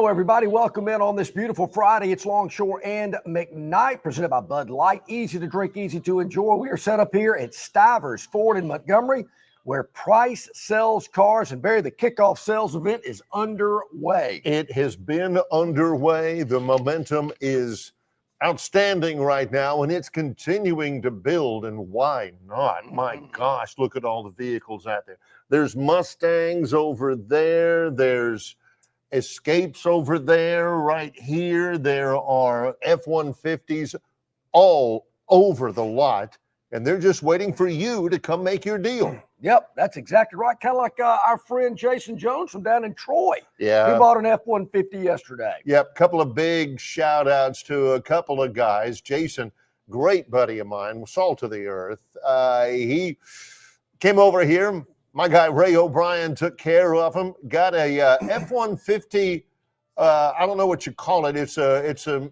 Hello, everybody. Welcome in on this beautiful Friday. It's Longshore and McKnight, presented by Bud Light. Easy to drink, easy to enjoy. We are set up here at Stivers Ford in Montgomery, where Price sells cars. And Barry, the kickoff sales event is underway. It has been underway. The momentum is outstanding right now, and it's continuing to build. And why not? My gosh, look at all the vehicles out there. There's Mustangs over there. There's Escapes over there, right here. There are F-150s all over the lot, and they're just waiting for you to come make your deal. Yep, that's exactly right. Kind of like our friend Jason Jones from down in Troy. Yeah. He bought an F-150 yesterday. Yep, couple of big shout outs to a couple of guys. Jason, great buddy of mine, salt of the earth. He came over here. My guy Ray O'Brien took care of him. Got a F-150. I don't know what you call it. It's a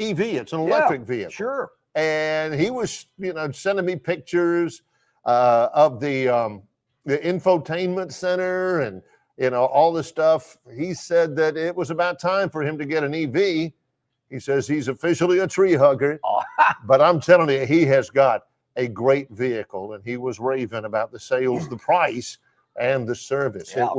EV. It's an electric vehicle. Sure. And he was, sending me pictures of the infotainment center and all this stuff. He said that it was about time for him to get an EV. He says he's officially a tree hugger. But I'm telling you, he has got a great vehicle, and he was raving about the sales, the price, and the service. Yeah.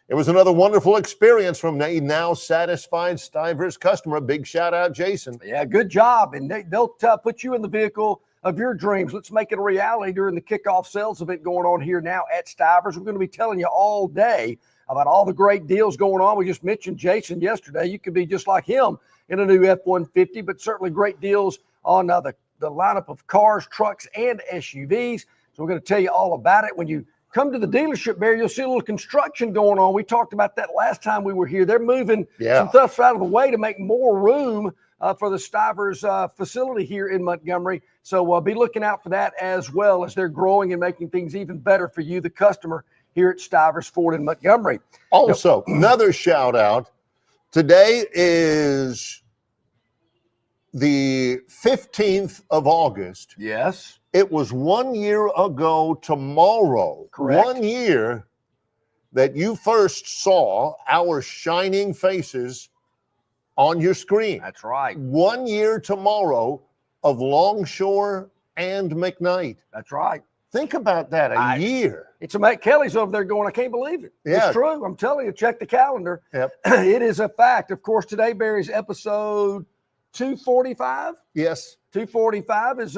It was another wonderful experience from a now satisfied Stivers customer. Big shout out, Jason. Yeah, good job. And they'll put you in the vehicle of your dreams. Let's make it a reality during the kickoff sales event going on here now at Stivers. We're going to be telling you all day about all the great deals going on. We just mentioned Jason yesterday. You could be just like him in a new F-150, but certainly great deals on the lineup of cars, trucks, and SUVs. So we're going to tell you all about it. When you come to the dealership, Barry, you'll see a little construction going on. We talked about that last time we were here. They're moving some stuff out of the way to make more room for the Stivers facility here in Montgomery. So be looking out for that as well as they're growing and making things even better for you, the customer, here at Stivers Ford in Montgomery. Also, another shout out. Today is the 15th of August. Yes. It was 1 year ago tomorrow. Correct. 1 year that you first saw our shining faces on your screen. That's right. 1 year tomorrow of Longshore and McKnight. That's right. Think about that, a year. It's a Kelly's over there going, I can't believe it. Yeah. It's true. I'm telling you, check the calendar. Yep. It is a fact. Of course, today, Barry's episode 245. Yes. 245 is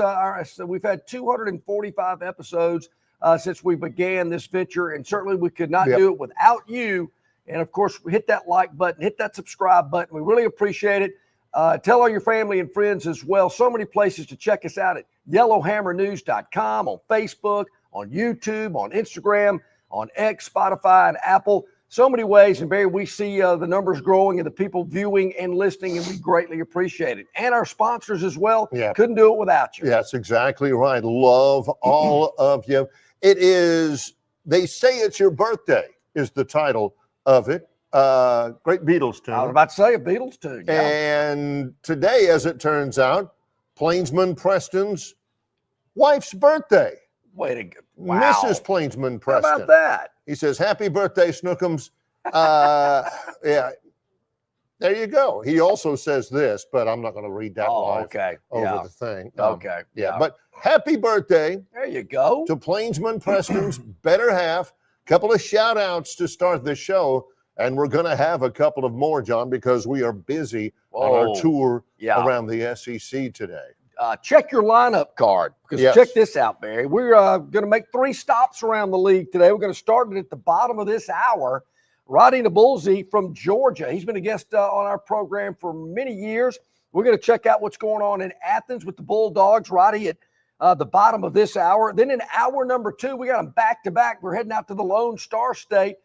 we've had 245 episodes since we began this venture, and certainly we could not do it without you. And of course, hit that like button, hit that subscribe button. We really appreciate it. Tell all your family and friends as well. So many places to check us out at yellowhammernews.com, on Facebook, on YouTube, on Instagram, on X, Spotify, and Apple. So many ways, and Barry, we see the numbers growing and the people viewing and listening, and we greatly appreciate it. And our sponsors as well. Yeah. Couldn't do it without you. That's exactly right. Love all of you. It is, they say it's your birthday is the title of it. Great Beatles tune. I was about to say a Beatles tune. Yeah. And today, as it turns out, Plainsman Preston's wife's birthday. Way to go. Wow. Mrs. Plainsman Preston. How about that? He says, happy birthday, Snookums. Yeah, there you go. He also says this, but I'm not going to read that live over the thing. Yeah, but happy birthday. There you go. To Plainsman Preston's better half. Couple of shout outs to start the show. And we're going to have a couple of more, John, because we are busy on our tour around the SEC today. Check your lineup card, because check this out, Barry. We're going to make 3 stops around the league today. We're going to start it at the bottom of this hour. Roddy Nabulsi from Georgia. He's been a guest on our program for many years. We're going to check out what's going on in Athens with the Bulldogs. Roddy at the bottom of this hour. Then in hour number 2, we got them back-to-back. We're heading out to the Lone Star State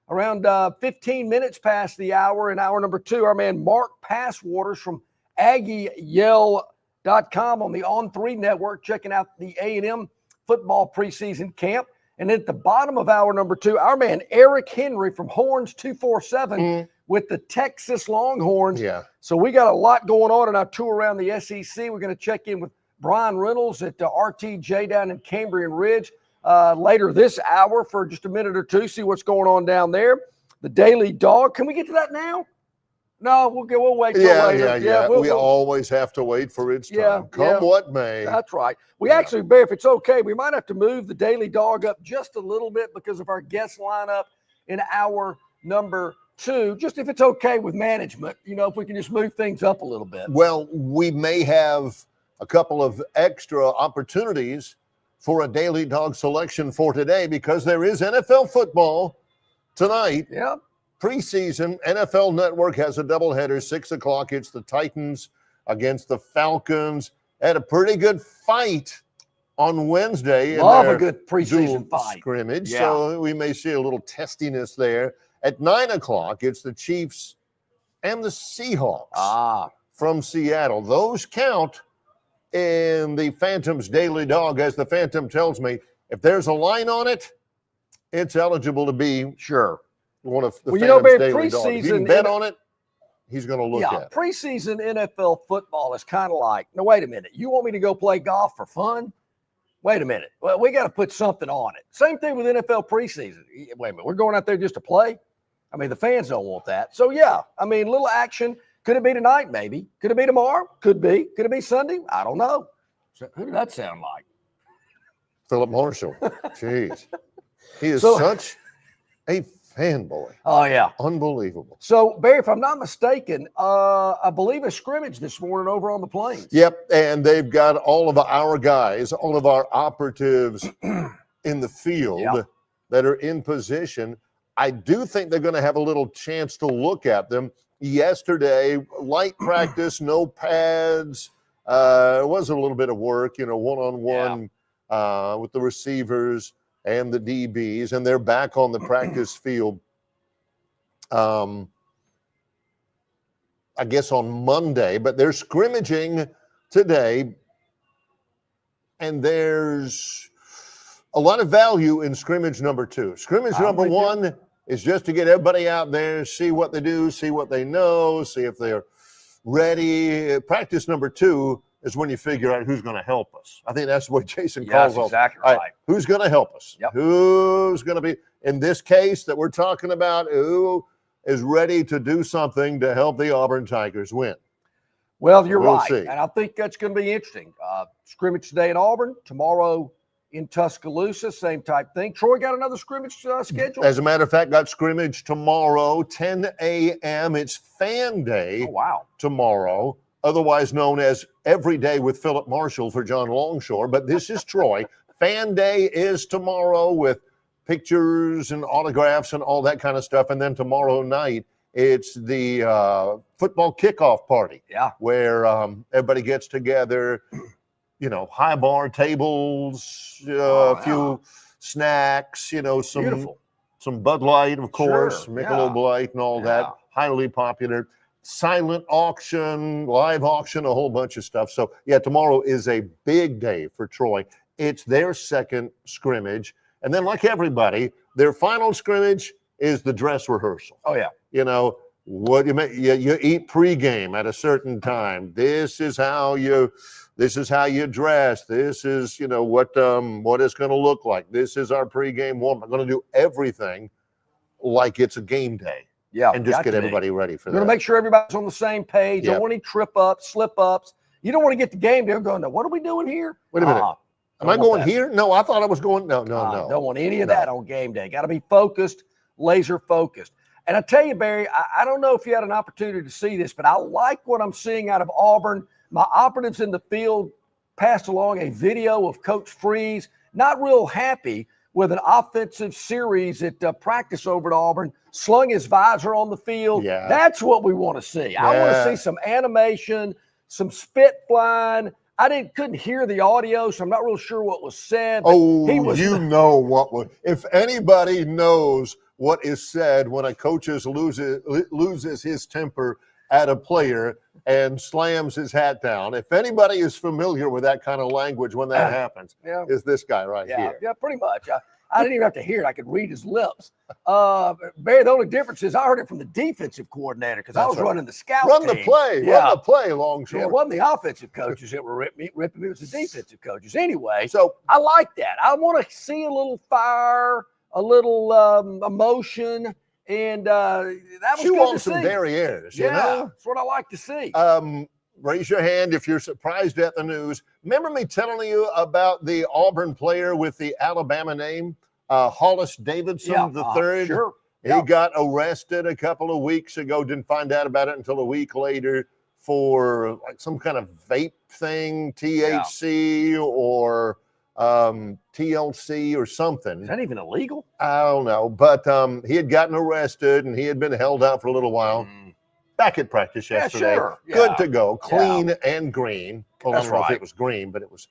around 15 minutes past the hour. In hour number 2, our man Mark Passwaters from AggieYell.com on the On3 network, checking out the A&M football preseason camp. And at the bottom of hour number 2, our man Eric Henry from Horns 247 with the Texas Longhorns. Yeah. So we got a lot going on in our tour around the SEC. We're going to check in with Brian Reynolds at RTJ down in Cambrian Ridge later this hour for just a minute or two, see what's going on down there. The Daily Dog. Can we get to that now? No, we'll wait till later. Yeah. We always have to wait for its time. Come what may. That's right. We actually, Bear, if it's okay, we might have to move the Daily Dog up just a little bit because of our guest lineup in hour number 2. Just if it's okay with management, if we can just move things up a little bit. Well, we may have a couple of extra opportunities for a Daily Dog selection for today because there is NFL football tonight. Yeah. Preseason, NFL Network has a doubleheader, 6 o'clock. It's the Titans against the Falcons. Had a pretty good fight on Wednesday. Love a good preseason fight. Scrimmage, so we may see a little testiness there. At 9 o'clock, it's the Chiefs and the Seahawks from Seattle. Those count in the Phantom's Daily Dog. As the Phantom tells me, if there's a line on it, it's eligible to be one of the Phantom's Daily Dog. If you can bet on it, he's going to look at it. Preseason NFL football is kind of like, no, wait a minute. You want me to go play golf for fun? Wait a minute. Well, we got to put something on it. Same thing with NFL preseason. Wait a minute. We're going out there just to play? I mean, the fans don't want that. So, little action. Could it be tonight? Maybe. Could it be tomorrow? Could be. Could it be Sunday? I don't know. So, who did that sound like? Philip Marshall. Jeez. He is such a fanboy. Oh, yeah. Unbelievable. So, Barry, if I'm not mistaken, I believe a scrimmage this morning over on the Plains. Yep, and they've got all of our guys, all of our operatives in the field that are in position. I do think they're going to have a little chance to look at them. Yesterday, light practice, no pads. It was a little bit of work, one-on-one with the receivers and the DBs, and they're back on the practice field, I guess on Monday, but they're scrimmaging today, and there's a lot of value in scrimmage number 2. Scrimmage number 1 is just to get everybody out there, see what they do, see what they know, see if they're ready. Practice number 2 is when you figure out who's going to help us. I think that's what Jason calls us. Exactly right. Who's going to help us? Yep. Who's going to be, in this case that we're talking about, who is ready to do something to help the Auburn Tigers win? Well, you're right. See. And I think that's going to be interesting. Scrimmage today in Auburn, tomorrow in Tuscaloosa, same type thing. Troy got another scrimmage scheduled? As a matter of fact, got scrimmage tomorrow, 10 a.m. It's Fan Day tomorrow, otherwise known as Every Day with Philip Marshall for John Longshore. But this is Troy. Fan Day is tomorrow with pictures and autographs and all that kind of stuff. And then tomorrow night, it's the football kickoff party where everybody gets together. High bar tables, a few snacks, some Bud Light, of course, Michelob Light and all that. Highly popular. Silent auction, live auction, a whole bunch of stuff. So, tomorrow is a big day for Troy. It's their second scrimmage. And then, like everybody, their final scrimmage is the dress rehearsal. Oh, yeah. What you eat pregame at a certain time. This is how you dress. This is what it's going to look like. This is our pregame warm. I'm going to do everything like it's a game day. Yeah, and just get everybody ready for that. We're going to make sure everybody's on the same page. Don't want any trip ups, slip ups. You don't want to get the game there going, what are we doing here? Wait a minute. Am I going here? No, I thought I was going. No. Don't want any of that on game day. Got to be focused, laser focused. And I tell you, Barry, I don't know if you had an opportunity to see this, but I like what I'm seeing out of Auburn. My operatives in the field passed along a video of Coach Freeze, not real happy with an offensive series at practice over at Auburn, slung his visor on the field. Yeah. That's what we want to see. I want to see some animation, some spit flying. I couldn't hear the audio, so I'm not real sure what was said. If anybody knows what is said when a coach loses his temper at a player and slams his hat down. If anybody is familiar with that kind of language when that happens, is this guy right here. Yeah, pretty much. I didn't even have to hear it. I could read his lips. Barry, the only difference is I heard it from the defensive coordinator because I was running the scout team. Run the play, Longshore. Yeah, it wasn't the offensive coaches that were ripping me. It was the defensive coaches. Anyway, so I like that. I want to see a little fire, a little emotion, And that was Chew good on to some see. derrieres, Yeah, you know? that's what I like to see. Raise your hand if you're surprised at the news. Remember me telling you about the Auburn player with the Alabama name, Hollis Davidson III? Sure. He got arrested a couple of weeks ago. Didn't find out about it until a week later for like some kind of vape thing, THC or TLC or something. Is that even illegal? I don't know, but he had gotten arrested and he had been held out for a little while. Back at practice yesterday. Sure. Good to go. Clean and green. Well, I don't know if it was green, but it was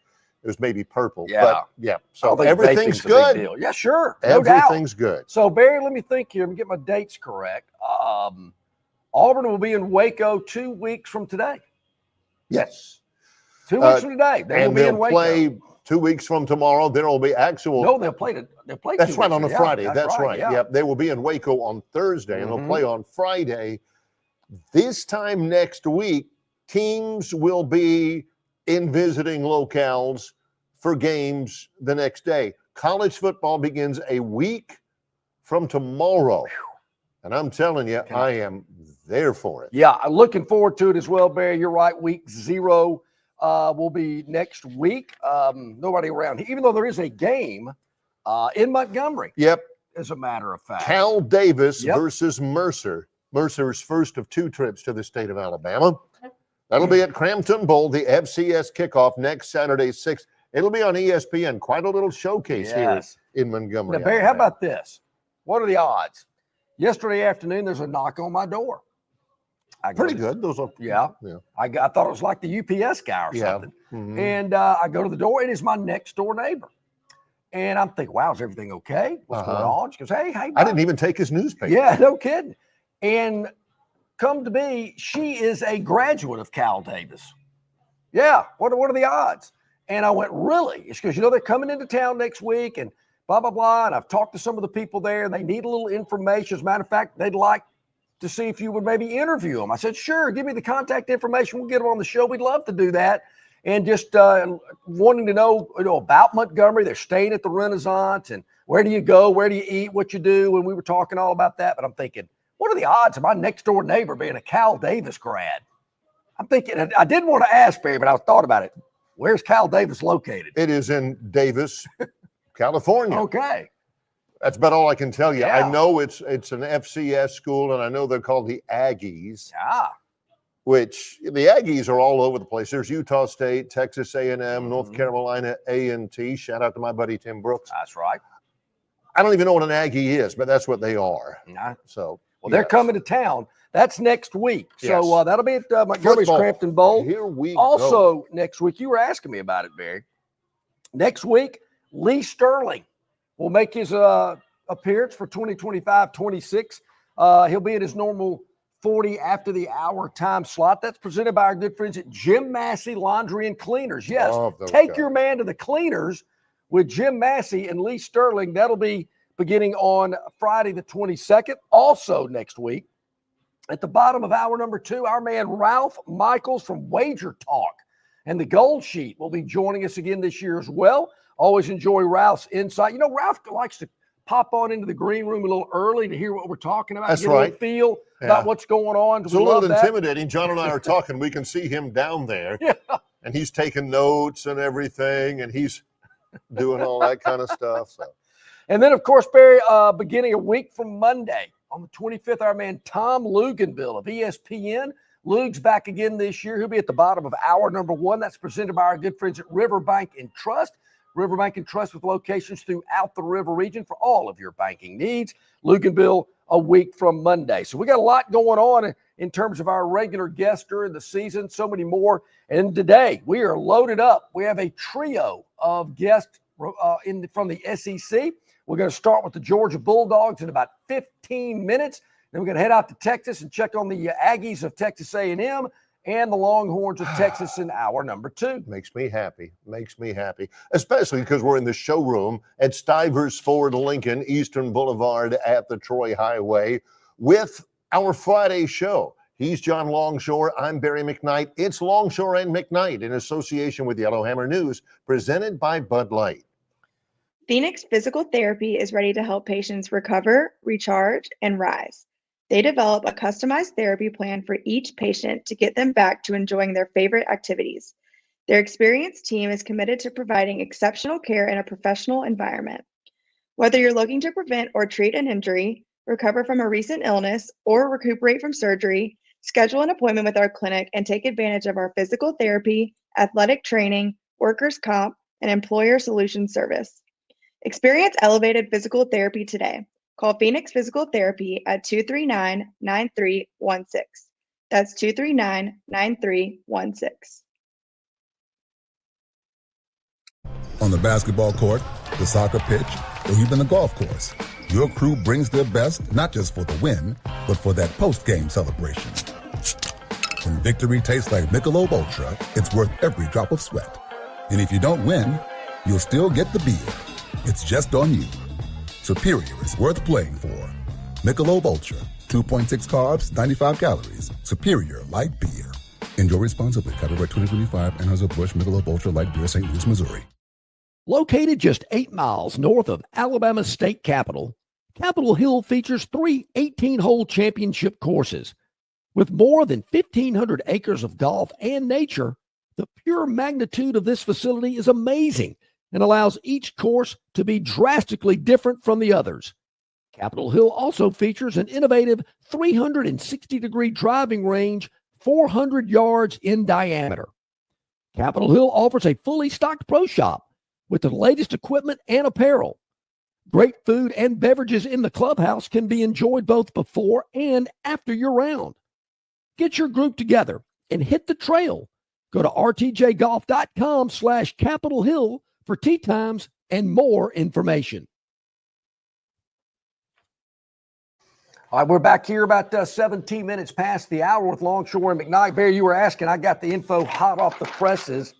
maybe purple. But so everything's good. Yeah, sure. Everything's good. So Barry, let me think here. Let me get my dates correct. Auburn will be in Waco 2 weeks from today. Yes. 2 weeks from today. They will be in Waco. Play 2 weeks from tomorrow. There will be actual. No, they'll play. That's right, on a Friday. That's right. Yeah. Yep. They will be in Waco on Thursday, and they'll play on Friday. This time next week, teams will be in visiting locales for games the next day. College football begins a week from tomorrow. And I'm telling you, I am there for it. Yeah, I'm looking forward to it as well, Barry. You're right. Week 0 will be next week. Nobody around here, even though there is a game in Montgomery. Yep. As a matter of fact. Cal Davis versus Mercer. Mercer's first of 2 trips to the state of Alabama. That'll be at Crampton Bowl, the FCS kickoff next Saturday, 6. It'll be on ESPN. Quite a little showcase here in Montgomery. Now, Barry, how about this? What are the odds? Yesterday afternoon, there's a knock on my door. Pretty good. Those are I thought it was like the UPS guy or something. And I go to the door, and it's my next door neighbor. And I'm thinking, wow, is everything okay? What's going on? She goes, hey, Bob. I didn't even take his newspaper. Yeah, no kidding. And come to be, she is a graduate of Cal Davis. Yeah, what are the odds? And I went, really? It's because, they're coming into town next week and blah, blah, blah. And I've talked to some of the people there, and they need a little information. As a matter of fact, they'd like to see if you would maybe interview them. I said, sure, give me the contact information. We'll get them on the show. We'd love to do that. And just wanting to know, about Montgomery. They're staying at the Renaissance, and where do you go? Where do you eat? What you do? And we were talking all about that. But I'm thinking, what are the odds of my next door neighbor being a Cal Davis grad? I'm thinking, I didn't want to ask Barry, but I thought about it. Where's Cal Davis located? It is in Davis, California. Okay. That's about all I can tell you. I know it's an FCS school, and I know they're called the Aggies. Yeah. Which the Aggies are all over the place. There's Utah State, Texas A&M, North Carolina A&T. Shout out to my buddy Tim Brooks. That's right. I don't even know what an Aggie is, but that's what they are. Yeah. So, they're coming to town. That's next week. So that'll be at Montgomery's Crampton Bowl. Here we go. Next week, you were asking me about it, Barry. Next week, Lee Sterling will make his appearance for 2025-26. He'll be at his normal 40 after the hour time slot. That's presented by our good friends at Jim Massey Laundry and Cleaners. Yes, take your man to the cleaners with Jim Massey and Lee Sterling. That'll be beginning on Friday the 22nd. Also next week, at the bottom of hour number 2, our man Ralph Michaels from Wager Talk and the Gold Sheet will be joining us again this year as well. Always enjoy Ralph's insight. Ralph likes to pop on into the green room a little early to hear what we're talking about. That's get a little feel about what's going on. It's a little intimidating. John and I are talking. We can see him down there, and he's taking notes and everything, and he's doing all that kind of stuff. So. And then, of course, Barry, beginning a week from Monday, on the 25th, our man Tom Luganville of ESPN. Lug's back again this year. He'll be at the bottom of hour number 1. That's presented by our good friends at Riverbank and Trust. Riverbank and Trust with locations throughout the river region for all of your banking needs. Luganville a week from Monday. So we got a lot going on in terms of our regular guests during the season, so many more. And today we are loaded up. We have a trio of guests from the SEC. We're going to start with the Georgia Bulldogs in about 15 minutes. Then we're going to head out to Texas and check on the Aggies of Texas A&M and the Longhorns of Texas in hour number 2. Makes me happy. Especially because we're in the showroom at Stivers Ford Lincoln, Eastern Boulevard at the Troy Highway with our Friday show. He's John Longshore. I'm Barry McKnight. It's Longshore and McKnight in association with Yellowhammer News, presented by Bud Light. Phoenix Physical Therapy is ready to help patients recover, recharge, and rise. They develop a customized therapy plan for each patient to get them back to enjoying their favorite activities. Their experienced team is committed to providing exceptional care in a professional environment. Whether you're looking to prevent or treat an injury, recover from a recent illness, or recuperate from surgery, schedule an appointment with our clinic and take advantage of our physical therapy, athletic training, workers' comp, and employer solutions service. Experience elevated physical therapy today. Call Phoenix Physical Therapy at 239-9316. That's 239-9316. On the basketball court, the soccer pitch, or even the golf course, your crew brings their best not just for the win, but for that post-game celebration. When victory tastes like Michelob Ultra, it's worth every drop of sweat. And if you don't win, you'll still get the beer. It's just on you. Superior is worth playing for. Michelob Ultra, 2.6 carbs, 95 calories. Superior light beer. Enjoy responsibly. Copyright 2025, Anheuser-Busch Michelob Ultra Light Beer, St. Louis, Missouri. Located just 8 miles north of Alabama's state capital, Capitol Hill features 3 18-hole championship courses. With more than 1,500 acres of golf and nature, the pure magnitude of this facility is amazing and allows each course to be drastically different from the others. Capitol Hill also features an innovative 360-degree driving range 400 yards in diameter. Capitol Hill offers a fully stocked pro shop with the latest equipment and apparel. Great food and beverages in the clubhouse can be enjoyed both before and after your round. Get your group together and hit the trail. Go to rtjgolf.com/Capitol Hill for tee times and more information. All right, we're back here about 17 minutes past the hour with Longshore and McKnight. Barry, you were asking, I got the info hot off the presses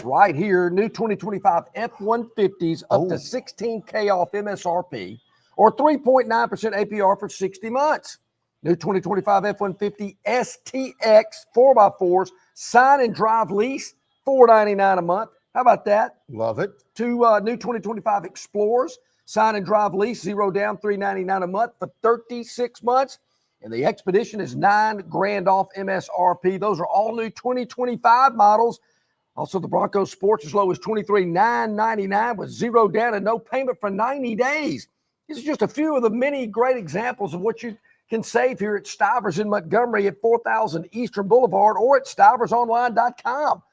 right here. New 2025 F-150s up to $16K off MSRP or 3.9% APR for 60 months. New 2025 F-150 STX 4x4s, sign and drive lease, $499 a month. How about that? Love it. Two new 2025 Explorers, sign and drive lease, 0 down, $399 a month for 36 months. And the Expedition is $9,000 off MSRP. Those are all new 2025 models. Also, the Bronco Sports as low as $23,999 with 0 down and no payment for 90 days. These are just a few of the many great examples of what you can save here at Stivers in Montgomery at 4000 Eastern Boulevard or at stiversonline.com,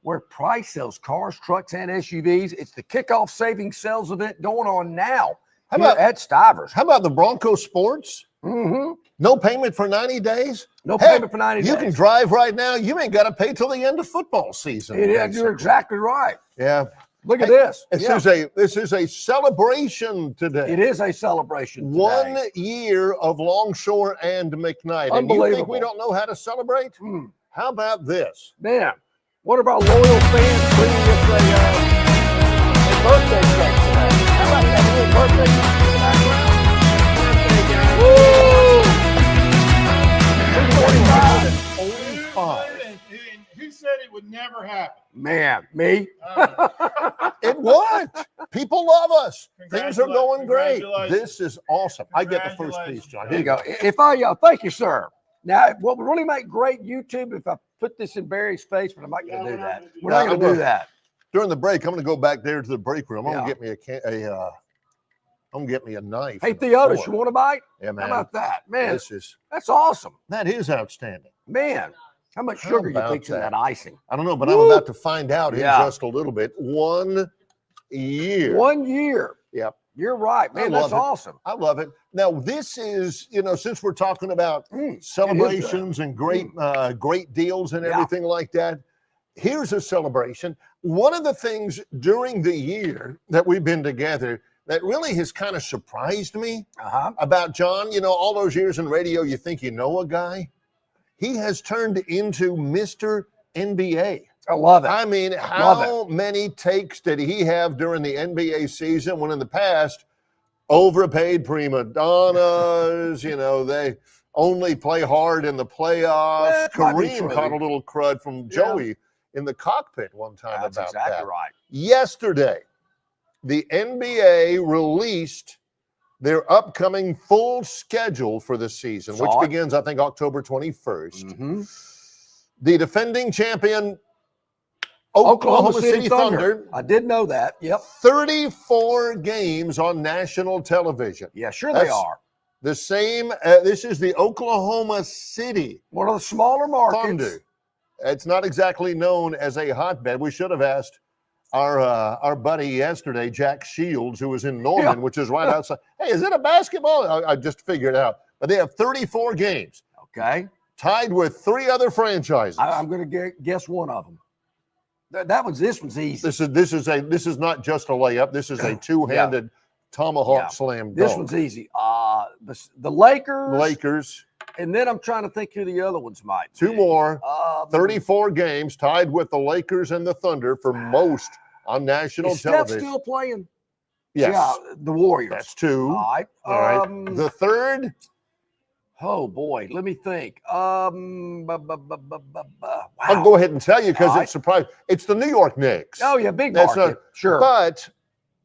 where Price sells cars, trucks, and SUVs. It's the kickoff savings sales event going on now at Stivers. How about the Bronco Sports? Mm-hmm. No payment for 90 days? No payment for 90 days. You can drive right now. You ain't got to pay till the end of football season. You're exactly right. Yeah. Look at this. This is a celebration today. It is a celebration today. 1 year of Longshore and McKnight. And you think we don't know how to celebrate? How about this? Man, one of our loyal fans bringing us a birthday cake today. How about that little birthday cake in the background? Woo! 245. And who said it would never happen? Man, me. It would. People love us. Things are going great. This is awesome. I get the first piece, John. Here you go. Thank you, sir. Now, what would really make great YouTube if I put this in Barry's face, but I'm not going to do that. We're not going to do that. During the break, I'm going to go back there to the break room. I'm going to get me a knife. Hey, Theodis, you want a bite? Yeah, man. How about that? Man, that's awesome. That is outstanding. Man, how much sugar you think's in that icing? I don't know, but I'm about to find out in just a little bit. 1 year. 1 year. Yep. You're right, man. That's awesome. I love it. Now, this is, since we're talking about celebrations and great deals and everything like that, here's a celebration. One of the things during the year that we've been together that really has kind of surprised me about John, all those years in radio, you think you know a guy. He has turned into Mr. NBA. I love it. I mean, how many takes did he have during the NBA season when in the past, overpaid prima donnas, they only play hard in the playoffs. Kareem caught a little crud from Joey in the cockpit one time about that. That's exactly right. Yesterday, the NBA released their upcoming full schedule for the season, which begins, I think, October 21st. Mm-hmm. The defending champion, Oklahoma City Thunder. I did know that. Yep. 34 games on national television. Yeah, sure they are. The same. This is the Oklahoma City. One of the smaller markets. Thunder. It's not exactly known as a hotbed. We should have asked our buddy yesterday, Jack Shields, who was in Norman, which is right outside. Hey, is it a basketball? I just figured it out. But they have 34 games. Okay. Tied with 3 other franchises. I'm going to guess one of them. This one's easy. This is not just a layup. This is a two-handed tomahawk slam dunk. This one's easy. The Lakers. Lakers. And then I'm trying to think who the other ones might be. 2 more. 34 games, tied with the Lakers and the Thunder for most on national television. Steph still playing? Yes. Yeah, the Warriors. That's 2. All right. The third? Oh, boy. Let me think. Wow. I'll go ahead and tell you because it's surprising. It's the New York Knicks. Oh, yeah, big market. Sure. But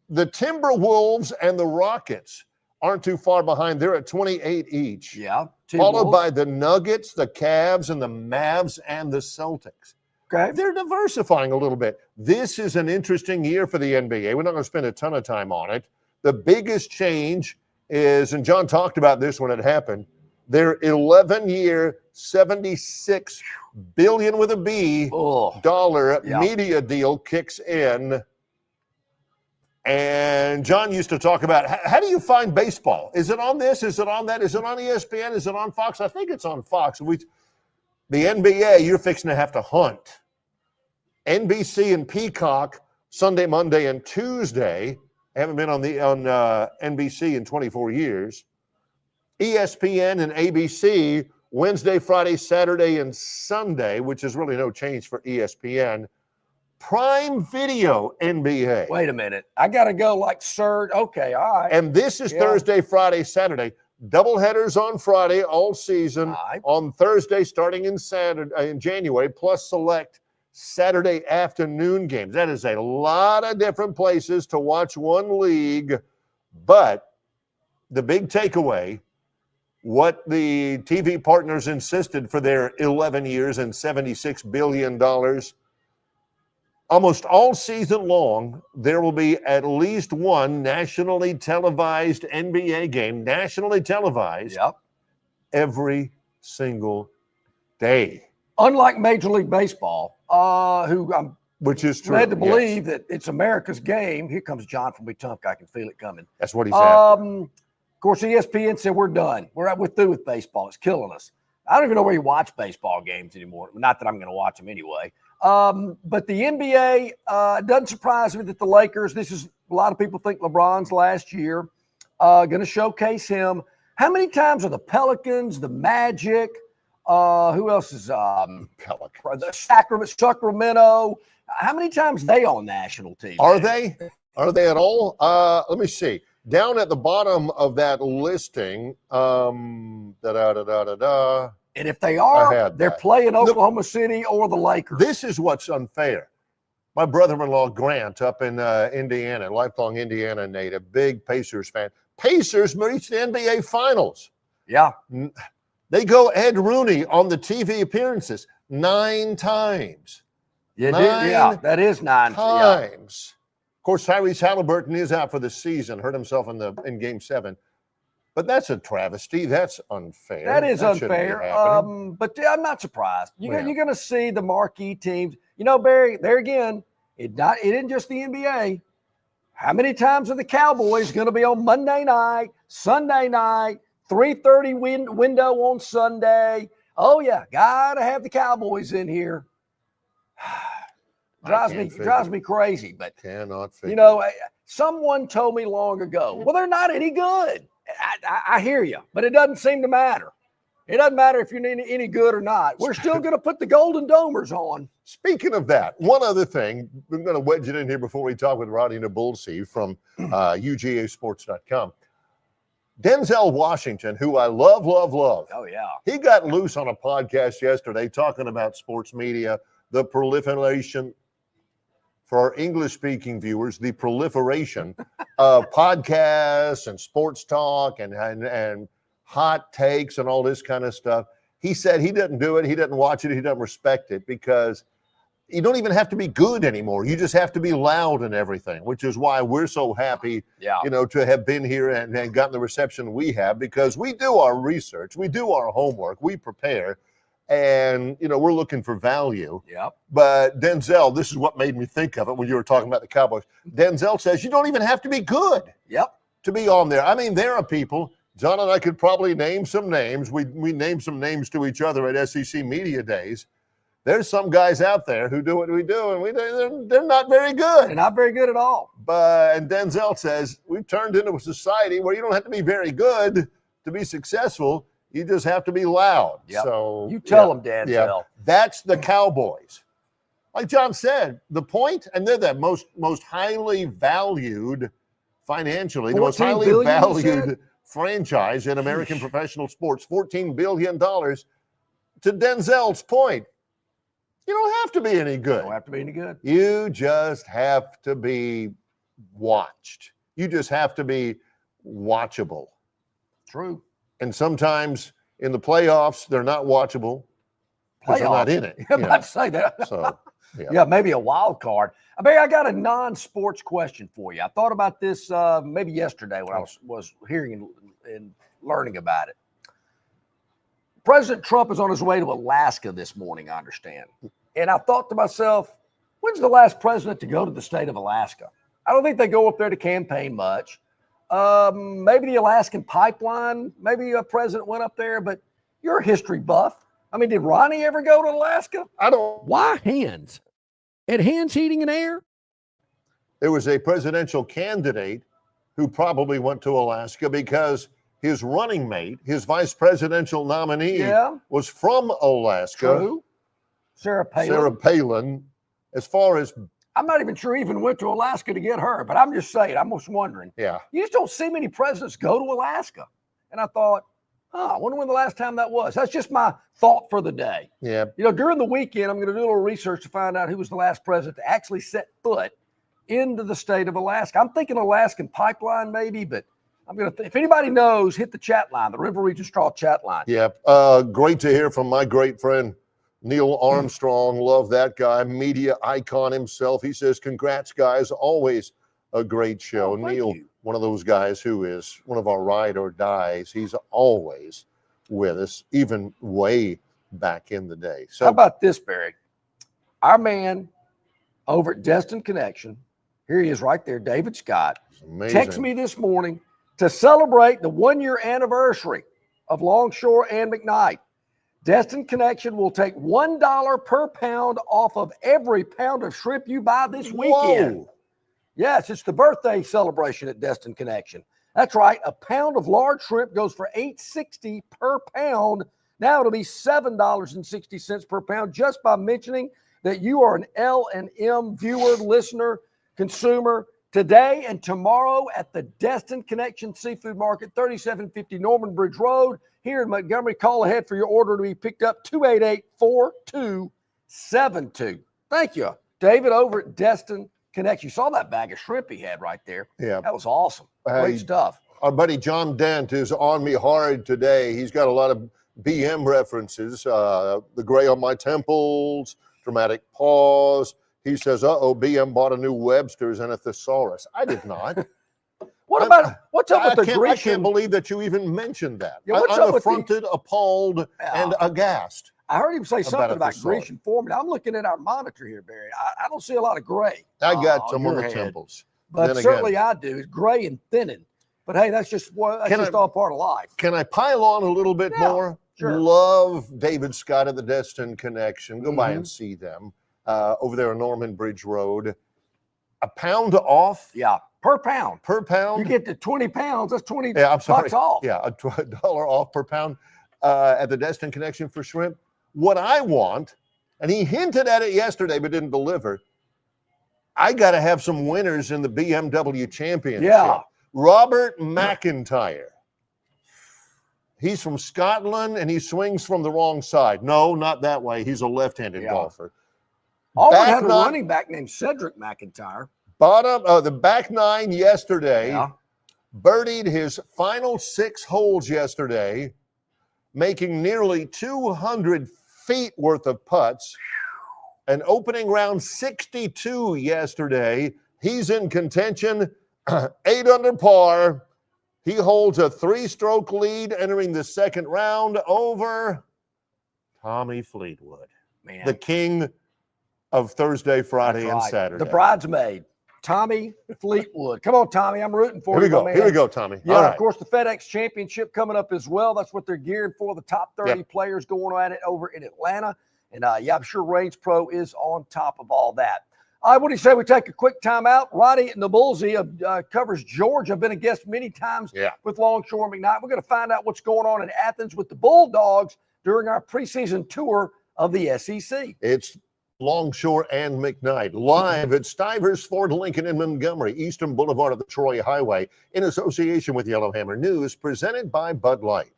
the Timberwolves and the Rockets aren't too far behind. They're at 28 each. Yeah. Followed by the Nuggets, the Cavs, and the Mavs, and the Celtics. Okay. They're diversifying a little bit. This is an interesting year for the NBA. We're not going to spend a ton of time on it. The biggest change is, and John talked about this when it happened, their 11-year, $76 billion with a B dollar media deal kicks in. And John used to talk about, how do you find baseball? Is it on this? Is it on that? Is it on ESPN? Is it on Fox? I think it's on Fox. The NBA, you're fixing to have to hunt. NBC and Peacock, Sunday, Monday, and Tuesday. Haven't been on NBC in 24 years. ESPN and ABC, Wednesday, Friday, Saturday, and Sunday, which is really no change for ESPN. Prime Video NBA. Wait a minute. I got to go like third. Okay, all right. And this is Thursday, Friday, Saturday. Doubleheaders on Friday all season. On Thursday, starting in January, plus select Saturday afternoon games. That is a lot of different places to watch one league. But the big takeaway, what the TV partners insisted for their 11 years and $76 billion, almost all season long, there will be at least one nationally televised NBA game, nationally televised, every single day. Unlike Major League Baseball, which is true. Led to believe that it's America's game. Here comes John from Wetumpka. I can feel it coming. That's what he's after. Of course, ESPN said we're done. We're through with baseball. It's killing us. I don't even know where you watch baseball games anymore. Not that I'm going to watch them anyway. But the NBA, doesn't surprise me that the Lakers, a lot of people think LeBron's last year, going to showcase him. How many times are the Pelicans, the Magic, who else is Sacramento? How many times they on national TV? Are they? Are they at all? Let me see. Down at the bottom of that listing, and if they are, they're playing Oklahoma City or the Lakers. This is what's unfair. My brother-in-law, Grant, up in Indiana, lifelong Indiana native, big Pacers fan. Pacers reached the NBA Finals. Yeah. They go Ed Rooney on the TV appearances 9 times. That is 9 times. Of course, Tyrese Halliburton is out for the season, hurt himself in Game 7. But that's a travesty. That's unfair. That is unfair. But I'm not surprised. You're going to see the marquee teams. You know, Barry, there again, it isn't just the NBA. How many times are the Cowboys going to be on Monday night, Sunday night, 3:30 window on Sunday? Oh, yeah, got to have the Cowboys in here. Drives me crazy. But, cannot figure. You know, someone told me long ago, well, they're not any good. I hear you, but it doesn't seem to matter. It doesn't matter if you're any good or not. We're still going to put the Golden Domers on. Speaking of that, one other thing, we're going to wedge it in here before we talk with Roddy Nabulsi from UGAsports.com. Denzel Washington, who I love. Oh, yeah. He got loose on a podcast yesterday talking about sports media, the for our English-speaking viewers, the proliferation of podcasts and sports talk and hot takes and all this kind of stuff. He said he doesn't do it. He doesn't watch it. He doesn't respect it because you don't even have to be good anymore. You just have to be loud and everything, which is why we're so happy, to have been here and gotten the reception we have, because we do our research, we do our homework, we prepare, and, we're looking for value. Yep. But Denzel, this is what made me think of it when you were talking about the Cowboys. Denzel says you don't even have to be good to be on there. I mean, there are people, John and I could probably name some names. We name some names to each other at SEC Media Days. There's some guys out there who do what we do, and they're not very good. They're not very good at all. And Denzel says we've turned into a society where you don't have to be very good to be successful. You just have to be loud. Yep. So you tell them, Denzel. Yeah, that's the Cowboys. Like John said, the point, and they're the most highly valued financially, the most highly valued franchise in American professional sports, $14 billion. To Denzel's point, you don't have to be any good. You don't have to be any good. You just have to be watched. You just have to be watchable. True. And sometimes in the playoffs, they're not watchable because they're not in it. I'm about to say that. So, maybe a wild card. I got a non-sports question for you. I thought about this maybe yesterday when I was hearing and learning about it. President Trump is on his way to Alaska this morning, I understand. And I thought to myself, when's the last president to go to the state of Alaska? I don't think they go up there to campaign much. Maybe the Alaskan pipeline, maybe a president went up there, but you're a history buff. I mean, did Ronnie ever go to Alaska? Why Hands? At Hands Heating and Air? There was a presidential candidate who probably went to Alaska because his running mate, his vice presidential nominee, was from Alaska. True. Sarah Palin. Sarah Palin. As far as I'm not even sure he even went to Alaska to get her, but I'm just saying, I'm just wondering. Yeah. You just don't see many presidents go to Alaska. And I thought, I wonder when the last time that was. That's just my thought for the day. Yeah. During the weekend, I'm going to do a little research to find out who was the last president to actually set foot into the state of Alaska. I'm thinking Alaskan pipeline maybe, but I'm going to, if anybody knows, hit the chat line, the River Region Straw chat line. Yeah. Great to hear from my great friend, Neil Armstrong. Love that guy. Media icon himself. He says, congrats, guys. Always a great show. Oh, Neil, one of those guys who is one of our ride or dies. He's always with us, even way back in the day. So how about this, Barry? Our man over at Destin Connection, here he is right there, David Scott, texted me this morning to celebrate the 1-year anniversary of Longshore and McKnight. Destin Connection will take $1 per pound off of every pound of shrimp you buy this weekend. Whoa. Yes, it's the birthday celebration at Destin Connection. That's right. A pound of large shrimp goes for $8.60 per pound. Now it'll be $7.60 per pound just by mentioning that you are an L&M viewer, listener, consumer today and tomorrow at the Destin Connection Seafood Market, 3750 Norman Bridge Road here in Montgomery. Call ahead for your order to be picked up, 288-4272. Thank you, David, over at Destin Connection. You saw that bag of shrimp he had right there. Yeah. That was awesome. Great stuff. Our buddy John Dent is on me hard today. He's got a lot of BM references. The gray on my temples, dramatic pause. He says, BM bought a new Webster's and a thesaurus. I did not. What's up with the Grecian? I can't believe that you even mentioned that. Yeah, I'm affronted, appalled, and aghast. I heard him say something about Grecian formula. I'm looking at our monitor here, Barry. I don't see a lot of gray. I got some on the temples. But certainly I do. It's gray and thinning. But hey, that's just all part of life. Can I pile on a little bit more? Sure. Love David Scott of the Destin Connection. Go by and see them over there on Norman Bridge Road. A pound off? Yeah, per pound. Per pound? You get to 20 pounds, that's 20 bucks off. Yeah, $1 off per pound at the Destin Connection for shrimp. What I want, and he hinted at it yesterday but didn't deliver, I got to have some winners in the BMW Championship. Yeah. Robert McIntyre. He's from Scotland and he swings from the wrong side. No, not that way. He's a left-handed golfer. Auburn had a running back named Cedric McIntyre. The back nine yesterday. Yeah. Birdied his final 6 holes yesterday, making nearly 200 feet worth of putts. An opening round 62 yesterday. He's in contention, 8 under par. He holds a 3-stroke lead entering the second round over Tommy Fleetwood, the king of Thursday, Friday, and Saturday. The bridesmaid, Tommy Fleetwood. Come on, Tommy. I'm rooting for you. Here we go, Tommy. Yeah, right. Of course, the FedEx Championship coming up as well. That's what they're gearing for. The top 30 players going at it over in Atlanta. And, I'm sure Range Pro is on top of all that. All right, what do you say we take a quick timeout? Roddy Nabulsi covers Georgia. Been a guest many times with Longshore McKnight. We're going to find out what's going on in Athens with the Bulldogs during our preseason tour of the SEC. It's Longshore and McKnight live at Stivers Ford Lincoln in Montgomery, Eastern Boulevard of the Troy Highway, in association with Yellowhammer News, presented by Bud Light.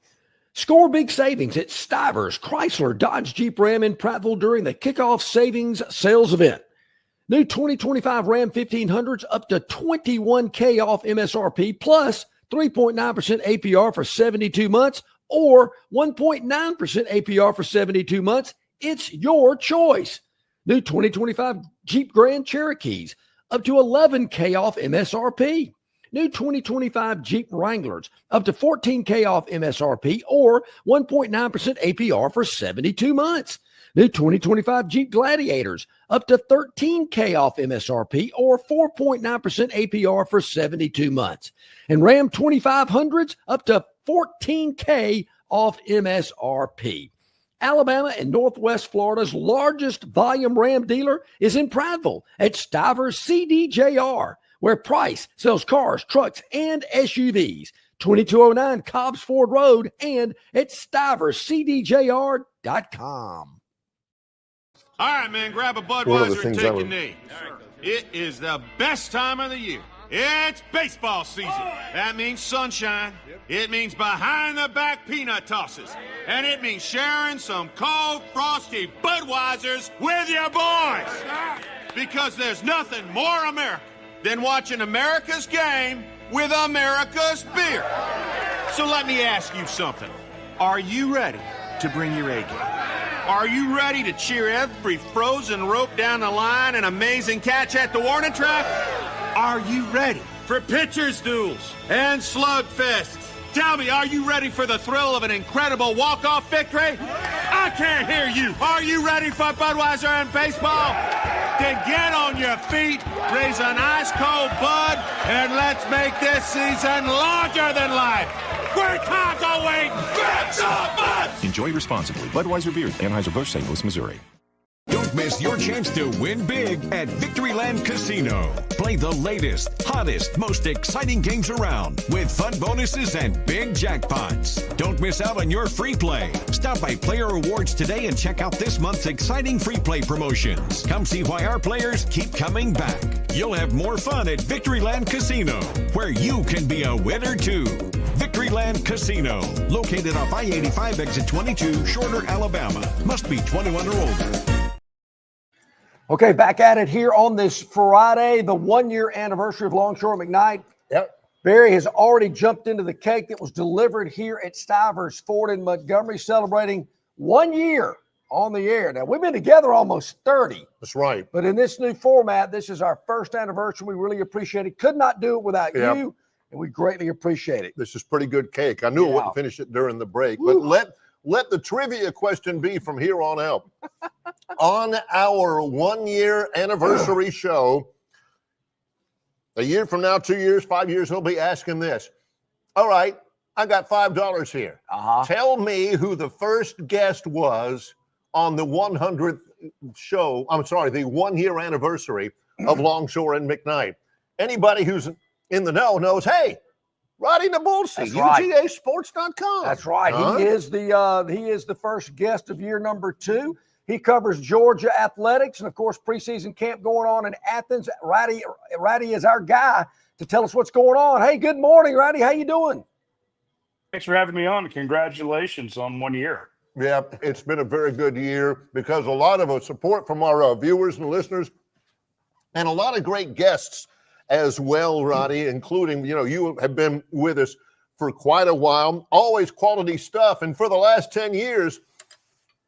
Score big savings at Stivers, Chrysler, Dodge, Jeep, Ram in Prattville during the kickoff savings sales event. New 2025 Ram 1500s up to $21K off MSRP plus 3.9% APR for 72 months or 1.9% APR for 72 months. It's your choice. New 2025 Jeep Grand Cherokees up to $11K off MSRP. New 2025 Jeep Wranglers up to $14K off MSRP or 1.9% APR for 72 months. New 2025 Jeep Gladiators up to $13K off MSRP or 4.9% APR for 72 months. And Ram 2500s up to $14K off MSRP. Alabama and Northwest Florida's largest volume Ram dealer is in Prattville at Stivers CDJR, where Price sells cars, trucks, and SUVs. 2209 Cobbs Ford Road and at stiverscdjr.com. All right, man, grab a Budweiser and take a knee. It is the best time of the year. It's baseball season. That means sunshine. It means behind-the-back peanut tosses. And it means sharing some cold, frosty Budweisers with your boys. Because there's nothing more American than watching America's game with America's beer. So let me ask you something. Are you ready to bring your A game? Are you ready to cheer every frozen rope down the line and amazing catch at the warning track? Are you ready for pitchers' duels and slugfests? Tell me, are you ready for the thrill of an incredible walk-off victory? I can't hear you. Are you ready for Budweiser and baseball? Then get on your feet, raise an ice-cold Bud, and let's make this season larger than life. Great times are waiting. Grab some Bud! Enjoy responsibly. Budweiser Beer, Anheuser-Busch, St. Louis, Missouri. Don't miss your chance to win big at Victoryland Casino. Play the latest, hottest, most exciting games around with fun bonuses and big jackpots. Don't miss out on your free play. Stop by Player Rewards today and check out this month's exciting free play promotions. Come see why our players keep coming back. You'll have more fun at Victoryland Casino, where you can be a winner too. Victoryland Casino, located off I-85 exit 22, Shorter, Alabama. Must be 21 or older. Okay, back at it here on this Friday, the 1-year anniversary of Longshore McKnight. Yep. Barry has already jumped into the cake that was delivered here at Stivers Ford in Montgomery, celebrating 1 year on the air. Now, we've been together almost 30. That's right. But in this new format, this is our first anniversary. We really appreciate it. Could not do it without you, and we greatly appreciate it. This is pretty good cake. I knew I wouldn't finish it during the break, but let the trivia question be from here on out. On our 1-year anniversary show, a year from now, 2 years, 5 years, he'll be asking this. All right, I got $5 here. Tell me who the first guest was on the 100th show. I'm sorry, the 1-year anniversary of Longshore and McKnight. Anybody who's in the know knows, hey, Roddy Nabulsi, UGAsports.com. That's right. He is the first guest of year number 2. He covers Georgia athletics and, of course, preseason camp going on in Athens. Roddy is our guy to tell us what's going on. Hey, good morning, Roddy. How you doing? Thanks for having me on. Congratulations on 1 year. Yeah, it's been a very good year because a lot of support from our viewers and listeners, and a lot of great guests as well, Roddy, including, you have been with us for quite a while, always quality stuff. And for the last 10 years,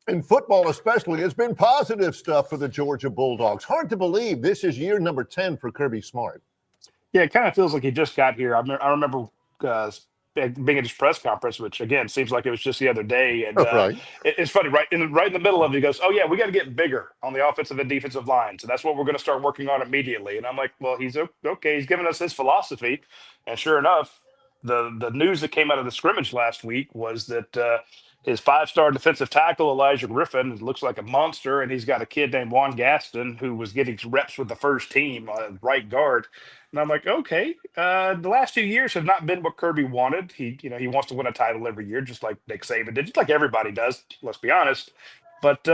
in football especially, it's been positive stuff for the Georgia Bulldogs. Hard to believe this is year number 10 for Kirby Smart. Yeah, it kind of feels like he just got here. I remember being at his press conference, which again seems like it was just the other day. And right. It's funny, right in the middle of it, he goes, "Oh yeah, we got to get bigger on the offensive and defensive line, so that's what we're going to start working on immediately." And I'm like, "Well, he's okay. He's giving us his philosophy." And sure enough, the news that came out of the scrimmage last week was that his 5-star defensive tackle Elijah Griffin looks like a monster, and he's got a kid named Juan Gaston who was getting reps with the first team right guard. And I'm like, okay, the last 2 years have not been what Kirby wanted. He wants to win a title every year, just like Nick Saban did, just like everybody does. Let's be honest. But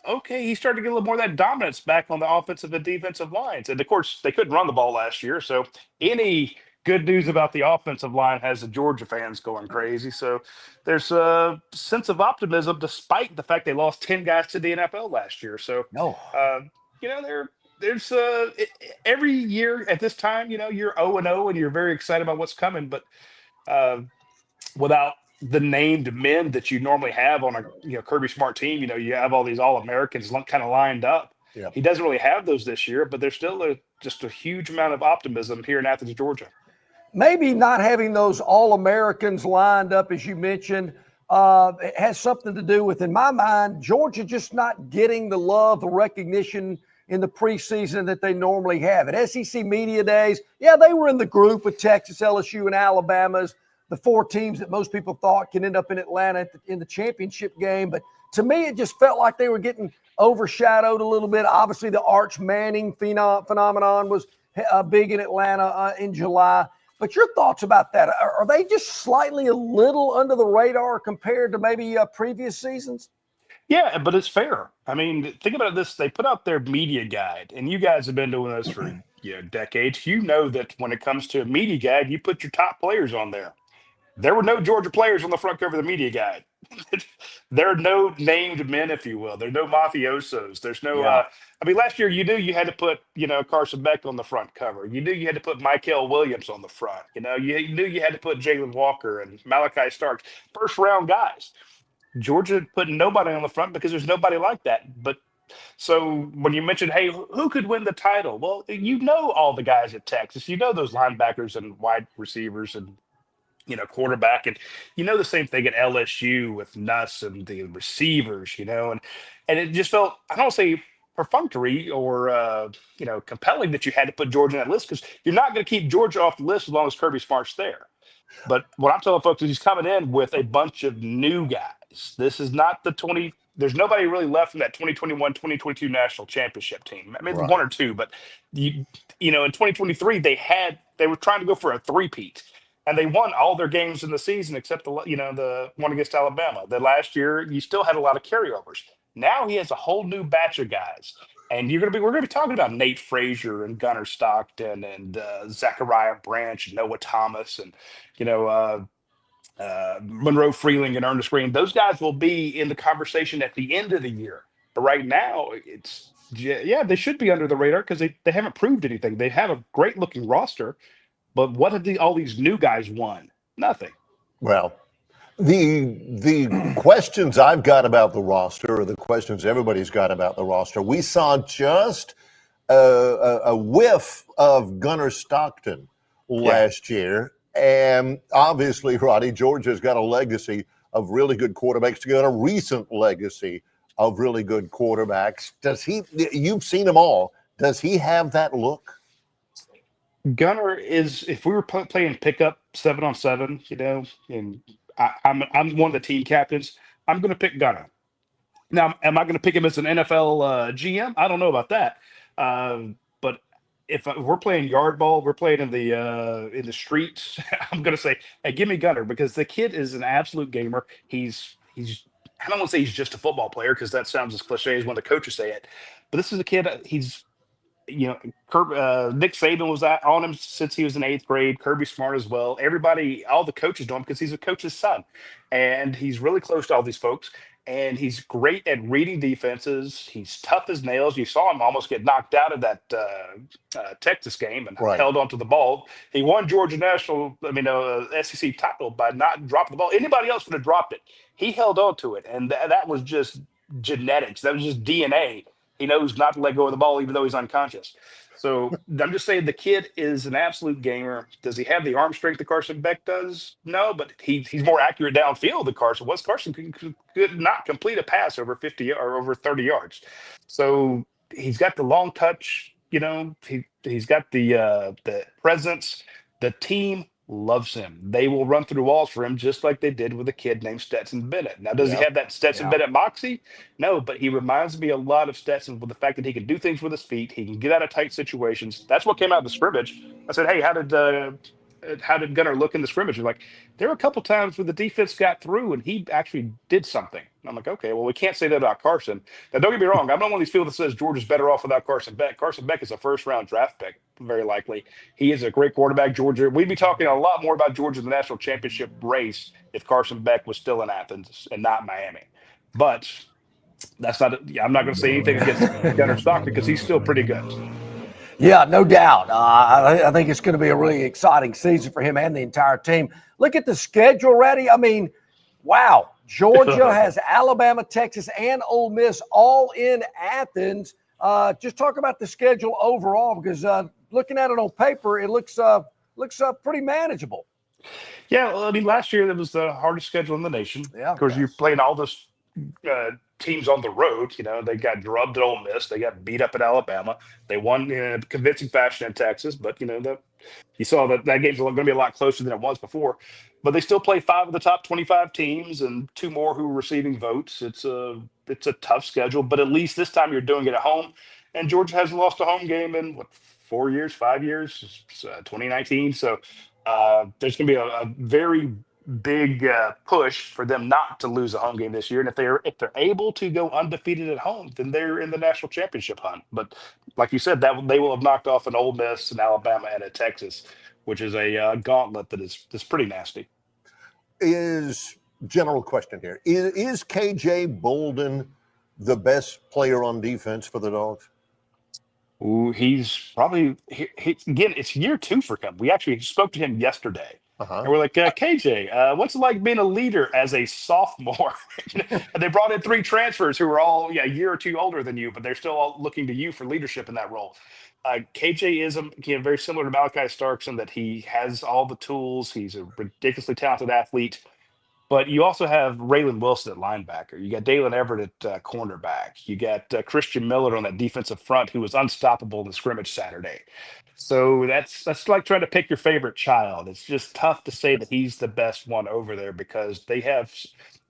okay, he started to get a little more of that dominance back on the offensive and defensive lines, and of course they couldn't run the ball last year. So any good news about the offensive line has the Georgia fans going crazy. So there's a sense of optimism despite the fact they lost 10 guys to the NFL last year. So there's every year at this time, you're 0-0 and you're very excited about what's coming, but without the named men that you normally have on a Kirby Smart team, you have all these All-Americans kind of lined up. Yeah. He doesn't really have those this year, but there's still just a huge amount of optimism here in Athens, Georgia. Maybe not having those All-Americans lined up, as you mentioned, it has something to do with, in my mind, Georgia just not getting the love, the recognition in the preseason that they normally have. At SEC Media Days, yeah, they were in the group with Texas, LSU, and Alabama's, the 4 teams that most people thought can end up in Atlanta in the championship game. But to me, it just felt like they were getting overshadowed a little bit. Obviously, the Arch Manning phenomenon was big in Atlanta in July. But your thoughts about that? Are they just slightly a little under the radar compared to maybe previous seasons? Yeah, but it's fair. I mean, think about this. They put out their media guide, and you guys have been doing this for decades. You know that when it comes to a media guide, you put your top players on there. There were no Georgia players on the front cover of the media guide. There are no named men, if you will. There are no mafiosos. There's no last year you knew you had to put, Carson Beck on the front cover. You knew you had to put Michael Williams on the front. You knew you had to put Jalen Walker and Malachi Starks, first round guys. Georgia put nobody on the front because there's nobody like that. But so when you mentioned, hey, who could win the title? Well, all the guys at Texas. Those linebackers and wide receivers and quarterback, and the same thing at LSU with Nuss and the receivers, and it just felt, I don't say perfunctory or compelling that you had to put Georgia on that list, because you're not going to keep Georgia off the list as long as Kirby Smart's there. But what I'm telling folks is he's coming in with a bunch of new guys. This is not there's nobody really left from that 2021-2022 national championship team. I mean, right. 1 or 2, but in 2023 they were trying to go for a three-peat. And they won all their games in the season except the one against Alabama. The last year, you still had a lot of carryovers. Now he has a whole new batch of guys, and we're gonna be talking about Nate Frazier and Gunnar Stockton and Zachariah Branch and Noah Thomas and Monroe Freeling and Ernest Green. Those guys will be in the conversation at the end of the year. But right now, they should be under the radar because they haven't proved anything. They have a great looking roster. But what have all these new guys won? Nothing. Well, the questions I've got about the roster, or the questions everybody's got about the roster, we saw just a whiff of Gunnar Stockton last year. And obviously, Roddy, Georgia's got a legacy of really good quarterbacks. Got a recent legacy of really good quarterbacks. You've seen them all. Does he have that look? Gunnar is, if we were playing pickup 7-on-7, and I'm one of the team captains, I'm going to pick Gunnar. Now, am I going to pick him as an NFL GM? I don't know about that. But if we're playing yard ball, we're playing in the streets, I'm going to say, hey, give me Gunnar, because the kid is an absolute gamer. He's I don't want to say he's just a football player, because that sounds as cliche as when the coaches say it. But this is a kid, Nick Saban was on him since he was in 8th grade. Kirby Smart as well. Everybody, all the coaches know him because he's a coach's son, and he's really close to all these folks. and he's great at reading defenses. He's tough as nails. You saw him almost get knocked out of that Texas game and held onto the ball. He won Georgia SEC title by not dropping the ball. Anybody else would have dropped it. He held on to it, and that was just genetics. That was just DNA. He knows not to let go of the ball, even though he's unconscious. So I'm just saying the kid is an absolute gamer. Does he have the arm strength that Carson Beck does? No, but he's more accurate downfield than Carson was. Carson could not complete a pass over 50 or over 30 yards. So he's got the long touch. He's got the presence. The team loves him. They will run through walls for him, just like they did with a kid named Stetson Bennett. Now, does he have that Stetson Bennett moxie? No, but he reminds me a lot of Stetson with the fact that he can do things with his feet. He can get out of tight situations. That's what came out of the scrimmage. I said, hey, how did Gunnar look in the scrimmage? They're like, there were a couple times where the defense got through and he actually did something. And I'm like, okay, well, we can't say that about Carson. Now, don't get me wrong. I'm not one of these people that says Georgia's better off without Carson Beck. Carson Beck is a first-round draft pick, very likely. He is a great quarterback. Georgia, we'd be talking a lot more about Georgia in the national championship race if Carson Beck was still in Athens and not Miami. But that's not. I'm not going to say anything against Gunnar Stockton because he's still pretty good. Yeah, no doubt. I think it's going to be a really exciting season for him and the entire team. Look at the schedule, Reddy. I mean, wow. Georgia has Alabama, Texas, and Ole Miss all in Athens. Just talk about the schedule overall, because looking at it on paper, it looks pretty manageable. Yeah, well, I mean, last year that was the hardest schedule in the nation. Yeah, of course, you're playing all this teams on the road. They got drubbed at Ole Miss. They got beat up at Alabama. They won in a convincing fashion in Texas, but you saw that game's going to be a lot closer than it was before. But they still play 5 of the top 25 teams and 2 more who are receiving votes. It's a tough schedule, but at least this time you're doing it at home. And Georgia hasn't lost a home game in 4 years, 5 years, 2019. So there's going to be a very big push for them not to lose a home game this year. And if they're able to go undefeated at home, then they're in the national championship hunt. But like you said, that they will have knocked off an Ole Miss, an Alabama, and a Texas, which is a gauntlet that's pretty nasty. General question here. Is KJ Bolden the best player on defense for the Dogs? Ooh, he's probably again, it's year 2 for him. We actually spoke to him yesterday. And we're like, KJ, what's it like being a leader as a sophomore? And they brought in 3 transfers who were all a year or 2 older than you, but they're still all looking to you for leadership in that role. KJ is very similar to Malachi Starks in that he has all the tools. He's a ridiculously talented athlete. But you also have Raylan Wilson at linebacker. You got Dalen Everett at cornerback. You got Christian Miller on that defensive front, who was unstoppable in the scrimmage Saturday. So that's like trying to pick your favorite child. It's just tough to say that he's the best one over there because they have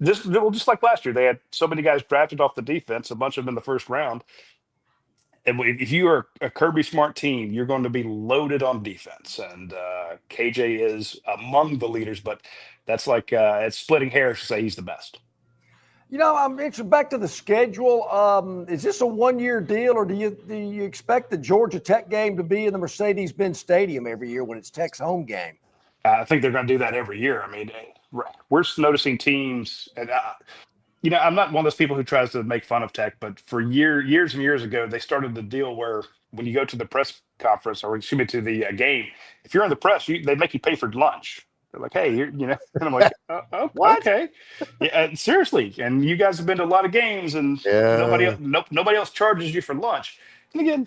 just like last year. They had so many guys drafted off the defense, a bunch of them in the first round. And if you are a Kirby Smart team, you're going to be loaded on defense. And KJ is among the leaders, but that's like it's splitting hairs to say he's the best. I'm interested back to the schedule. Is this a 1-year deal, or do you expect the Georgia Tech game to be in the Mercedes-Benz Stadium every year when it's Tech's home game? I think they're going to do that every year. I mean, we're noticing teams, and I'm not one of those people who tries to make fun of Tech, but for years and years ago, they started the deal where when you go to the press conference, or excuse me, to the game, if you're in the press, they make you pay for lunch. They're like, hey, and I'm like, okay. Yeah, seriously. And you guys have been to a lot of games, and nobody else charges you for lunch. And again,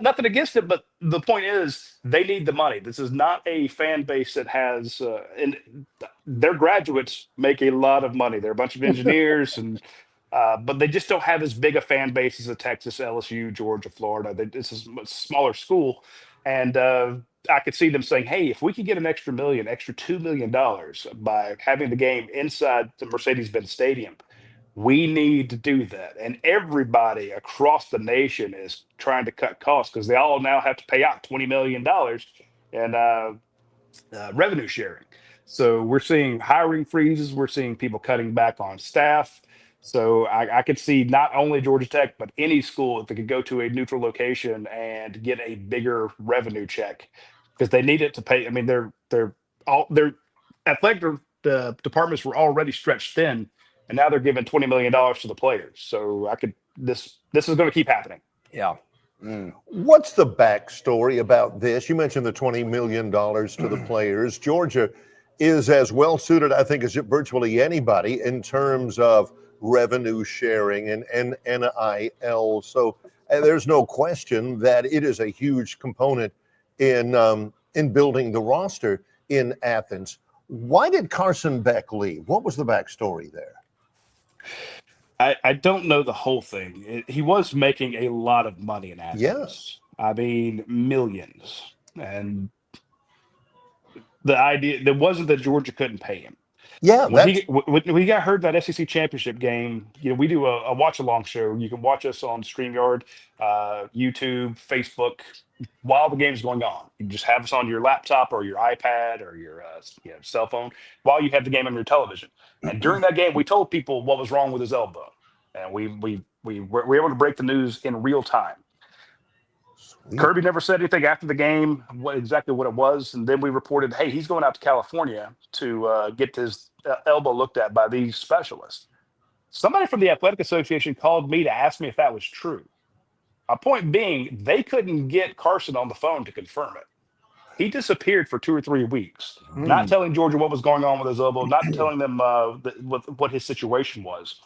nothing against it, but the point is they need the money. This is not a fan base that has and their graduates make a lot of money. They're a bunch of engineers, and but they just don't have as big a fan base as a Texas, LSU, Georgia, Florida. This is a smaller school, and I could see them saying, hey, if we could get an extra $2 million by having the game inside the Mercedes-Benz Stadium, we need to do that. And everybody across the nation is trying to cut costs because they all now have to pay out $20 million in revenue sharing. So we're seeing hiring freezes. We're seeing people cutting back on staff. So I could see not only Georgia Tech, but any school, if they could go to a neutral location and get a bigger revenue check, because they need it to pay. I mean, their athletic departments were already stretched thin and now they're giving $20 million to the players. So this is going to keep happening. Yeah. What's the backstory about this? You mentioned the $20 million to the players. Georgia is as well suited, I think, as virtually anybody in terms of revenue sharing and NIL. So there's no question that it is a huge component in building the roster in Athens. Why did Carson Beck leave? What was the backstory there? I don't know the whole thing. He was making a lot of money in Athens. Yes. I mean, millions. And the idea that wasn't that Georgia couldn't pay him. Yeah. When he got hurt in that SEC championship game, we do a watch along show. You can watch us on StreamYard, YouTube, Facebook, while the game's going on. You just have us on your laptop or your iPad or your cell phone while you have the game on your television. And during that game, we told people what was wrong with his elbow, and we were able to break the news in real time. Sweet. Kirby never said anything after the game, exactly what it was, and then we reported, hey, he's going out to California to get his elbow looked at by these specialists. Somebody from the Athletic Association called me to ask me if that was true. My point being, they couldn't get Carson on the phone to confirm it. He disappeared for 2 or 3 weeks, not telling Georgia what was going on with his elbow, not telling them what his situation was.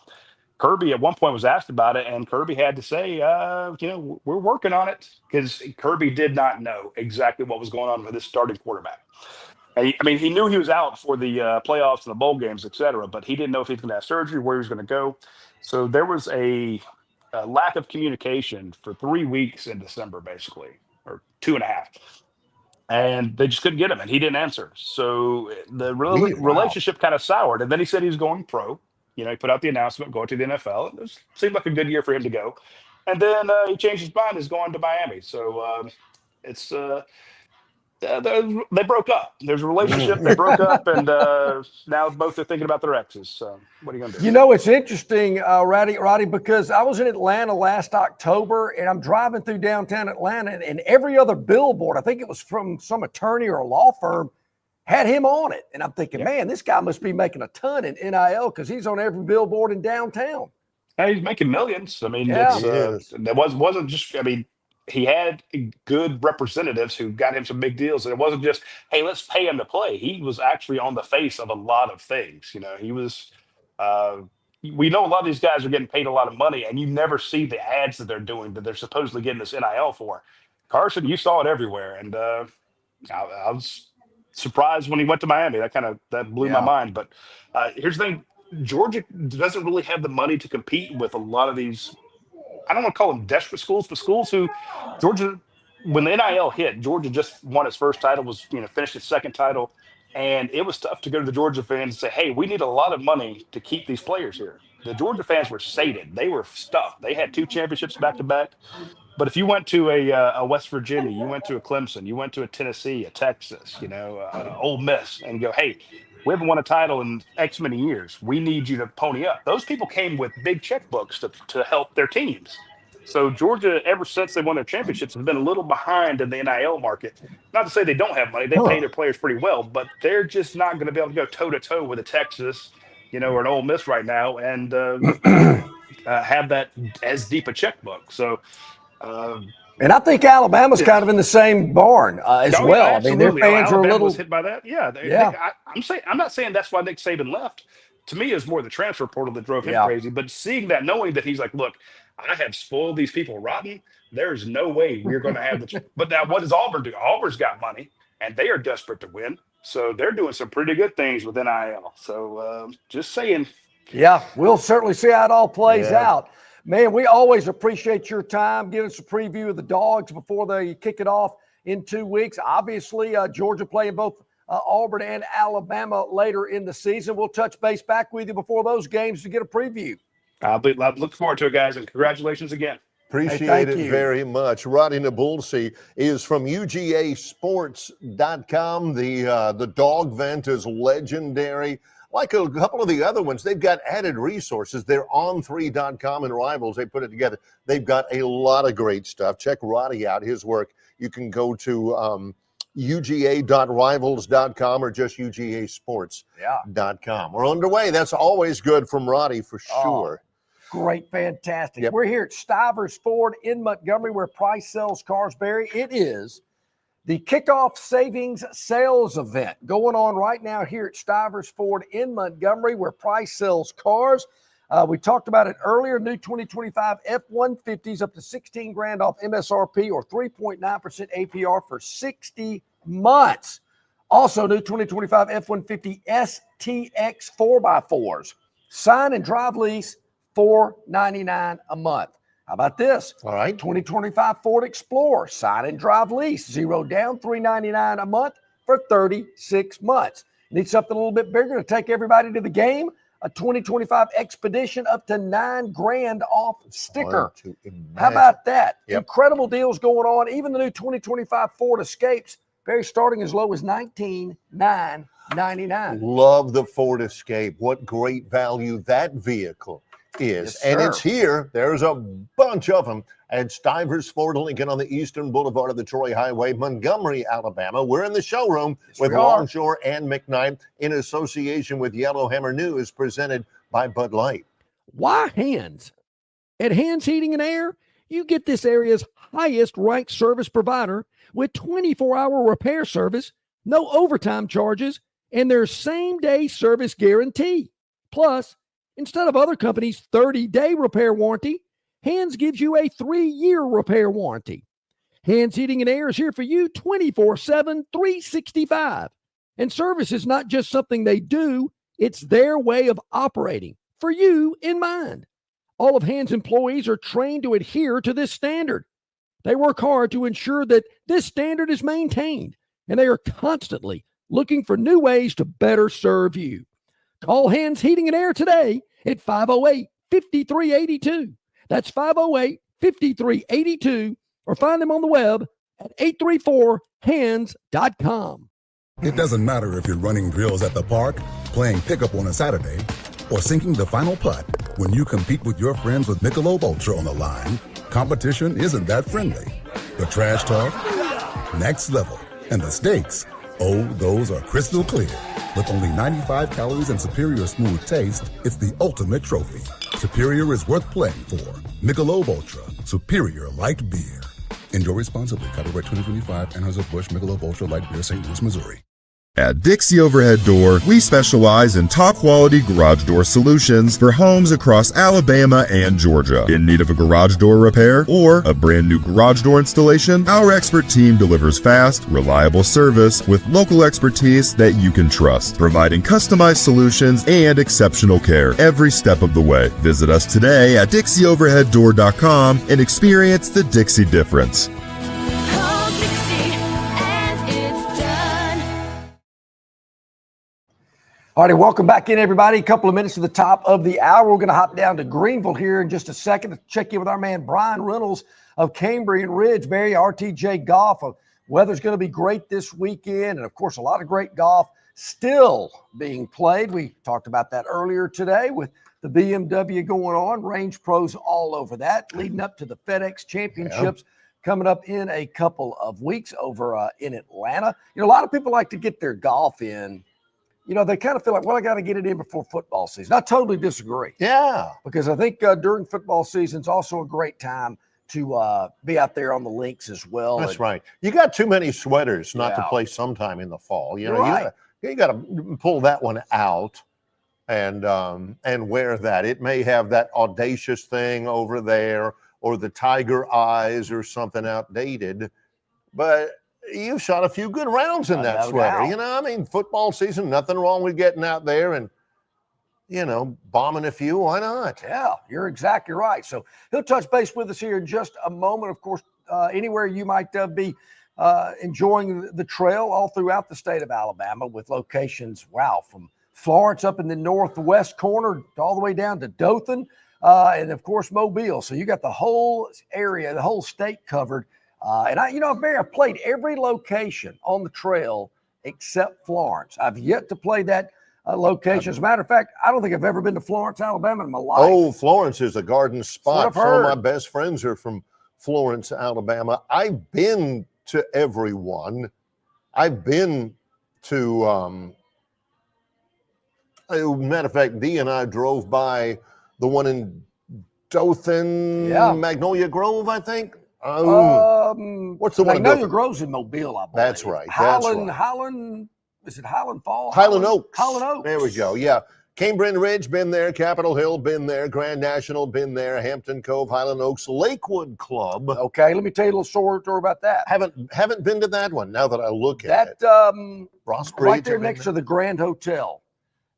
Kirby at one point was asked about it, and Kirby had to say, we're working on it, because Kirby did not know exactly what was going on with his starting quarterback. And he knew he was out for the playoffs and the bowl games, et cetera, but he didn't know if he was going to have surgery, where he was going to go. So there was a lack of communication for 3 weeks in December, basically, or 2.5. And they just couldn't get him, and he didn't answer. So the relationship kind of soured. And then he said he was going pro. He put out the announcement, going to the NFL. It seemed like a good year for him to go. And then he changed his mind, is going to Miami. So they broke up. There's a relationship. They broke up, and now both are thinking about their exes. So what are you going to do? It's interesting, Roddy, because I was in Atlanta last October, and I'm driving through downtown Atlanta, and every other billboard, I think it was from some attorney or a law firm, had him on it. And I'm thinking, man, this guy must be making a ton in NIL, because he's on every billboard in downtown. Hey, he's making millions. That wasn't just, he had good representatives who got him some big deals. And it wasn't just, hey, let's pay him to play. He was actually on the face of a lot of things. He was, we know a lot of these guys are getting paid a lot of money, and you never see the ads that they're doing that they're supposedly getting this NIL for. Carson, you saw it everywhere. And I was surprised when he went to Miami. That blew my mind. But here's the thing. Georgia doesn't really have the money to compete with a lot of these, I don't want to call them desperate schools, but schools who Georgia, when the NIL hit, Georgia just won its first title, finished its second title. And it was tough to go to the Georgia fans and say, hey, we need a lot of money to keep these players here. The Georgia fans were sated. They were stuffed. They had 2 championships back to back. But if you went to a West Virginia, you went to a Clemson, you went to a Tennessee, a Texas, Ole Miss, and go, hey, we haven't won a title in X many years. We need you to pony up. Those people came with big checkbooks to help their teams. So Georgia, ever since they won their championships, has been a little behind in the NIL market. Not to say they don't have money. They pay their players pretty well, but they're just not going to be able to go toe-to-toe with a Texas, or an Ole Miss right now and have that as deep a checkbook. So and I think Alabama's kind of in the same barn as well. Absolutely. Their fans are a little was hit by that. I'm not saying that's why Nick Saban left. To me, it's more the transfer portal that drove him crazy. But seeing that, knowing that he's like, look, I have spoiled these people rotten. There's no way we're going to have the. But now, what does Auburn do? Auburn's got money, and they are desperate to win. So they're doing some pretty good things with NIL. So just saying. Yeah, we'll certainly see how it all plays out. Man, we always appreciate your time. Give us a preview of the Dogs before they kick it off in 2 weeks. Obviously, Georgia playing both Auburn and Alabama later in the season. We'll touch base back with you before those games to get a preview. I'll look forward to it, guys, and congratulations again. Appreciate it very much. Roddy Nabulsi is from UGAsports.com. The dog vent is legendary. Like a couple of the other ones, they've got added resources. They're on3.com and Rivals. They put it together. They've got a lot of great stuff. Check Roddy out, his work. You can go to uga.rivals.com or just ugasports.com. We're underway. That's always good from Roddy for sure. Great, fantastic. Yep. We're here at Stivers Ford in Montgomery where Price sells cars, Barry. It is the Kickoff Savings Sales Event going on right now here at Stivers Ford in Montgomery where Price sells cars. We talked about it earlier. New 2025 F-150s up to $16,000 off MSRP or 3.9% APR for 60 months. Also, new 2025 F-150 STX 4x4s. Sign and drive lease, $499 a month. How about this? All right. 2025 Ford Explorer. Sign and drive lease, 0 down, $399 a month for 36 months. Need something a little bit bigger to take everybody to the game? A 2025 Expedition up to $9,000 off sticker. How about that? Yep. Incredible deals going on. Even the new 2025 Ford Escapes, very starting as low as $19,999. Love the Ford Escape. What great value that vehicle is. Yes, and sir. it's here. There's a bunch of them at Stivers Ford Lincoln on the Eastern Boulevard of the Troy Highway, Montgomery, Alabama. We're in the showroom with Longshore and McKnight in association with Yellowhammer News, presented by Bud Light. Why Hands? At Hands Heating and Air, you get this area's highest ranked service provider with 24-hour repair service, no overtime charges, and their same-day service guarantee. Plus, instead of other companies' 30-day repair warranty, Hands gives you a 3-year repair warranty. Hands Heating and Air is here for you 24/7, 365. And service is not just something they do, it's their way of operating, for you in mind. All of Hands employees are trained to adhere to this standard. They work hard to ensure that this standard is maintained, and they are constantly looking for new ways to better serve you. Call Hands Heating and Air today at 508-5382. That's 508-5382, or find them on the web at 834hands.com. It doesn't matter if you're running drills at the park, playing pickup on a Saturday, or sinking the final putt. When you compete with your friends with Michelob Ultra on the line, competition isn't that friendly. The trash talk, next level, and the stakes, oh, those are crystal clear. With only 95 calories and superior smooth taste, it's the ultimate trophy. Superior is worth playing for. Michelob Ultra, superior light beer. Enjoy responsibly. Copyright 2025, Anheuser-Busch Michelob Ultra Light Beer, St. Louis, Missouri. At Dixie Overhead Door, we specialize in top-quality garage door solutions for homes across Alabama and Georgia. In need of a garage door repair or a brand new garage door installation, our expert team delivers fast, reliable service with local expertise that you can trust, providing customized solutions and exceptional care every step of the way. Visit us today at DixieOverheadDoor.com and experience the Dixie difference. All righty, welcome back in, everybody. A couple of minutes to the top of the hour. We're going to hop down to Greenville here in just a second to check in with our man Brian Reynolds of Cambrian Ridge. Barry, RTJ Golf. Weather's going to be great this weekend, and, of course, a lot of great golf still being played. We talked about that earlier today with the BMW going on. Range pros all over that, leading up to the FedEx Championships coming up in a couple of weeks over in Atlanta. You know, a lot of people like to get their golf in. You know, they kind of feel like, well, I got to get it in before football season. I totally disagree. Yeah. Because I think during football season, it's also a great time to be out there on the links as well. That's right. You got too many sweaters not to play sometime in the fall. You know, you got to pull that one out and wear that. It may have that audacious thing over there or the tiger eyes or something outdated, but you've shot a few good rounds in that sweater. You know, I mean, football season, nothing wrong with getting out there and, you know, bombing a few. Why not? Yeah, you're exactly right. So he'll touch base with us here in just a moment. Of course, anywhere you might be enjoying the trail all throughout the state of Alabama with locations, from Florence up in the northwest corner all the way down to Dothan and, of course, Mobile. So you got the whole area, the whole state covered. And I've played every location on the trail except Florence. I've yet to play that location. As a matter of fact, I don't think I've ever been to Florence, Alabama in my life. Oh, Florence is a garden spot. Some of my best friends are from Florence, Alabama. I've been to every one, I've been to, matter of fact, Dee and I drove by the one in Dothan, Magnolia Grove, I think. What's the one in Magnolia Grove's in Mobile, I believe. That's right. Highland, is it Highland Falls? Highland Oaks. Highland Oaks. There we go. Yeah. Cambrian Ridge, been there. Capitol Hill, been there. Grand National, been there. Hampton Cove, Highland Oaks, Lakewood Club. Okay, let me tell you a little story about that. Haven't been to that one. Now that I look at it, Ross Bridge, right there next to the Grand Hotel,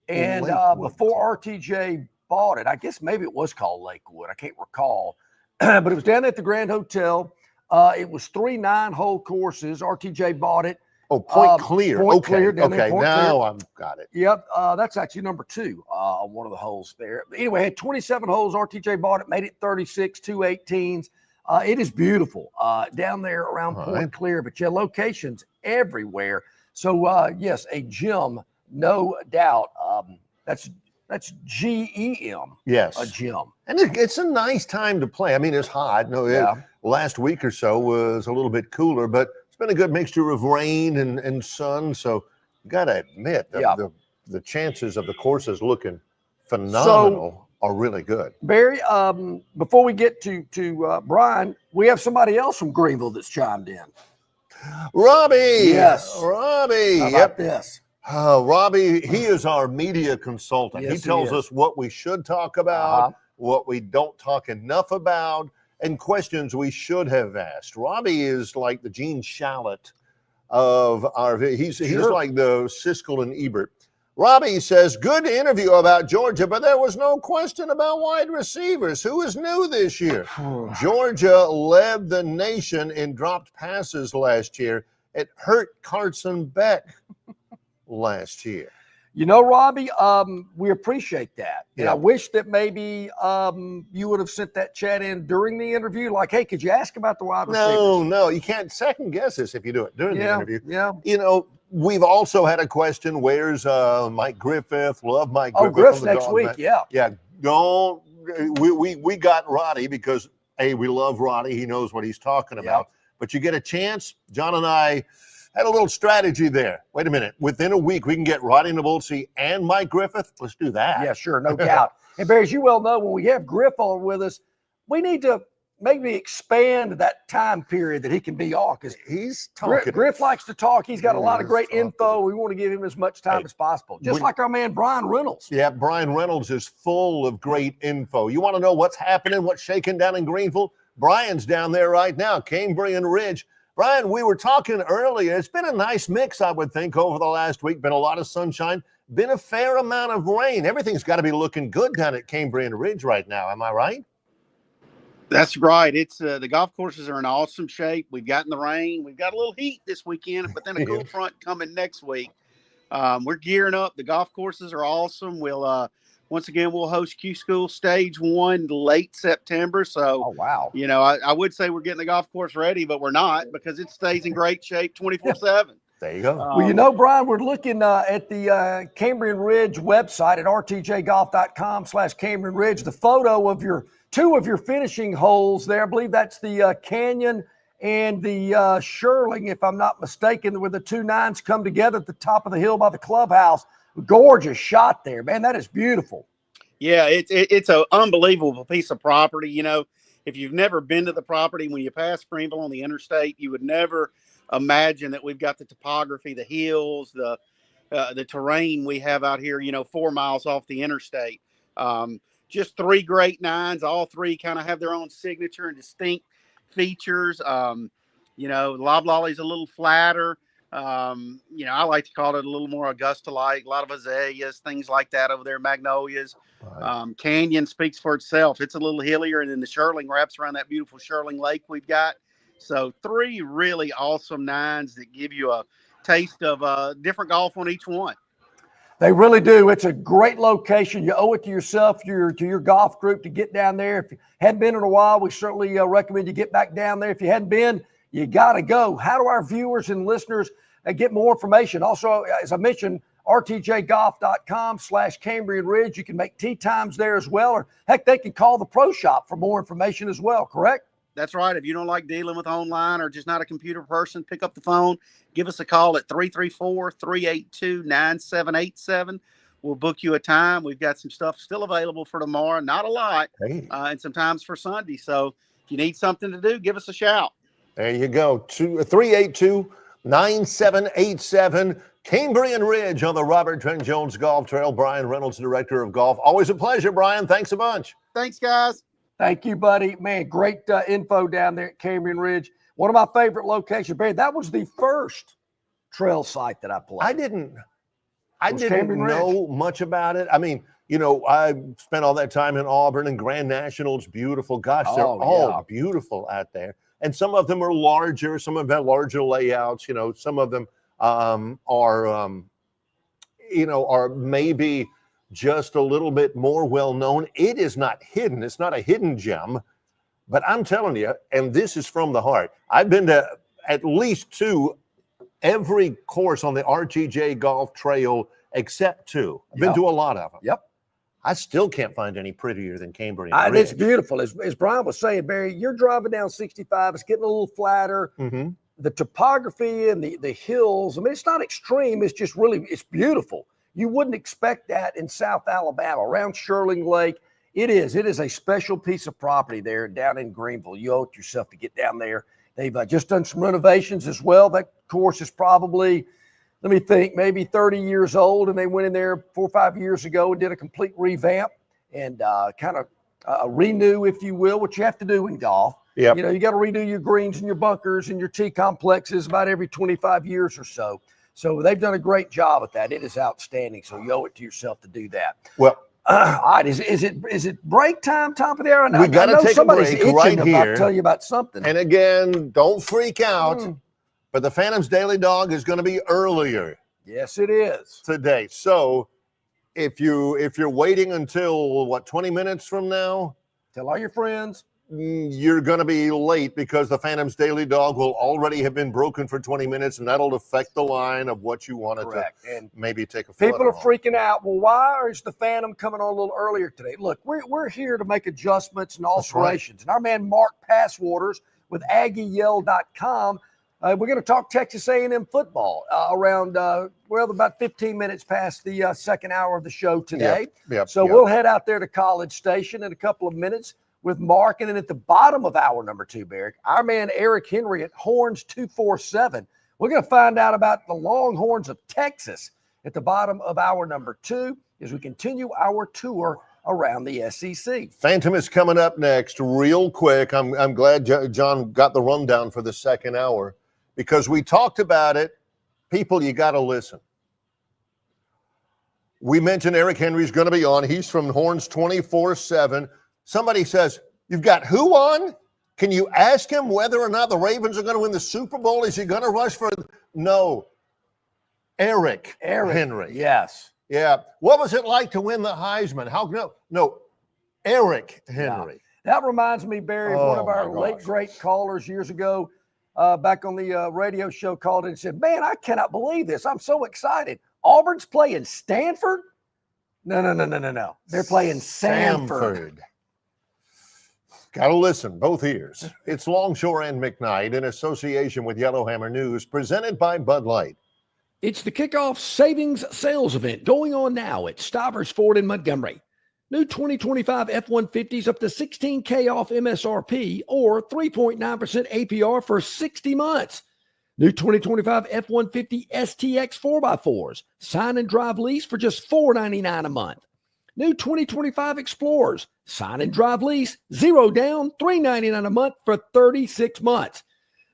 and before RTJ bought it, I guess maybe it was called Lakewood. I can't recall, but it was down at the Grand Hotel. It was 3 9-hole courses. RTJ bought it. Oh, Point Clear. Point Clear. Okay, now I've got it. Yep, that's actually number 2 on one of the holes there. But anyway, had 27 holes. RTJ bought it, made it 36, 2 18s. It is beautiful down there around Point Clear, but you have locations everywhere. So, yes, a gym, no doubt. That's GEM. Yes. A gym. And it's a nice time to play. I mean, it's hot. Last week or so was a little bit cooler, but it's been a good mixture of rain and sun. So you got to admit, the chances of the courses looking phenomenal are really good. Barry, before we get to Brian, we have somebody else from Greenville that's chimed in. Robbie. Yes. Robbie. How about this? Robbie, he is our media consultant. Yes, he tells us what we should talk about, what we don't talk enough about, and questions we should have asked. Robbie is like the Gene Shalit of our, he's like the Siskel and Ebert. Robbie says, good interview about Georgia, but there was no question about wide receivers. Who is new this year? Georgia led the nation in dropped passes last year. It hurt Carson Beck last year. You know, Robbie, we appreciate that. And I wish that maybe you would have sent that chat in during the interview. Like, hey, could you ask about the wide receivers? No, you can't second guess this if you do it during the interview. Yeah. You know, we've also had a question, where's Mike Griffith? Love Mike Griffith. Oh, Griff's next week, Yeah, don't, we got Roddy because, A, we love Roddy. He knows what he's talking about. But you get a chance, John and I had a little strategy there. Wait a minute. Within a week, we can get Roddy Nabulsi and Mike Griffith. Let's do that. Yeah, sure. No doubt. And Barry, as you well know, when we have Griff on with us, we need to maybe expand that time period that he can be on because he's talking. Griff likes to talk. He's got a lot of great info. We want to give him as much time as possible, just like our man Brian Reynolds. Yeah, Brian Reynolds is full of great info. You want to know what's happening, what's shaking down in Greenville? Brian's down there right now, Cambrian Ridge. Brian, we were talking earlier. It's been a nice mix, I would think, over the last week. Been a lot of sunshine, been a fair amount of rain. Everything's got to be looking good down at Cambrian Ridge right now. Am I right? That's right. It's the golf courses are in awesome shape. We've gotten the rain. We've got a little heat this weekend, but then a cool front coming next week. We're gearing up. The golf courses are awesome. We'll once again, we'll host Q School Stage 1 late September. So, you know, I would say we're getting the golf course ready, but we're not because it stays in great shape 24/7. There you go. Well, you know, Brian, we're looking at the Cambrian Ridge website at rtjgolf.com/Cambrian Ridge. The photo of two of your finishing holes there. I believe that's the Canyon and the Shirling, if I'm not mistaken, where the 2 9s come together at the top of the hill by the clubhouse. Gorgeous shot there, man. That is beautiful. Yeah, it's an unbelievable piece of property. You know, if you've never been to the property, when you pass Greenville on the interstate, you would never imagine that we've got the topography, the hills, the terrain we have out here, you know, 4 miles off the interstate. Just 3 great 9s. All 3 kind of have their own signature and distinct features. You know, Loblolly's a little flatter. You know, I like to call it a little more Augusta-like, a lot of azaleas, things like that over there, magnolias. Right. Canyon speaks for itself. It's a little hillier, and then the Shirling wraps around that beautiful Shirling Lake we've got. So 3 really awesome 9s that give you a taste of different golf on each one. They really do. It's a great location. You owe it to yourself, to your golf group to get down there. If you hadn't been in a while, we certainly recommend you get back down there. If you hadn't been, you got to go. How do our viewers and listeners get more information? Also, as I mentioned, rtjgolf.com/Cambrian Ridge. You can make tee times there as well, or heck, they can call the pro shop for more information as well, correct? That's right. If you don't like dealing with online or just not a computer person, pick up the phone. Give us a call at 334-382-9787. We'll book you a time. We've got some stuff still available for tomorrow. Not a lot. Hey. And sometimes for Sunday. So if you need something to do, give us a shout. There you go. 382-9787. Cambrian Ridge on the Robert Trent Jones Golf Trail. Brian Reynolds, Director of Golf. Always a pleasure, Brian. Thanks a bunch. Thanks, guys. Thank you, buddy. Man, great info down there at Cambrian Ridge. One of my favorite locations, Barry. That was the first trail site that I played. I didn't know much about it. I mean, you know, I spent all that time in Auburn, and Grand National's beautiful. Gosh, they're all beautiful out there. And some of them are larger. Some of them have larger layouts. You know, some of them are maybe just a little bit more well-known. It is not hidden. It's not a hidden gem. But I'm telling you, and this is from the heart, I've been to at least 2 every course on the RTJ Golf Trail except 2. I've been to a lot of them. Yep. I still can't find any prettier than Cambrian Ridge. It's beautiful. As Brian was saying, Barry, you're driving down 65. It's getting a little flatter. Mm-hmm. The topography and the hills, I mean, it's not extreme. It's just really, it's beautiful. You wouldn't expect that in South Alabama, around Shirling Lake. It is a special piece of property there down in Greenville. You owe it yourself to get down there. They've just done some renovations as well. That course is probably, let me think, maybe 30 years old, and they went in there 4 or 5 years ago and did a complete revamp and kind of renew, if you will, what you have to do in golf. Yep. You know, you got to redo your greens and your bunkers and your tee complexes about every 25 years or so. So they've done a great job at that. It is outstanding. So you owe it to yourself to do that. Well, all right. Is it break time, top of the hour? We got to take a break right here. Tell you about something. And again, don't freak out. But the Phantom's Daily Dog is going to be earlier. Yes, it is today. So if you're waiting until 20 minutes from now, tell all your friends. You're going to be late because the Phantom's Daily Dog will already have been broken for 20 minutes, and that'll affect the line of what you wanted to and maybe take a people are on. freaking out. Well, why is the Phantom coming on a little earlier today? Look, we're here to make adjustments and alterations. Right. And our man Mark Passwaters with AggieYell.com, we're going to talk Texas A&M football around, about 15 minutes past the second hour of the show today. So we'll head out there to College Station in a couple of minutes with Mark. And then at the bottom of hour number 2, Barrick, our man Eric Henry at Horns 247. We're going to find out about the Longhorns of Texas at the bottom of hour number 2 as we continue our tour around the SEC. Phantom is coming up next real quick. I'm glad John got the rundown for the second hour because we talked about it. People, you got to listen. We mentioned Eric Henry's going to be on. He's from Horns 24/7. Somebody says, you've got who on? Can you ask him whether or not the Ravens are going to win the Super Bowl? Is he going to rush for? No. Eric Henry. Yes. Yeah. What was it like to win the Heisman? No. Eric Henry. Yeah. That reminds me, Barry, of one of our late great callers years ago back on the radio show called in and said, man, I cannot believe this. I'm so excited. Auburn's playing Stanford? No. They're playing Samford. Got to listen, both ears. It's Longshore and McKnight in association with Yellowhammer News, presented by Bud Light. It's the kickoff savings sales event going on now at Stivers Ford in Montgomery. New 2025 F-150s up to $16K off MSRP or 3.9% APR for 60 months. New 2025 F-150 STX 4x4s, sign and drive lease for just $499 a month. New 2025 Explorers, sign and drive lease, 0 down, $399 a month for 36 months.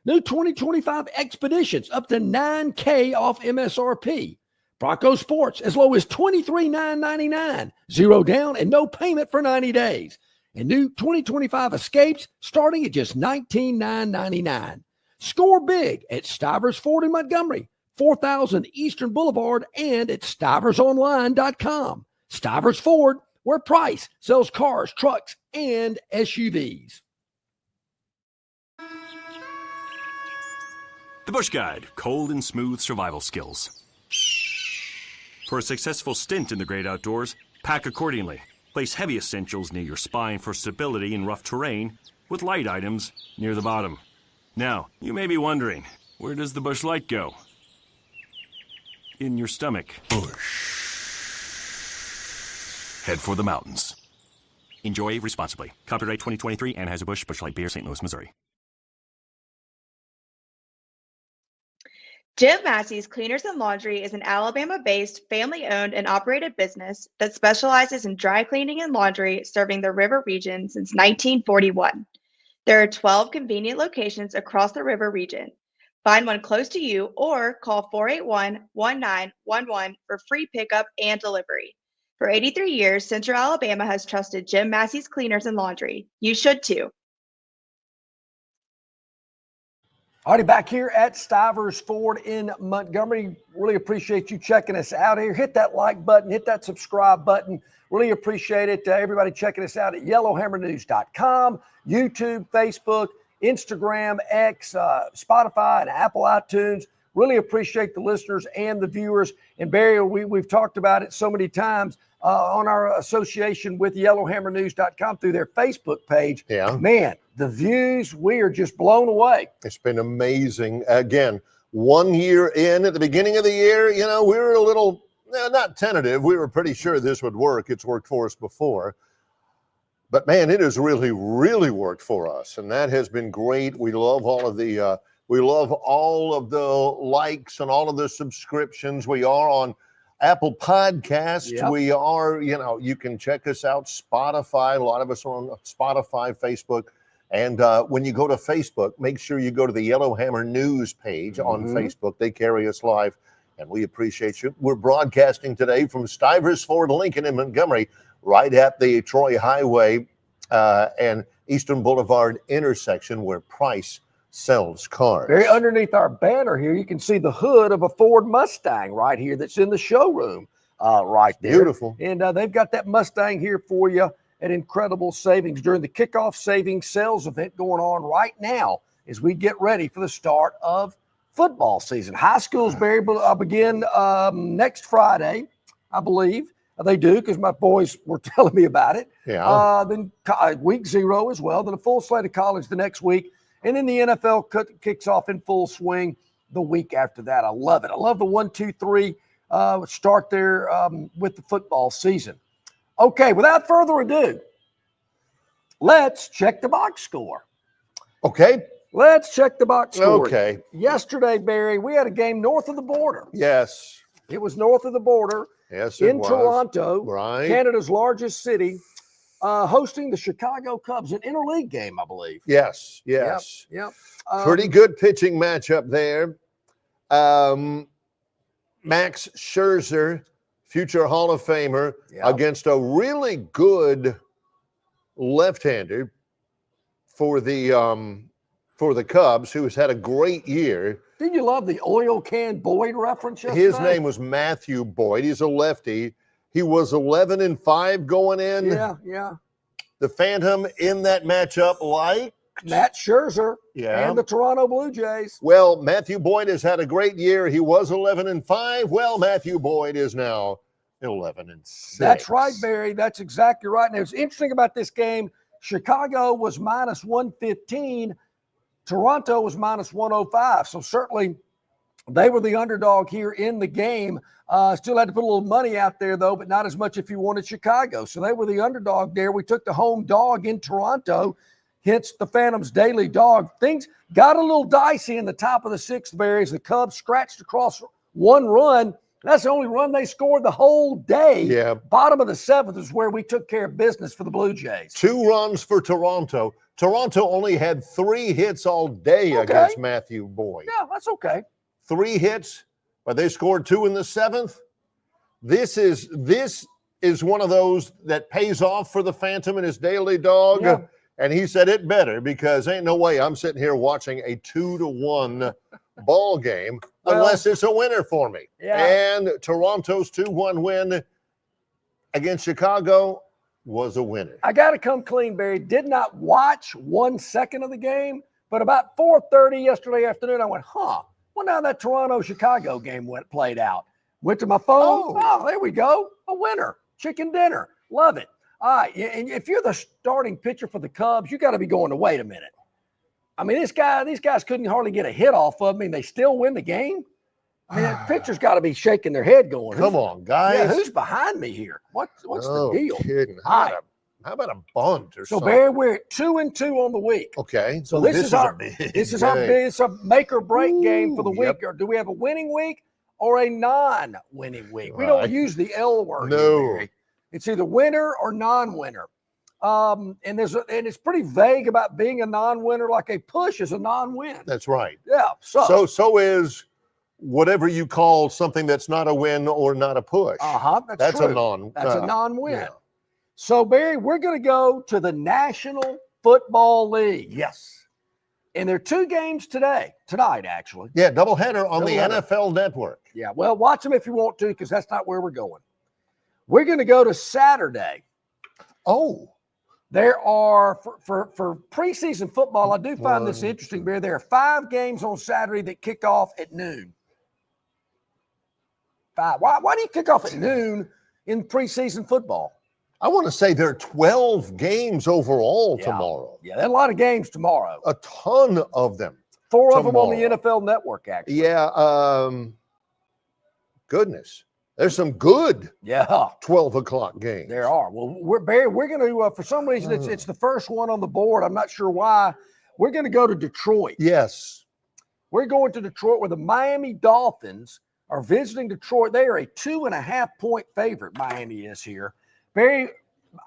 New 2025 Expeditions, up to $9K off MSRP. Bronco Sports, as low as $23,999, 0 down and no payment for 90 days. And new 2025 Escapes, starting at just $19,999. Score big at Stivers Ford in Montgomery, 4000 Eastern Boulevard, and at stiversonline.com. Stivers Ford, where price sells cars, trucks, and SUVs. The Bush Guide, cold and smooth survival skills. For a successful stint in the great outdoors, pack accordingly. Place heavy essentials near your spine for stability in rough terrain, with light items near the bottom. Now, you may be wondering, where does the Busch Light go? In your stomach. Busch. Head for the mountains. Enjoy responsibly. Copyright 2023 Anheuser-Busch Busch Light Beer, St. Louis, Missouri. Jim Massey's Cleaners and Laundry is an Alabama-based, family-owned and operated business that specializes in dry cleaning and laundry, serving the river region since 1941. There are 12 convenient locations across the river region. Find one close to you or call 481-1911 for free pickup and delivery. For 83 years, Central Alabama has trusted Jim Massey's Cleaners and Laundry. You should too. Alrighty, back here at Stivers Ford in Montgomery. Really appreciate you checking us out here. Hit that like button, hit that subscribe button. Really appreciate it. Everybody checking us out at yellowhammernews.com, YouTube, Facebook, Instagram, X, Spotify, and Apple iTunes. Really appreciate the listeners and the viewers. And Barry, we've talked about it so many times on our association with yellowhammernews.com through their Facebook page. Yeah. Man, the views, we are just blown away. It's been amazing. Again, 1 year in, at the beginning of the year, we were a little, not tentative. We were pretty sure this would work. It's worked for us before. But, man, it has really, really worked for us. And that has been great. We love all of the likes and all of the subscriptions. We are on Apple Podcasts. Yep. We are, you can check us out. Spotify. A lot of us are on Spotify, Facebook. And when you go to Facebook, make sure you go to the Yellowhammer News page on Facebook. They carry us live, and we appreciate you. We're broadcasting today from Stivers Ford Lincoln in Montgomery, right at the Troy Highway and Eastern Boulevard intersection where Price sells cars. Very underneath our banner here, you can see the hood of a Ford Mustang right here that's in the showroom right there. Beautiful. And they've got that Mustang here for you at incredible savings during the kickoff savings sales event going on right now as we get ready for the start of football season. High schools, Barry, begin next Friday, I believe. They do, because my boys were telling me about it. Yeah. Then week 0 as well. Then a full slate of college the next week. And then the NFL kicks off in full swing the week after that. I love it. I love the 1, 2, 3 start there with the football season. Okay, without further ado, let's check the box score. Okay. Let's check the box score. Okay. Yesterday, Barry, we had a game north of the border. Yes. It was north of the border. Yes, it in was. Toronto, right. Canada's largest city, hosting the Chicago Cubs, an interleague game, I believe. Yes. Yep. Pretty good pitching matchup there. Max Scherzer, future Hall of Famer, against a really good left-hander for the Cubs, who has had a great year. Didn't you love the oil can Boyd reference yesterday? His name was Matthew Boyd. He's a lefty. He was 11-5 going in. Yeah. The Phantom in that matchup, like Matt Scherzer and the Toronto Blue Jays. Well, Matthew Boyd has had a great year. He was 11-5. Well, Matthew Boyd is now 11-6. That's right, Barry. That's exactly right. And it's interesting about this game. Chicago was minus 115. Toronto was minus 105. So certainly they were the underdog here in the game. Still had to put a little money out there, though, but not as much if you wanted Chicago. So they were the underdog there. We took the home dog in Toronto, hence the Phantom's daily dog. Things got a little dicey in the top of the 6th, Barry, as the Cubs scratched across 1 run. That's the only run they scored the whole day. Yeah. Bottom of the 7th is where we took care of business for the Blue Jays. 2 runs for Toronto. Toronto only had 3 hits all day against Matthew Boyd. Yeah, that's okay. 3 hits, but they scored 2 in the 7th. This is one of those that pays off for the Phantom and his daily dog. Yeah. And he said it better, because ain't no way I'm sitting here watching a 2-1 ball game unless it's a winner for me. Yeah. And Toronto's 2-1 win against Chicago was a winner. I got to come clean, Barry. Did not watch 1 second of the game, but about 4:30 yesterday afternoon, I went, wonder how that Toronto-Chicago game played out. Went to my phone. Oh, there we go. A winner. Chicken dinner. Love it. All right, and if you're the starting pitcher for the Cubs, you got to be going to wait a minute. I mean, these guys couldn't hardly get a hit off of me, and they still win the game. I mean, that pitcher's got to be shaking their head going, come on, guys. Yeah, who's behind me here? What's the deal? Kidding. How about a bunt or something? So, Barry, we're at 2-2 on the week. Okay. So this is our big it's a make or break game for the week. Yep. Or do we have a winning week or a non-winning week? We don't use the L word. No. Here, Barry. It's either winner or non-winner. And it's pretty vague about being a non-winner, like a push is a non-win. That's right. Yeah. So is whatever you call something that's not a win or not a push. That's true. That's a non-win. Yeah. So, Barry, we're going to go to the National Football League. Yes. And there are 2 games tonight, actually. Yeah, doubleheader on the NFL Network. Yeah, well, watch them if you want to, because that's not where we're going. We're going to go to Saturday. Oh. There are, for preseason football, I do find this interesting, Barry. There are 5 games on Saturday that kick off at noon. 5. Why do you kick off at noon in preseason football? I want to say there are 12 games overall tomorrow. Yeah, there are a lot of games tomorrow. A ton of them. 4 of them on the NFL Network, actually. Yeah. Goodness. There's some good 12 o'clock games. There are. Well, we're going to, for some reason, it's the first one on the board. I'm not sure why. We're going to go to Detroit. Yes. We're going to Detroit where the Miami Dolphins are visiting Detroit. They are a 2.5-point favorite, Miami is here. Barry,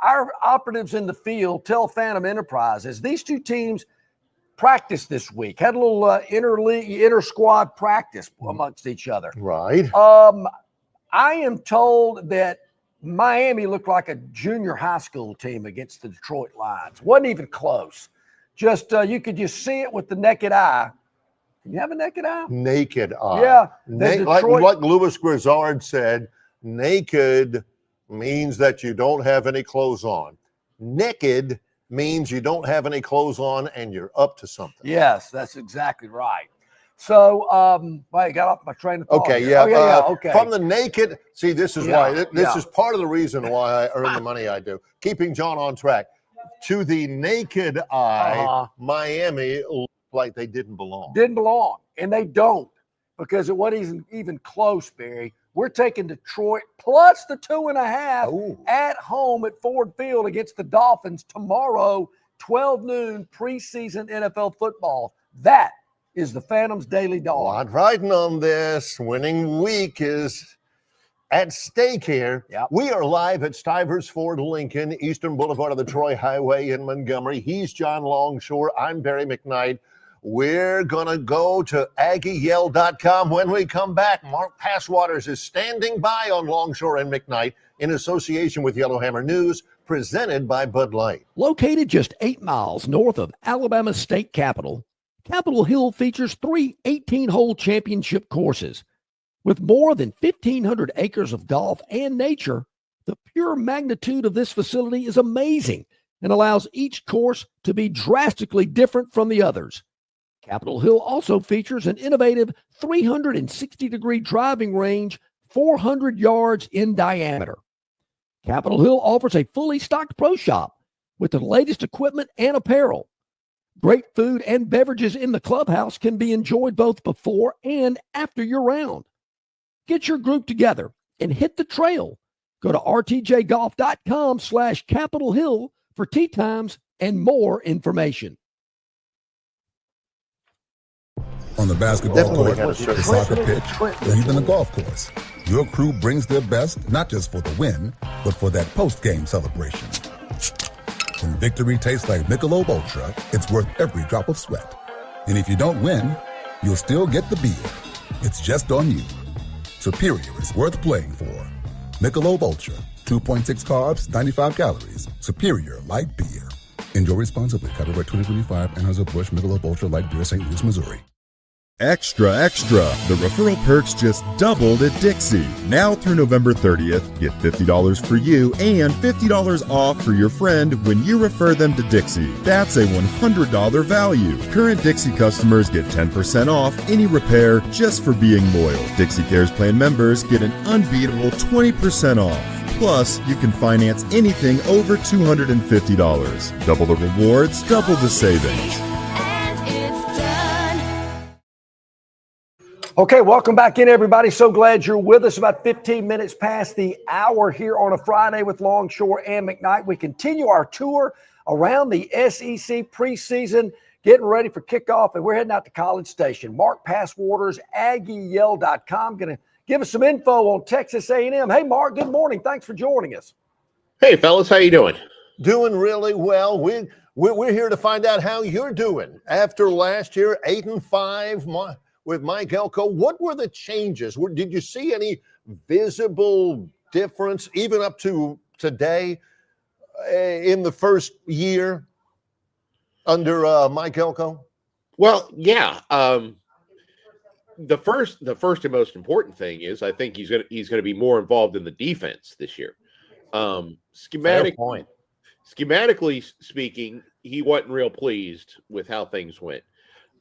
our operatives in the field tell Phantom Enterprises these 2 teams practiced this week, had a little inter-squad practice amongst each other. Right. I am told that Miami looked like a junior high school team against the Detroit Lions. Wasn't even close. Just you could just see it with the naked eye. Can you have a naked eye? Naked eye. Yeah. Like Louis Grizzard said, naked means that you don't have any clothes on. Naked means you don't have any clothes on and you're up to something. Yes, that's exactly right. So, I got off my train of thought. Okay, here. Okay. From the naked, see, this is why. This is part of the reason why I earn the money I do. Keeping John on track. To the naked eye, Miami looked like they didn't belong. Didn't belong, and they don't, because it wasn't even close, Barry. We're taking Detroit plus the 2.5 at home at Ford Field against the Dolphins tomorrow, 12 noon, preseason NFL football. That is the Phantom's Daily Dog. Lot riding on this. Winning week is at stake here. Yep. We are live at Stivers Ford Lincoln, Eastern Boulevard of the Troy Highway in Montgomery. He's John Longshore. I'm Barry McKnight. We're going to go to AggieYell.com when we come back. Mark Passwaters is standing by on Longshore and McKnight in association with Yellowhammer News, presented by Bud Light. Located just 8 miles north of Alabama's state capital, Capitol Hill features 3 18-hole championship courses. With more than 1,500 acres of golf and nature, the pure magnitude of this facility is amazing and allows each course to be drastically different from the others. Capitol Hill also features an innovative 360-degree driving range, 400 yards in diameter. Capitol Hill offers a fully stocked pro shop with the latest equipment and apparel. Great food and beverages in the clubhouse can be enjoyed both before and after your round. Get your group together and hit the trail. Go to rtjgolf.com/Capitol Hill for tee times and more information. On the basketball court, the soccer pitch, or even the golf course, your crew brings their best not just for the win, but for that post-game celebration. When victory tastes like Michelob Ultra, it's worth every drop of sweat. And if you don't win, you'll still get the beer. It's just on you. Superior is worth playing for. Michelob Ultra, 2.6 carbs, 95 calories. Superior light beer. Enjoy responsibly. Copyright 2025, Anheuser-Busch Michelob Ultra Light Beer, St. Louis, Missouri. Extra, extra. The referral perks just doubled at Dixie. Now through November 30th, get $50 for you and $50 off for your friend when you refer them to Dixie. That's a $100 value. Current Dixie customers get 10% off any repair just for being loyal. Dixie Cares Plan members get an unbeatable 20% off. Plus, you can finance anything over $250. Double the rewards, double the savings. Okay, welcome back in, everybody. So glad you're with us. About 15 minutes past the hour here on a Friday with Longshore and McKnight. We continue our tour around the SEC preseason, getting ready for kickoff, and we're heading out to College Station. Mark Passwater's AggieYell.com going to give us some info on Texas A&M. Hey, Mark, good morning. Thanks for joining us. Hey, fellas, how you doing? Doing really well. We're here to find out how you're doing after last year, 8-5. With Mike Elko, what were the changes? Did you see any visible difference, even up to today, in the first year under Mike Elko? Well, yeah. The first and most important thing is I think he's gonna be more involved in the defense this year. Schematically speaking, he wasn't real pleased with how things went.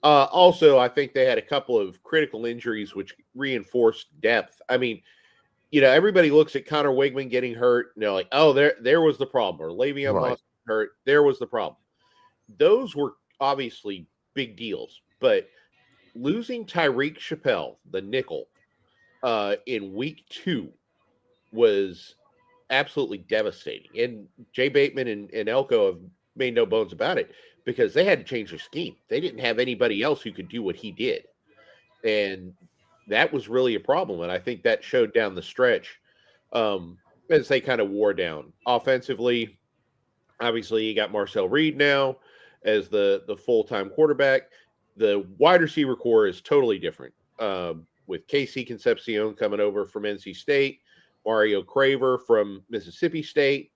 Also, I think they had a couple of critical injuries which reinforced depth. I mean, everybody looks at Connor Wigman getting hurt, and they're like, oh, there was the problem. Or Le'Veon Boston hurt, there was the problem. Those were obviously big deals. But losing Tyreek Chappelle, the nickel, in week 2 was absolutely devastating. And Jay Bateman and Elko have made no bones about it, because they had to change their scheme. They didn't have anybody else who could do what he did. And that was really a problem. And I think that showed down the stretch as they kind of wore down. Offensively, obviously, you got Marcel Reed now as the full-time quarterback. The wide receiver core is totally different, with Casey Concepcion coming over from NC State, Mario Craver from Mississippi State.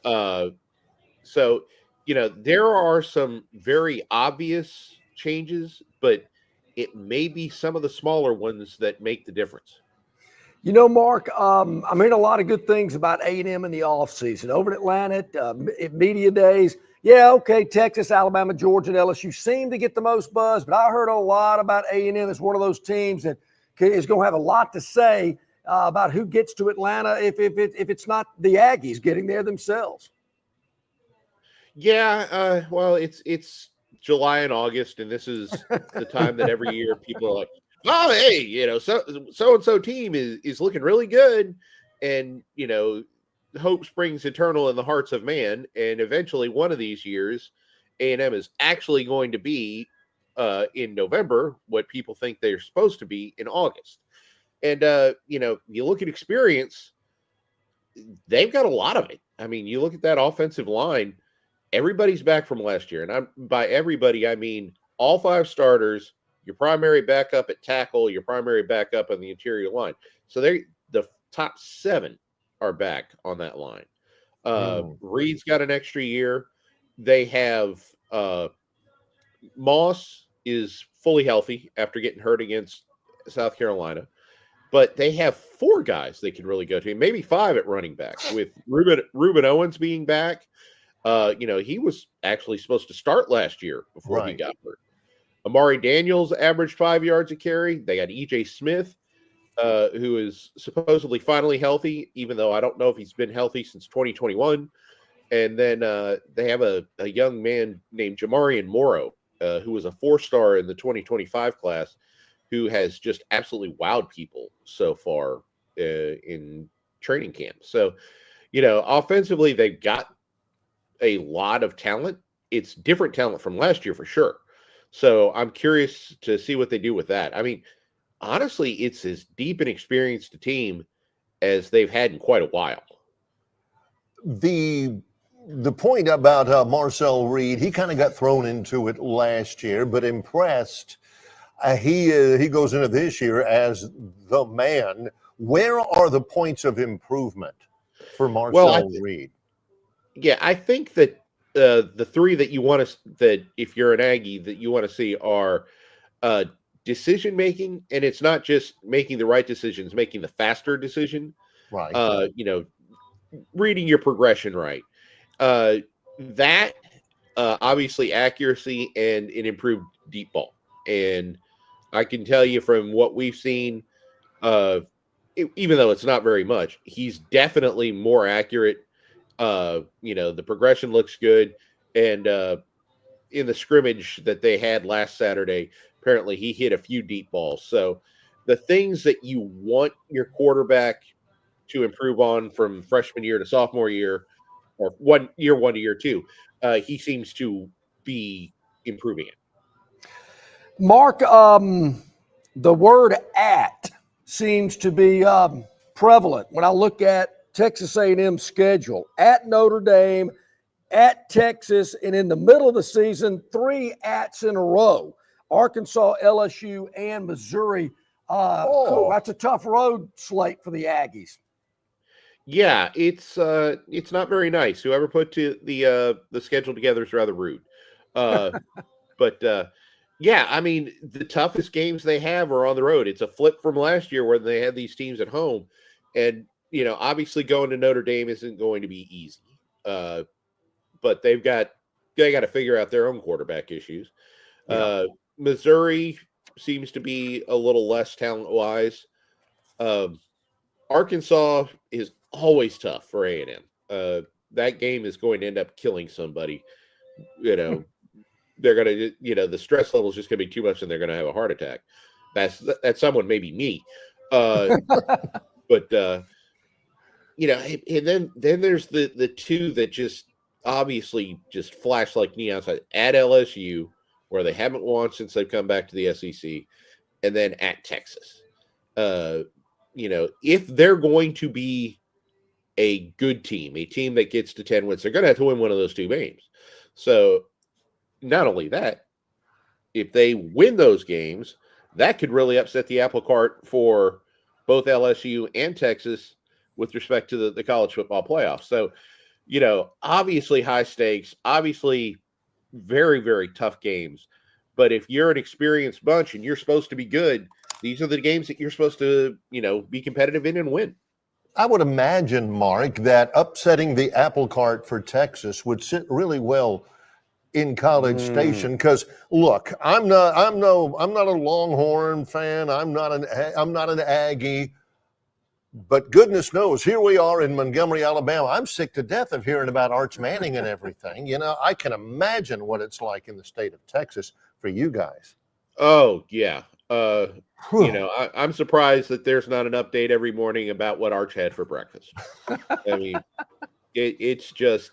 So, there are some very obvious changes, but it may be some of the smaller ones that make the difference. Mark, I'm hearing a lot of good things about A&M in the offseason. Over in Atlanta, at media days, yeah, okay, Texas, Alabama, Georgia, and LSU seem to get the most buzz, but I heard a lot about A&M as one of those teams that is going to have a lot to say about who gets to Atlanta if it's not the Aggies getting there themselves. Yeah, well, it's July and August, and this is the time that every year people are like, oh, hey, so-and-so team is looking really good, and, hope springs eternal in the hearts of man, and eventually one of these years, A&M is actually going to be, in November, what people think they're supposed to be in August. And, you look at experience, they've got a lot of it. I mean, you look at that offensive line, everybody's back from last year. And by everybody, I mean all 5 starters, your primary backup at tackle, your primary backup on the interior line. So the top 7 are back on that line. Reed's got an extra year. They have Moss is fully healthy after getting hurt against South Carolina. But they have 4 guys they can really go to, maybe 5 at running back, with Reuben Owens being back. He was actually supposed to start last year before he got hurt. Amari Daniels averaged 5 yards a carry. They got E.J. Smith, who is supposedly finally healthy, even though I don't know if he's been healthy since 2021. And then they have a young man named Jamarian Morrow, who was a 4-star in the 2025 class, who has just absolutely wowed people so far in training camp. So, offensively, they've got a lot of talent. It's different talent from last year for sure. So I'm curious to see what they do with that. I mean, honestly, it's as deep and experienced a team as they've had in quite a while. The point about Marcel Reed, he kind of got thrown into it last year, but impressed. He goes into this year as the man. Where are the points of improvement for Marcel Reed? Yeah, I think that the 3 that you want to, that if you're an Aggie, that you want to see are decision making, and it's not just making the right decisions, making the faster decision. Right. Reading your progression right. That obviously accuracy and an improved deep ball. And I can tell you from what we've seen, even though it's not very much, he's definitely more accurate. The progression looks good. And in the scrimmage that they had last Saturday, apparently he hit a few deep balls. So the things that you want your quarterback to improve on from freshman year to sophomore year, or 1 year 1 to year 2, he seems to be improving it. Mark, the word "at" seems to be prevalent when I look at Texas A&M's schedule. At Notre Dame, at Texas, and in the middle of the season, 3 ats in a row: Arkansas, LSU, and Missouri. That's a tough road slate for the Aggies. Yeah, it's not very nice. Whoever put the schedule together is rather rude. Yeah, I mean, the toughest games they have are on the road. It's a flip from last year where they had these teams at home, and obviously going to Notre Dame isn't going to be easy. But they got to figure out their own quarterback issues. Yeah. Missouri seems to be a little less talent-wise. Arkansas is always tough for A&M. That game is going to end up killing somebody. They're going to, the stress level is just going to be too much, and they're going to have a heart attack. That's someone, maybe me. And then there's the two that just obviously just flash like neon signs: at LSU, where they haven't won since they've come back to the SEC, and then at Texas. If they're going to be a good team, a team that gets to 10 wins, they're going to have to win one of those 2 games. So not only that, if they win those games, that could really upset the apple cart for both LSU and Texas with respect to the college football playoffs. So, obviously high stakes, obviously very, very tough games. But if you're an experienced bunch and you're supposed to be good, these are the games that you're supposed to, be competitive in and win. I would imagine, Mark, that upsetting the apple cart for Texas would sit really well in College Station, because look, I'm not a Longhorn fan. I'm not an Aggie, but goodness knows, here we are in Montgomery, Alabama. I'm sick to death of hearing about Arch Manning and everything. I can imagine what it's like in the state of Texas for you guys. Oh yeah. I'm surprised that there's not an update every morning about what Arch had for breakfast. I mean, it's just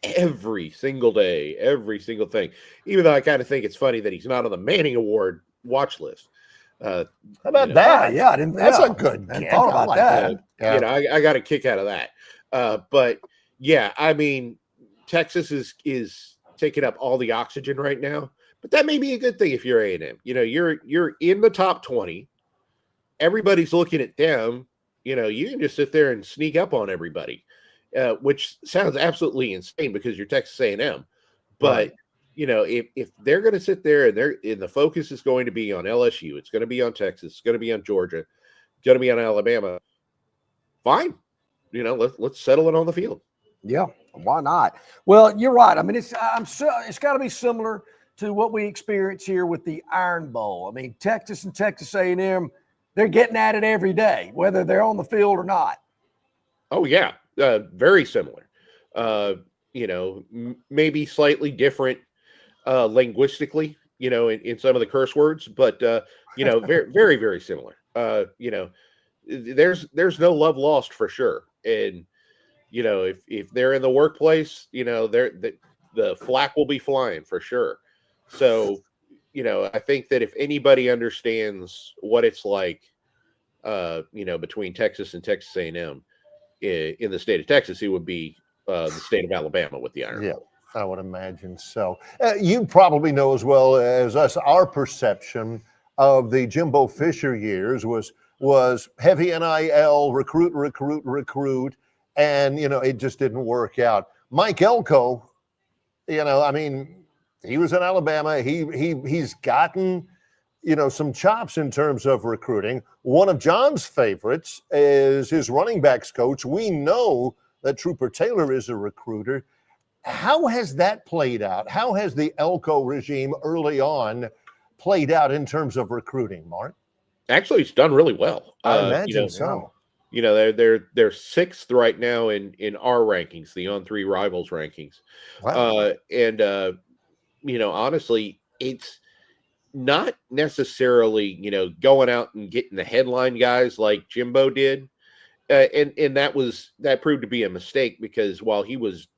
every single day, every single thing. Even though I kind of think it's funny that he's not on the Manning Award watch list. How about that? Yeah, that's a good get. Thought about that. I got a kick out of that. But yeah, I mean, Texas is taking up all the oxygen right now. But that may be a good thing if you're A&M. You're in the top 20. Everybody's looking at them. You can just sit there and sneak up on everybody, which sounds absolutely insane because you're Texas A&M. But, if they're going to sit there and the focus is going to be on LSU, it's going to be on Texas, it's going to be on Georgia, it's going to be on Alabama, fine. Let's settle it on the field. Yeah, why not? Well, you're right. I mean, it's got to be similar to what we experience here with the Iron Bowl. I mean, Texas and Texas A&M, they're getting at it every day, whether they're on the field or not. Oh, yeah. Very similar. Maybe slightly different linguistically, in some of the curse words, but, very, very, very similar. There's no love lost for sure. And, if they're in the workplace, the flack will be flying for sure. So, I think that if anybody understands what it's like, between Texas and Texas A&M in the state of Texas, it would be the state of Alabama with the Iron Bowl. I would imagine so. You probably know as well as us, our perception of the Jimbo Fisher years was heavy NIL, recruit, and, it just didn't work out. Mike Elko, he was in Alabama. He's gotten, some chops in terms of recruiting. One of John's favorites is his running backs coach. We know that Trooper Taylor is a recruiter. How has that played out? How has the Elko regime early on played out in terms of recruiting, Mark? Actually, it's done really well. I imagine so. You know, they're sixth right now in our rankings, the On3 Rivals rankings. Wow. You know, honestly, it's not necessarily, you know, going out and getting the headline guys like Jimbo did. And that proved to be a mistake, because while he was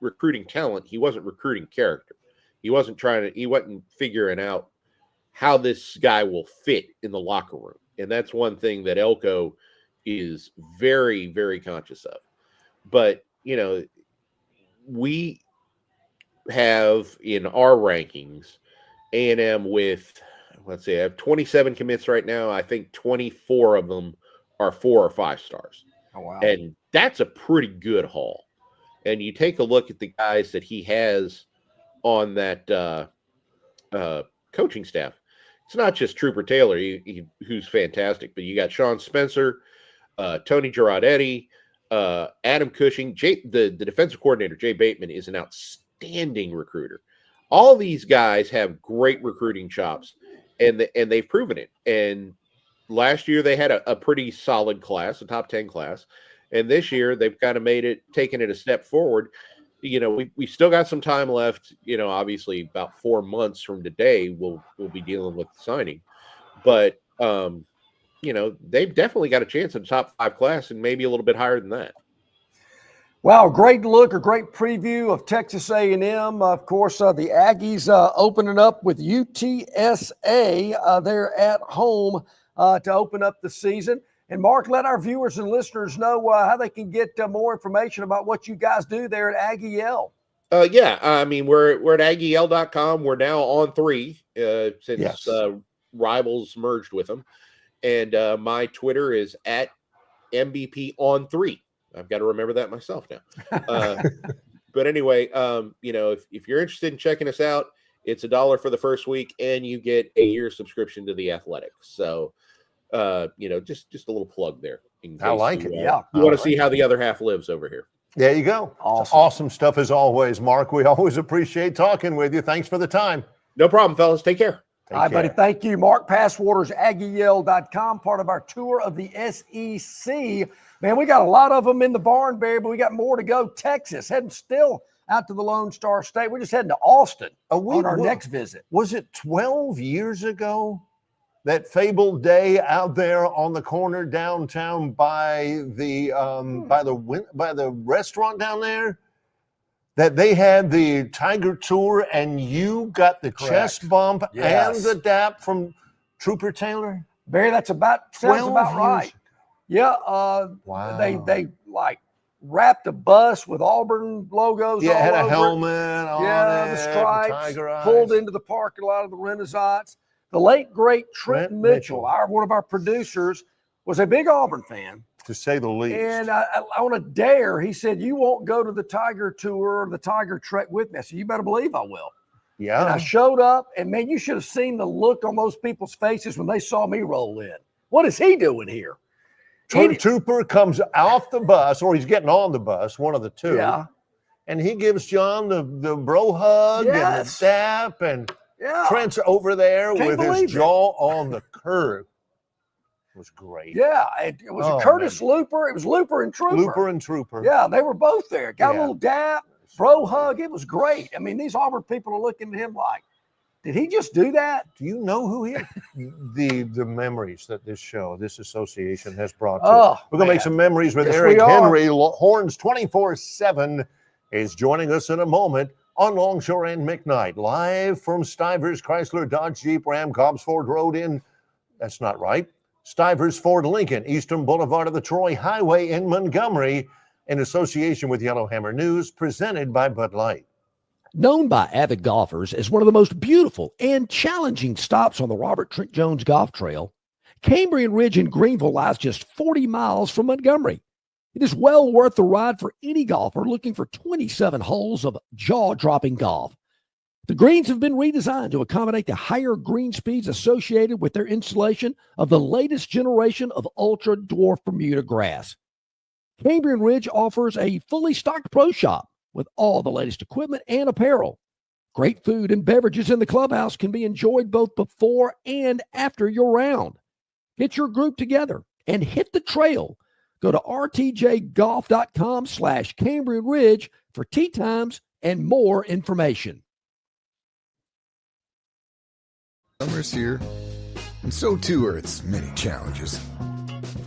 recruiting talent, he wasn't recruiting character. He wasn't figuring out how this guy will fit in the locker room. And that's one thing that Elko is very, very conscious of. But, you know, we have in our rankings A&M with, let's see, I have 27 commits right now. I think 24 of them are 4 or 5 stars. Oh, wow. And that's a pretty good haul. And you take a look at the guys that he has on that coaching staff. It's not just Trooper Taylor, who's fantastic, but you got Sean Spencer, Tony Girardetti, Adam Cushing. The defensive coordinator, Jay Bateman, is an outstanding recruiter. All these guys have great recruiting chops, and they've proven it. And last year they had a pretty solid class, a top 10 class. And this year they've kind of taken it a step forward. You know, we still got some time left. You know, obviously about 4 months from today, we'll be dealing with the signing. But, you know, they've definitely got a chance in the top 5 class, and maybe a little bit higher than that. Wow, great look, a great preview of Texas A&M. Of course, the Aggies opening up with UTSA. They're at home to open up the season. And Mark, let our viewers and listeners know how they can get more information about what you guys do there at Aggie Yell. Yeah, I mean, we're at AggieYell.com. We're now on 3 since Rivals merged with them. And my Twitter is at MVP on 3. I've got to remember that myself now. But anyway, you know, if you're interested in checking us out, it's $1 for the first week, and you get a year subscription to The Athletic. So, you know, just a little plug there. I like it. Yeah. You want to see how the other half lives over here. There you go. Awesome stuff as always, Mark. We always appreciate talking with you. Thanks for the time. No problem, fellas. Take care. All right, buddy. Thank you. Mark Passwater's AggieYell.com, part of our tour of the SEC. Man, we got a lot of them in the barn, Barry, but we got more to go. Texas, heading still out to the Lone Star State. We're just heading to Austin on our next visit. Was it 12 years ago, that fabled day out there on the corner downtown by the restaurant down there, that they had the Tiger Tour and you got the chest bump and the dap from Trooper Taylor? Barry, sounds about right. Yeah, wow. They like wrapped a bus with Auburn logos. Yeah, all had a over helmet on it. The stripes. Tiger eyes. Pulled into the parking lot of the Renaissance. The late great Trent Mitchell, one of our producers, was a big Auburn fan, to say the least. And on a dare, he said, "You won't go to the Tiger Tour or the Tiger Trek with me." I said, "You better believe I will." Yeah. And I showed up, and man, you should have seen the look on those people's faces when they saw me roll in. What is he doing here? Trooper comes off the bus, or he's getting on the bus, one of the two. Yeah. And he gives John the bro hug and the dap, and Trent's over there with his jaw on the curb. It was great. Yeah, it was Curtis Looper. It was Looper and Trooper. Looper and Trooper. Yeah, they were both there. Got a little dap, bro hug. It was great. I mean, these Auburn people are looking at him like, did he just do that? Do you know who he is? the memories that this association has brought to us. We're going to make some memories with Eric Henry. Horns 24/7 is joining us in a moment on Longshore and McKnight, live from Stivers Chrysler Dodge Jeep Ram Cobbs Ford Road that's not right, Stivers Ford Lincoln, Eastern Boulevard of the Troy Highway in Montgomery, in association with Yellowhammer News, presented by Bud Light. Known by avid golfers as one of the most beautiful and challenging stops on the Robert Trent Jones Golf Trail, Cambrian Ridge in Greenville lies just 40 miles from Montgomery. It is well worth the ride for any golfer looking for 27 holes of jaw-dropping golf. The greens have been redesigned to accommodate the higher green speeds associated with their installation of the latest generation of Ultra Dwarf Bermuda grass. Cambrian Ridge offers a fully stocked pro shop with all the latest equipment and apparel. Great food and beverages in the clubhouse can be enjoyed both before and after your round. Get your group together and hit the trail. Go to rtjgolf.com/Cambrian Ridge for tee times and more information. Summer's here, and so too are its many challenges.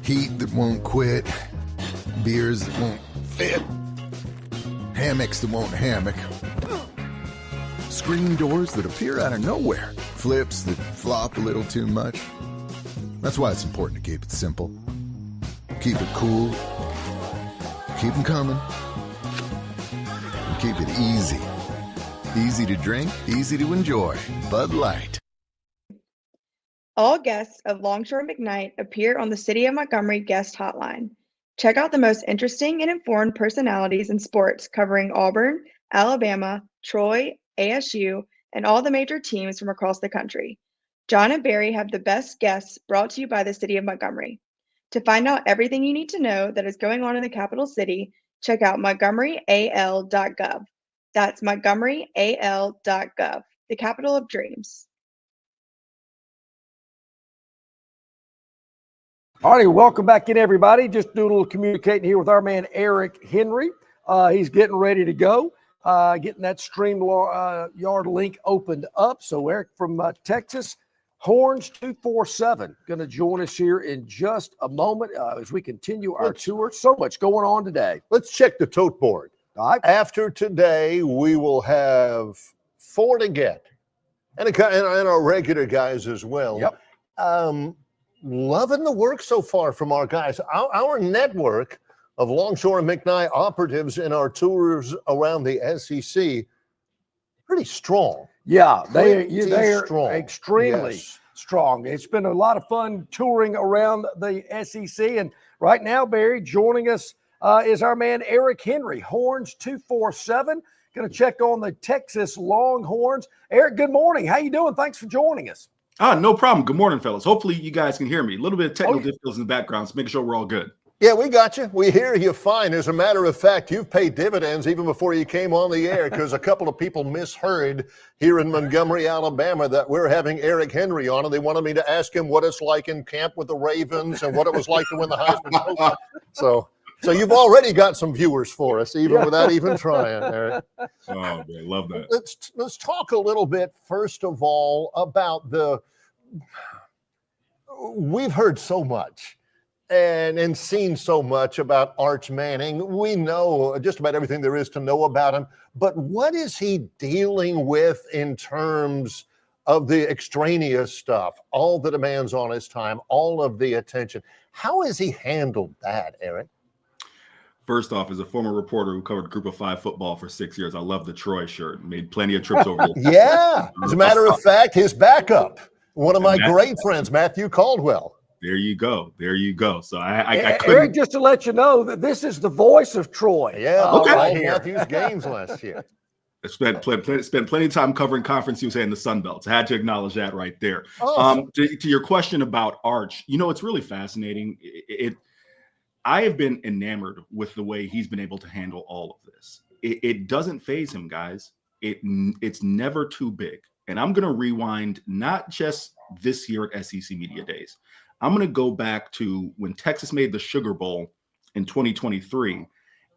Heat that won't quit, beers that won't fit, hammocks that won't hammock, screen doors that appear out of nowhere, flips that flop a little too much. That's why it's important to keep it simple. Keep it cool, keep them coming, and keep it easy. Easy to drink, easy to enjoy. Bud Light. All guests of Longshore McKnight appear on the City of Montgomery guest hotline. Check out the most interesting and informed personalities in sports covering Auburn, Alabama, Troy, ASU, and all the major teams from across the country. John and Barry have the best guests brought to you by the City of Montgomery. To find out everything you need to know that is going on in the capital city, check out montgomeryal.gov. That's montgomeryal.gov, the capital of dreams. All right, welcome back in, everybody. Just do a little communicating here with our man, Eric Henry. He's getting ready to go, getting that StreamYard link opened up. So Eric from Texas, Horns 247, going to join us here in just a moment as we continue our tour. So much going on today. Let's check the tote board. All right. After today, we will have 4 to get, and our regular guys as well. Yep. Loving the work so far from our guys. Our network of Longshore and McKnight operatives in our tours around the SEC, pretty strong. Yeah, they're strong. extremely strong. It's been a lot of fun touring around the SEC. And right now, Barry, joining us is our man Eric Henry, Horns 247. Going to check on the Texas Longhorns. Eric, good morning. How you doing? Thanks for joining us. No problem. Good morning, fellas. Hopefully you guys can hear me. A little bit of technical difficulties in the background, so making sure we're all good. Yeah, we got you. We hear you fine. As a matter of fact, you've paid dividends even before you came on the air because a couple of people misheard here in Montgomery, Alabama, that we're having Eric Henry on, and they wanted me to ask him what it's like in camp with the Ravens and what it was like to win the Heisman Trophy. So you've already got some viewers for us, even without even trying, Eric. Oh, man, love that. Let's talk a little bit, first of all, about we've heard so much and seen so much about Arch Manning. We know just about everything there is to know about him, but what is he dealing with in terms of the extraneous stuff, all the demands on his time, all of the attention? How has he handled that, Eric? First off, as a former reporter who covered Group of 5 football for 6 years, I love the Troy shirt. Made plenty of trips over there. Yeah. As a matter of fact, his backup, one of my great friends, Matthew Caldwell. There you go. There you go. So I Eric, just to let you know that this is the voice of Troy. Yeah, all Matthew's games last year. I spent plenty of time covering Conference USA in the Sun Belt. So I had to acknowledge that right there. Awesome. To your question about Arch, it's really fascinating. I have been enamored with the way he's been able to handle all of this. It doesn't faze him, guys. It's never too big. And I'm going to rewind not just this year at SEC Media Days. I'm going to go back to when Texas made the Sugar Bowl in 2023,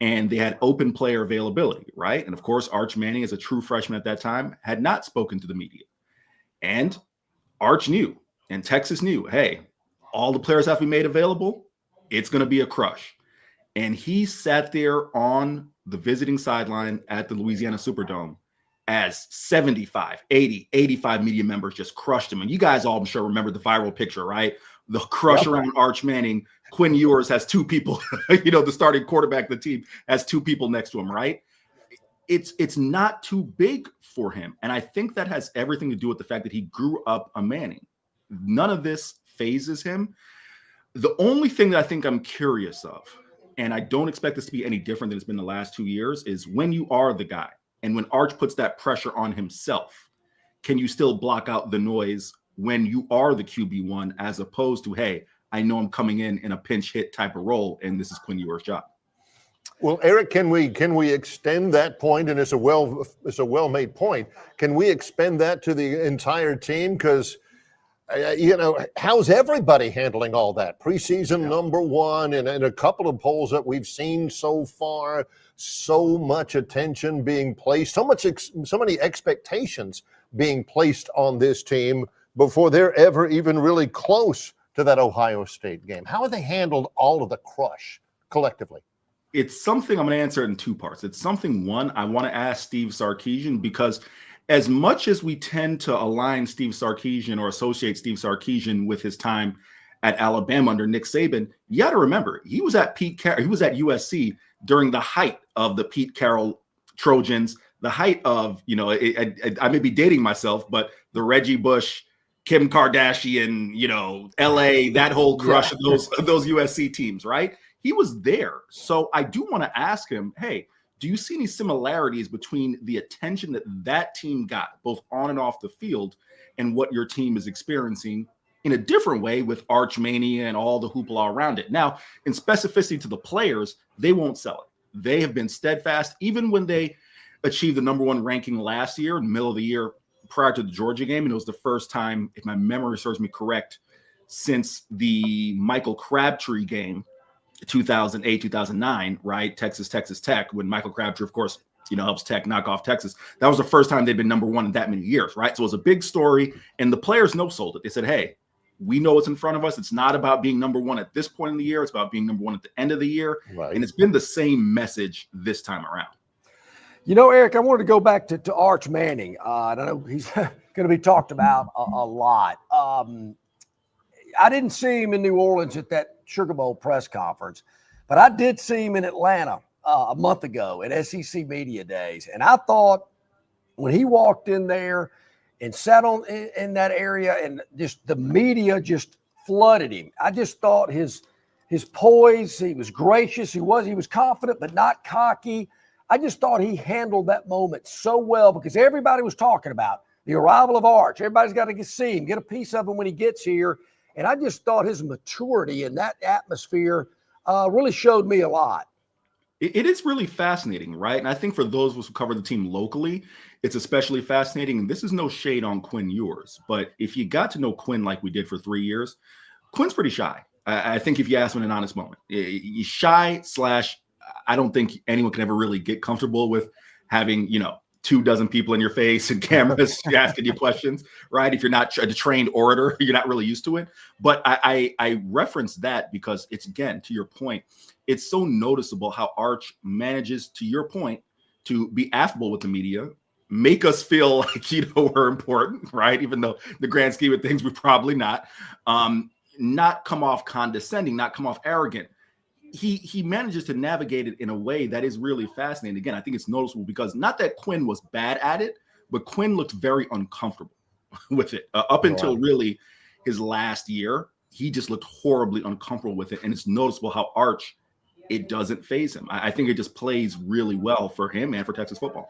and they had open player availability, right? And of course, Arch Manning, as a true freshman at that time, had not spoken to the media. And Arch knew, and Texas knew, hey, all the players have to be made available. It's going to be a crush. And he sat there on the visiting sideline at the Louisiana Superdome as 75, 80, 85 media members just crushed him. And you guys all, I'm sure, remember the viral picture, right? The crush around Arch Manning. Quinn Ewers has 2 people, the starting quarterback of the team has 2 people next to him, right? It's not too big for him. And I think that has everything to do with the fact that he grew up a Manning. None of this phases him. The only thing that I think I'm curious of, and I don't expect this to be any different than it's been the last 2 years, is when you are the guy and when Arch puts that pressure on himself, can you still block out the noise when you are the QB1 as opposed to, hey, I know I'm coming in a pinch hit type of role, and this is Quinn Ewers' job. Well, Eric, can we extend that point? And it's a well-made point. Can we expand that to the entire team? Because how's everybody handling all that? Preseason number one, and a couple of polls that we've seen so far, so much attention being placed, so many expectations being placed on this team before they're ever even really close to that Ohio State game. How have they handled all of the crush collectively? It's something I'm going to answer in two parts. It's something, one, I want to ask Steve Sarkisian, because as much as we tend to align Steve Sarkisian or associate Steve Sarkisian with his time at Alabama under Nick Saban, you got to remember he was at USC during the height of the Pete Carroll Trojans, the height of, I may be dating myself, but the Reggie Bush, Kim Kardashian, LA, that whole crush of those USC teams, right? He was there. So I do want to ask him, hey, do you see any similarities between the attention that team got, both on and off the field, and what your team is experiencing in a different way with Arch Mania and all the hoopla around it? Now, in specificity to the players, they won't sell it. They have been steadfast, even when they achieved the number one ranking last year, in the middle of the year prior to the Georgia game. And it was the first time, if my memory serves me correct, since the Michael Crabtree game, 2008, 2009, right? Texas Tech, when Michael Crabtree, of course, helps Tech knock off Texas. That was the first time they'd been number one in that many years, right? So it was a big story, and the players sold it. They said, hey, we know what's in front of us. It's not about being number one at this point in the year. It's about being number one at the end of the year. Right. And it's been the same message this time around. Eric, I wanted to go back to Arch Manning. I know he's going to be talked about a lot. I didn't see him in New Orleans at that Sugar Bowl press conference, but I did see him in Atlanta a month ago at SEC Media Days. And I thought when he walked in there and sat in that area and just the media just flooded him, I just thought his poise, he was gracious, he was confident but not cocky. I just thought he handled that moment so well because everybody was talking about the arrival of Arch. Everybody's got to see him, get a piece of him when he gets here. And I just thought his maturity in that atmosphere really showed me a lot. It is really fascinating, right? And I think for those of us who cover the team locally, it's especially fascinating. And this is no shade on Quinn Ewers, but if you got to know Quinn like we did for 3 years, Quinn's pretty shy. I think if you ask him in an honest moment, he's shy / I don't think anyone can ever really get comfortable with having, 24 people in your face and cameras asking you questions, right? If you're not a trained orator, you're not really used to it. But I reference that because it's, again, to your point, it's so noticeable how Arch manages, to your point, to be affable with the media, make us feel like, we're important, right? Even though the grand scheme of things, we're probably not come off condescending, not come off arrogant. He manages to navigate it in a way that is really fascinating. Again, I think it's noticeable because not that Quinn was bad at it, but Quinn looked very uncomfortable with it up until really his last year. He just looked horribly uncomfortable with it. And it's noticeable how Arch, it doesn't faze him. I think it just plays really well for him and for Texas football.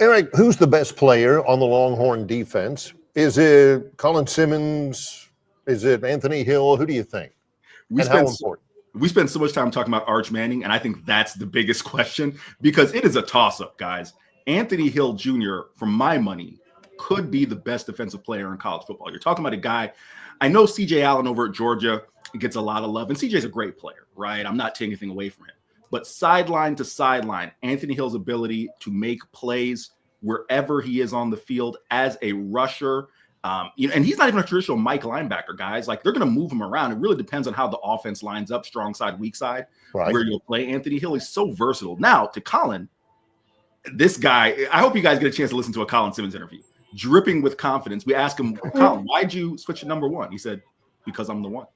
Eric, who's the best player on the Longhorn defense? Is it Colin Simmons? Is it Anthony Hill? Who do you think? How important? We spend so much time talking about Arch Manning, and I think that's the biggest question because it is a toss-up, guys. Anthony Hill Jr., for my money, could be the best defensive player in college football. You're talking about a guy, I know C.J. Allen over at Georgia gets a lot of love, and C.J.'s a great player, right? I'm not taking anything away from him. But sideline to sideline, Anthony Hill's ability to make plays wherever he is on the field as a rusher, and he's not even a traditional Mike linebacker, guys. Like, they're going to move him around. It really depends on how the offense lines up, strong side, weak side, where you'll play Anthony Hill. He's so versatile. Now, to Colin, this guy, I hope you guys get a chance to listen to a Colin Simmons interview. Dripping with confidence. We asked him, Colin, why'd you switch to number one? He said, because I'm the one.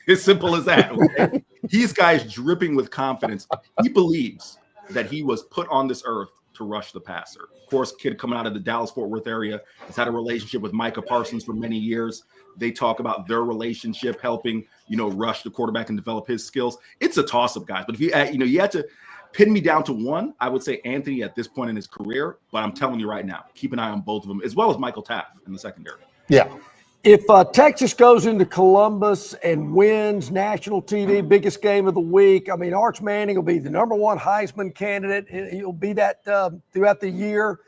As simple as that. Okay? He's guys dripping with confidence. He believes that he was put on this earth to rush the passer. Of course, kid coming out of the Dallas-Fort Worth area has had a relationship with Micah Parsons for many years. They talk about their relationship helping, rush the quarterback and develop his skills. It's a toss-up, guys. But if you had to pin me down to one, I would say Anthony at this point in his career. But I'm telling you right now, keep an eye on both of them, as well as Michael Taft in the secondary. Yeah. If Texas goes into Columbus and wins national TV, biggest game of the week, Arch Manning will be the number one Heisman candidate. He'll be that throughout the year.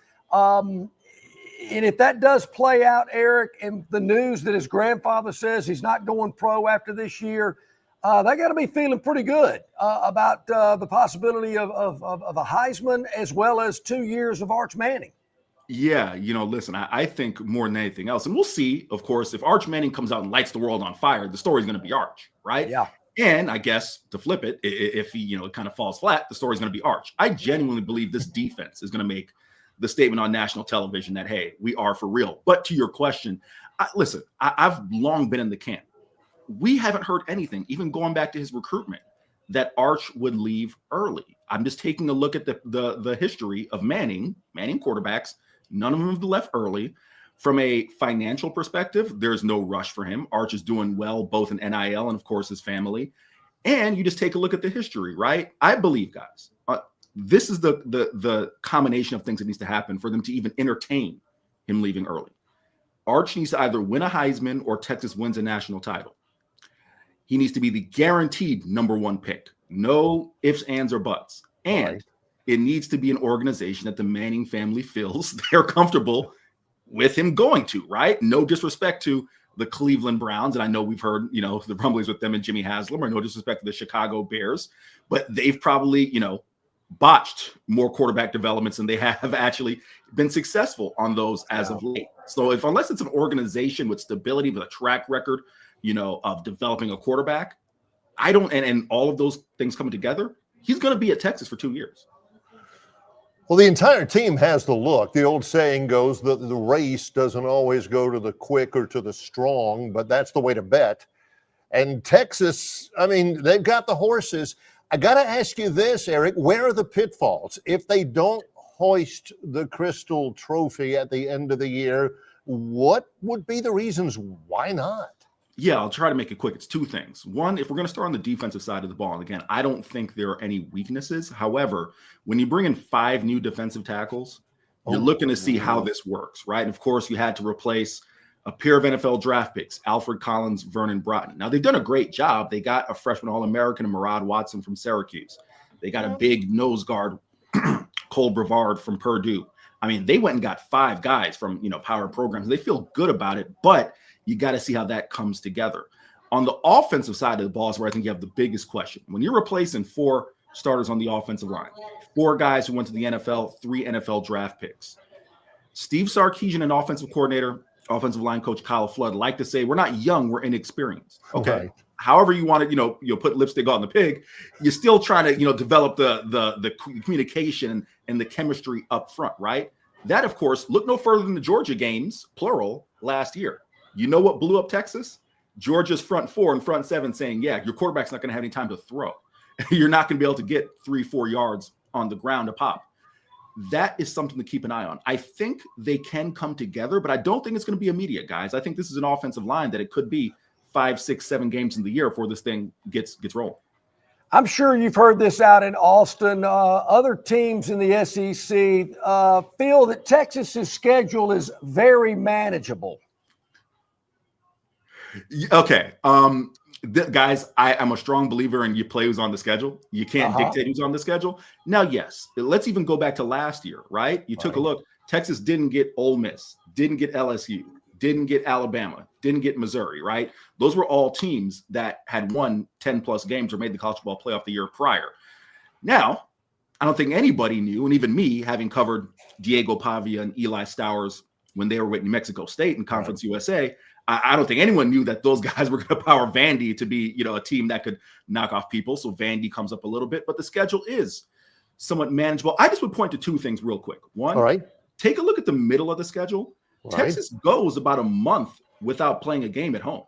And if that does play out, Eric, and the news that his grandfather says he's not going pro after this year, they got to be feeling pretty good about the possibility of a Heisman as well as 2 years of Arch Manning. Yeah, listen, I think more than anything else, and we'll see, of course, if Arch Manning comes out and lights the world on fire, the story's going to be Arch, right? Yeah. And I guess to flip it, if he, it kind of falls flat, the story's going to be Arch. I genuinely believe this defense is going to make the statement on national television that, hey, we are for real. But to your question, listen, I've long been in the camp. We haven't heard anything, even going back to his recruitment, that Arch would leave early. I'm just taking a look at the history of Manning quarterbacks. None of them have left early. From a financial perspective, there's no rush for him. Arch is doing well, both in NIL and, of course, his family. And you just take a look at the history, right? I believe, guys, this is the combination of things that needs to happen for them to even entertain him leaving early. Arch needs to either win a Heisman or Texas wins a national title. He needs to be the guaranteed number one pick. No ifs, ands, or buts. And it needs to be an organization that the Manning family feels they're comfortable with him going to, right? No disrespect to the Cleveland Browns. And I know we've heard, the rumblings with them and Jimmy Haslam, or no disrespect to the Chicago Bears, but they've probably, botched more quarterback developments than they have actually been successful on those as of late. So unless it's an organization with stability, with a track record, of developing a quarterback, I don't, and all of those things coming together, he's going to be at Texas for 2 years. Well, the entire team has the look. The old saying goes that the race doesn't always go to the quick or to the strong, but that's the way to bet. And Texas, they've got the horses. I got to ask you this, Eric, where are the pitfalls? If they don't hoist the Crystal Trophy at the end of the year, what would be the reasons why not? Yeah, I'll try to make it quick. It's two things. One, if we're going to start on the defensive side of the ball, and again, I don't think there are any weaknesses. However, when you bring in 5 new defensive tackles, you're looking to see how this works, right? And of course, you had to replace a pair of NFL draft picks, Alfred Collins, Vernon Broughton. Now, they've done a great job. They got a freshman All-American, Murad Watson from Syracuse. They got a big nose guard, Cole Brevard from Purdue. They went and got 5 guys from, power programs. They feel good about it, but you got to see how that comes together. On the offensive side of the ball is where I think you have the biggest question. When you're replacing 4 starters on the offensive line, 4 guys who went to the NFL, 3 NFL draft picks. Steve Sarkisian, an offensive coordinator, offensive line coach Kyle Flood, like to say, we're not young, we're inexperienced. Okay. Right. However you want to, you'll put lipstick on the pig, you're still trying to, develop the communication and the chemistry up front, right? That, of course, look no further than the Georgia games, plural, last year. You know what blew up Texas? Georgia's front 4 and front 7 saying, yeah, your quarterback's not going to have any time to throw. You're not going to be able to get 3-4 yards on the ground to pop. That is something to keep an eye on. I think they can come together, but I don't think it's going to be immediate, guys. I think this is an offensive line that it could be 5, 6, 7 games in the year before this thing gets rolling. I'm sure you've heard this out in Austin. Other teams in the SEC feel that Texas's schedule is very manageable. Okay. Guys, I'm a strong believer in you play who's on the schedule. You can't dictate who's on the schedule. Now, yes, let's even go back to last year, right? You took a look. Texas didn't get Ole Miss, didn't get LSU, didn't get Alabama, didn't get Missouri, right? Those were all teams that had won 10-plus games or made the college football playoff the year prior. Now, I don't think anybody knew, and even me, having covered Diego Pavia and Eli Stowers when they were with New Mexico State in Conference USA, I don't think anyone knew that those guys were going to power Vandy to be, a team that could knock off people. So Vandy comes up a little bit, but the schedule is somewhat manageable. I just would point to 2 things real quick. One, take a look at the middle of the schedule. Texas goes about a month without playing a game at home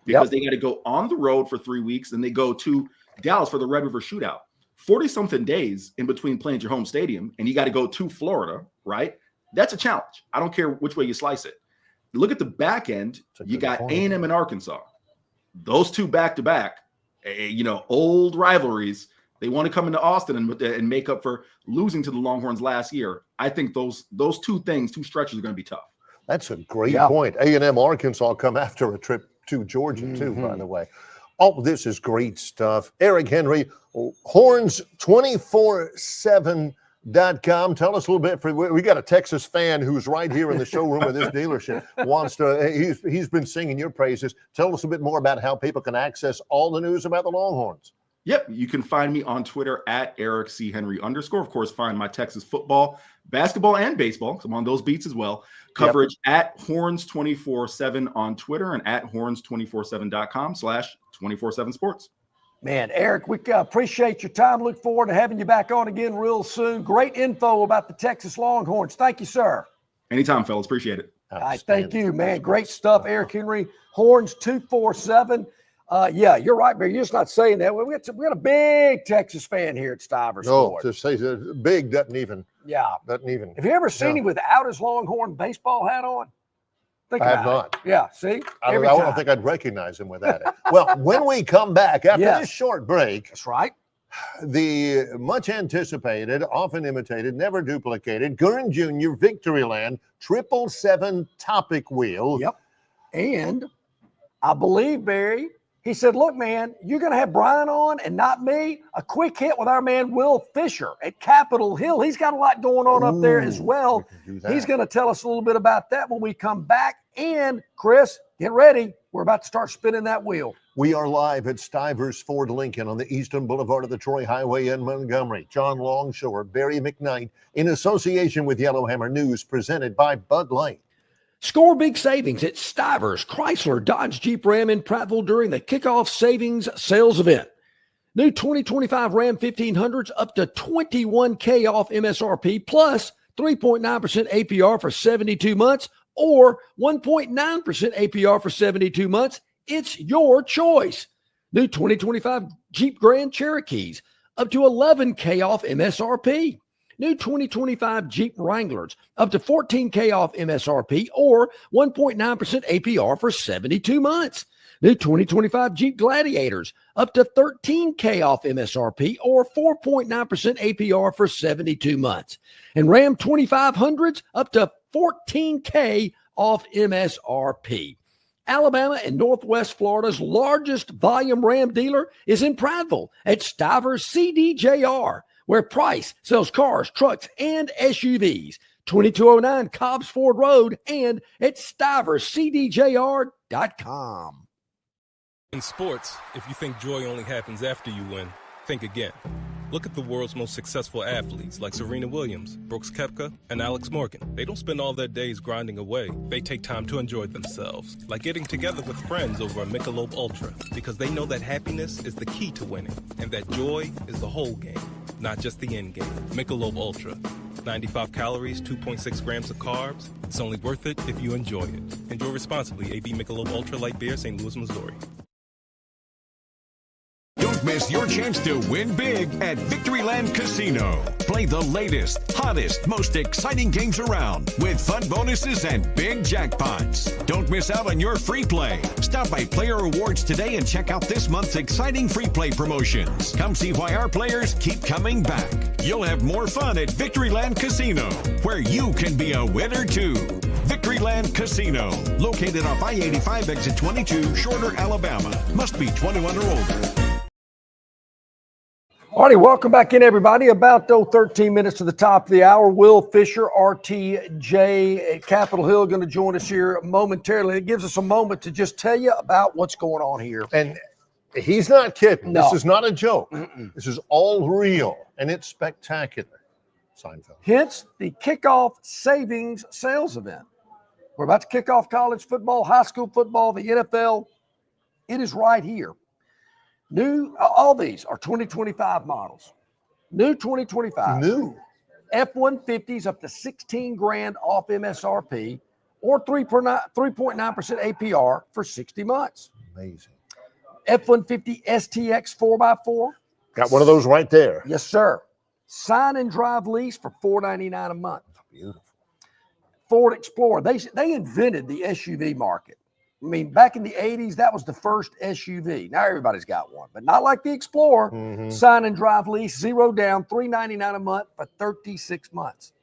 because they got to go on the road for 3 weeks and they go to Dallas for the Red River Shootout. 40-something days in between playing at your home stadium, and you got to go to Florida, right? That's a challenge. I don't care which way you slice it. Look at the back end. You got A&M and Arkansas. Those 2 back-to-back, old rivalries. They want to come into Austin and make up for losing to the Longhorns last year. I think those 2 things, 2 stretches are going to be tough. That's a great point. A&M, Arkansas come after a trip to Georgia, too, by the way. Oh, this is great stuff. Eric Henry, Horns 24/7 Weekday.com. Tell us a little bit. We got a Texas fan who's right here in the showroom of this dealership. He's been singing your praises. Tell us a bit more about how people can access all the news about the Longhorns. Yep, you can find me on Twitter at Eric C. Henry _. Of course, find my Texas football, basketball, and baseball, because I'm on those beats as well. Coverage at Horns247 on Twitter and at horns247.com/247sports. Man, Eric, we appreciate your time. Look forward to having you back on again real soon. Great info about the Texas Longhorns. Thank you, sir. Anytime, fellas. Appreciate it. All right, thank you, man. Great stuff. Eric Henry, Horns247. Yeah, you're right, Barry. You're just not saying that. We got a big Texas fan here at Stivers. No, to say big doesn't even. Yeah. Doesn't even. Have you ever seen him without his Longhorn baseball hat on? I have not. Yeah, see? I don't think I'd recognize him without it. Well, when we come back after this short break. That's right. The much anticipated, often imitated, never duplicated, Gurn Jr. Victoryland 777 Topic Wheel. Yep. And I believe, Barry, he said, look, man, you're going to have Brian on and not me. A quick hit with our man Will Fisher at Capitol Hill. He's got a lot going on up there as well. He's going to tell us a little bit about that when we come back. And, Chris, get ready. We're about to start spinning that wheel. We are live at Stivers Ford Lincoln on the Eastern Boulevard of the Troy Highway in Montgomery. John Longshore, Barry McKnight, in association with Yellowhammer News, presented by Bud Light. Score big savings at Stivers, Chrysler, Dodge, Jeep, Ram in Prattville during the kickoff savings sales event. New 2025 Ram 1500s up to $21,000 off MSRP plus 3.9% APR for 72 months or 1.9% APR for 72 months. It's your choice. New 2025 Jeep Grand Cherokees up to $11,000 off MSRP. New 2025 Jeep Wranglers up to $14,000 off MSRP or 1.9% APR for 72 months. New 2025 Jeep Gladiators up to $13,000 off MSRP or 4.9% APR for 72 months. And Ram 2500s up to $14,000 off MSRP. Alabama and Northwest Florida's largest volume Ram dealer is in Prattville at Stivers CDJR, where Price sells cars, trucks, and SUVs. 2209 Cobbs Ford Road and at stiverscdjr.com. In sports, if you think joy only happens after you win, think again. Look at the world's most successful athletes like Serena Williams, Brooks Koepka, and Alex Morgan. They don't spend all their days grinding away. They take time to enjoy themselves, like getting together with friends over a Michelob Ultra, because they know that happiness is the key to winning, and that joy is the whole game, not just the end game. Michelob Ultra. 95 calories, 2.6 grams of carbs. It's only worth it if you enjoy it. Enjoy responsibly. AB Michelob Ultra Light Beer, St. Louis, Missouri. Don't miss your chance to win big at Victoryland Casino. Play the latest, hottest, most exciting games around with fun bonuses and big jackpots. Don't miss out on your free play. Stop by Player Rewards today and check out this month's exciting free play promotions. Come see why our players keep coming back. You'll have more fun at Victoryland Casino, where you can be a winner too. Victoryland Casino, located off I-85 exit 22, Shorter, Alabama. Must be 21 or older. All righty, welcome back in, everybody. About 13 minutes to the top of the hour. Will Fisher, RTJ at Capitol Hill, going to join us here momentarily. It gives us a moment to just tell you about what's going on here. And he's not kidding. No. This is not a joke. This is all real, and it's spectacular. Seinfeld. Hence the kickoff savings sales event. We're about to kick off college football, high school football, the NFL. It is right here. All these are 2025 models. New 2025. New. F-150s up to 16 grand off MSRP or 3.9% APR for 60 months. Amazing. F-150 STX 4x4. Got one of those right there. Yes, sir. Sign and drive lease for $499 a month. Beautiful. Ford Explorer. They invented the SUV market. I mean, back in the 80s, that was the first SUV. Now everybody's got one, but not like the Explorer. Mm-hmm. Sign and drive lease, zero down, $399 a month for 36 months.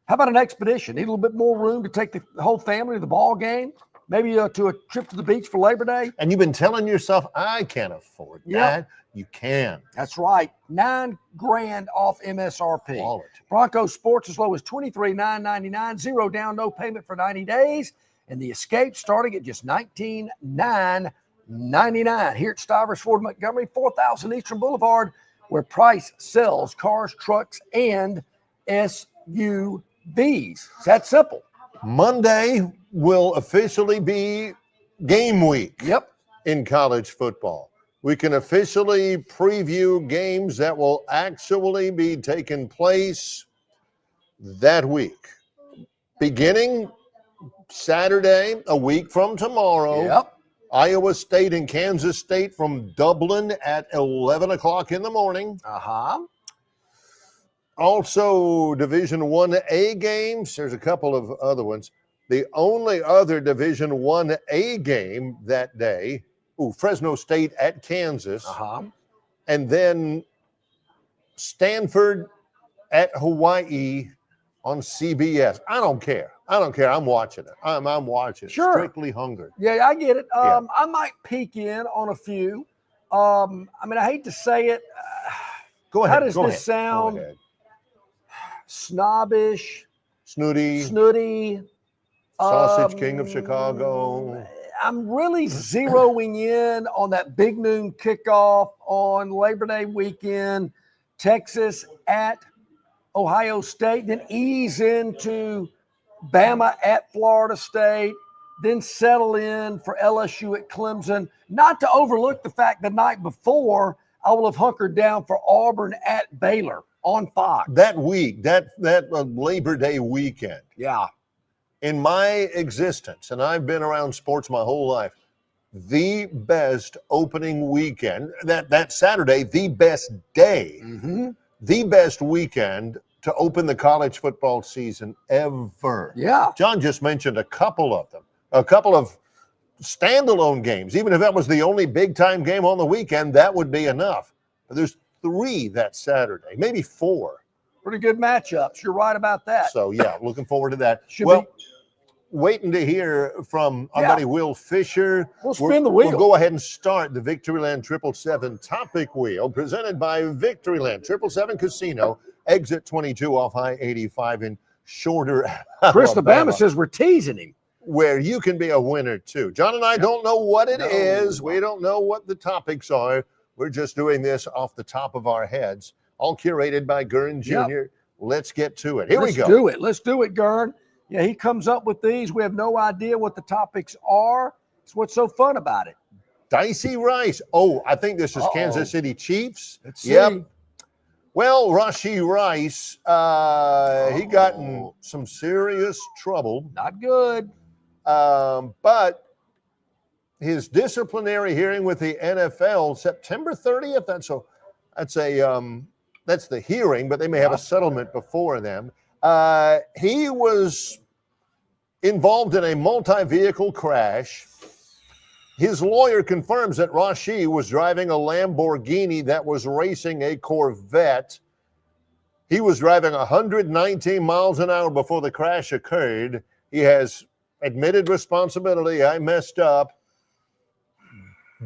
How about an Expedition? Need a little bit more room to take the whole family to the ball game? maybe to a trip to the beach for Labor Day. And you've been telling yourself, I can't afford that. You can. That's right. $9,000 off MSRP. Quality. Bronco Sports as low as $23,999, 0 down, no payment for 90 days. And the Escape starting at just $19,999 here at Stivers Ford Montgomery, 4000 Eastern Boulevard, where Price sells cars, trucks, and SUVs. It's that simple. Monday will officially be game week. Yep. In college football. We can officially preview games that will actually be taking place that week. Beginning Saturday, a week from tomorrow. Yep. Iowa State and Kansas State from Dublin at 11 o'clock in the morning. Also, Division 1A games. There's a couple of other ones. The only other Division 1A game that day, Fresno State at Kansas. And then Stanford at Hawaii on CBS. I don't care. I'm watching it. I'm watching it. Sure. Strictly hungry. Yeah, I get it. I might peek in on a few. I hate to say it. Go ahead. How does this sound? Snobbish. Snooty. Sausage King of Chicago. I'm really zeroing in on that big noon kickoff on Labor Day weekend. Texas at Ohio State, then ease into Bama at Florida State, then settle in for LSU at Clemson. Not to overlook the fact the night before, I will have hunkered down for Auburn at Baylor on Fox. That week, that Labor Day weekend. Yeah. In my existence, and I've been around sports my whole life, the best opening weekend, that Saturday, the best day, the best weekend to open the college football season ever. Yeah. John just mentioned a couple of them, a couple of standalone games. Even if that was the only big-time game on the weekend, that would be enough. But there's 3 that Saturday, maybe 4. Pretty good matchups. You're right about that. So, yeah, looking forward to that. Waiting to hear from our buddy Will Fisher. We'll spin the wheel. We'll go ahead and start the Victoryland 777 Topic Wheel presented by Victoryland 777 Casino, exit 22 off I-85 in Shorter, Chris Alabama, Alabama says we're teasing him. Where you can be a winner, too. John and I don't know what it is. We don't know what the topics are. We're just doing this off the top of our heads, all curated by Gurn Jr. Let's get to it. Here we go. Let's do it, Gurn. Yeah, he comes up with these. We have no idea what the topics are. It's what's so fun about it. Dicey Rice. Oh, I think this is Kansas City Chiefs. Let's see. Well, Rashee Rice, he got in some serious trouble. Not good. But his disciplinary hearing with the NFL, September 30th. That's the hearing, but they may have a settlement before them. He was involved in a multi-vehicle crash. His lawyer confirms that Rashee was driving a Lamborghini that was racing a Corvette. He was driving 119 miles an hour before the crash occurred. He has admitted responsibility. I messed up.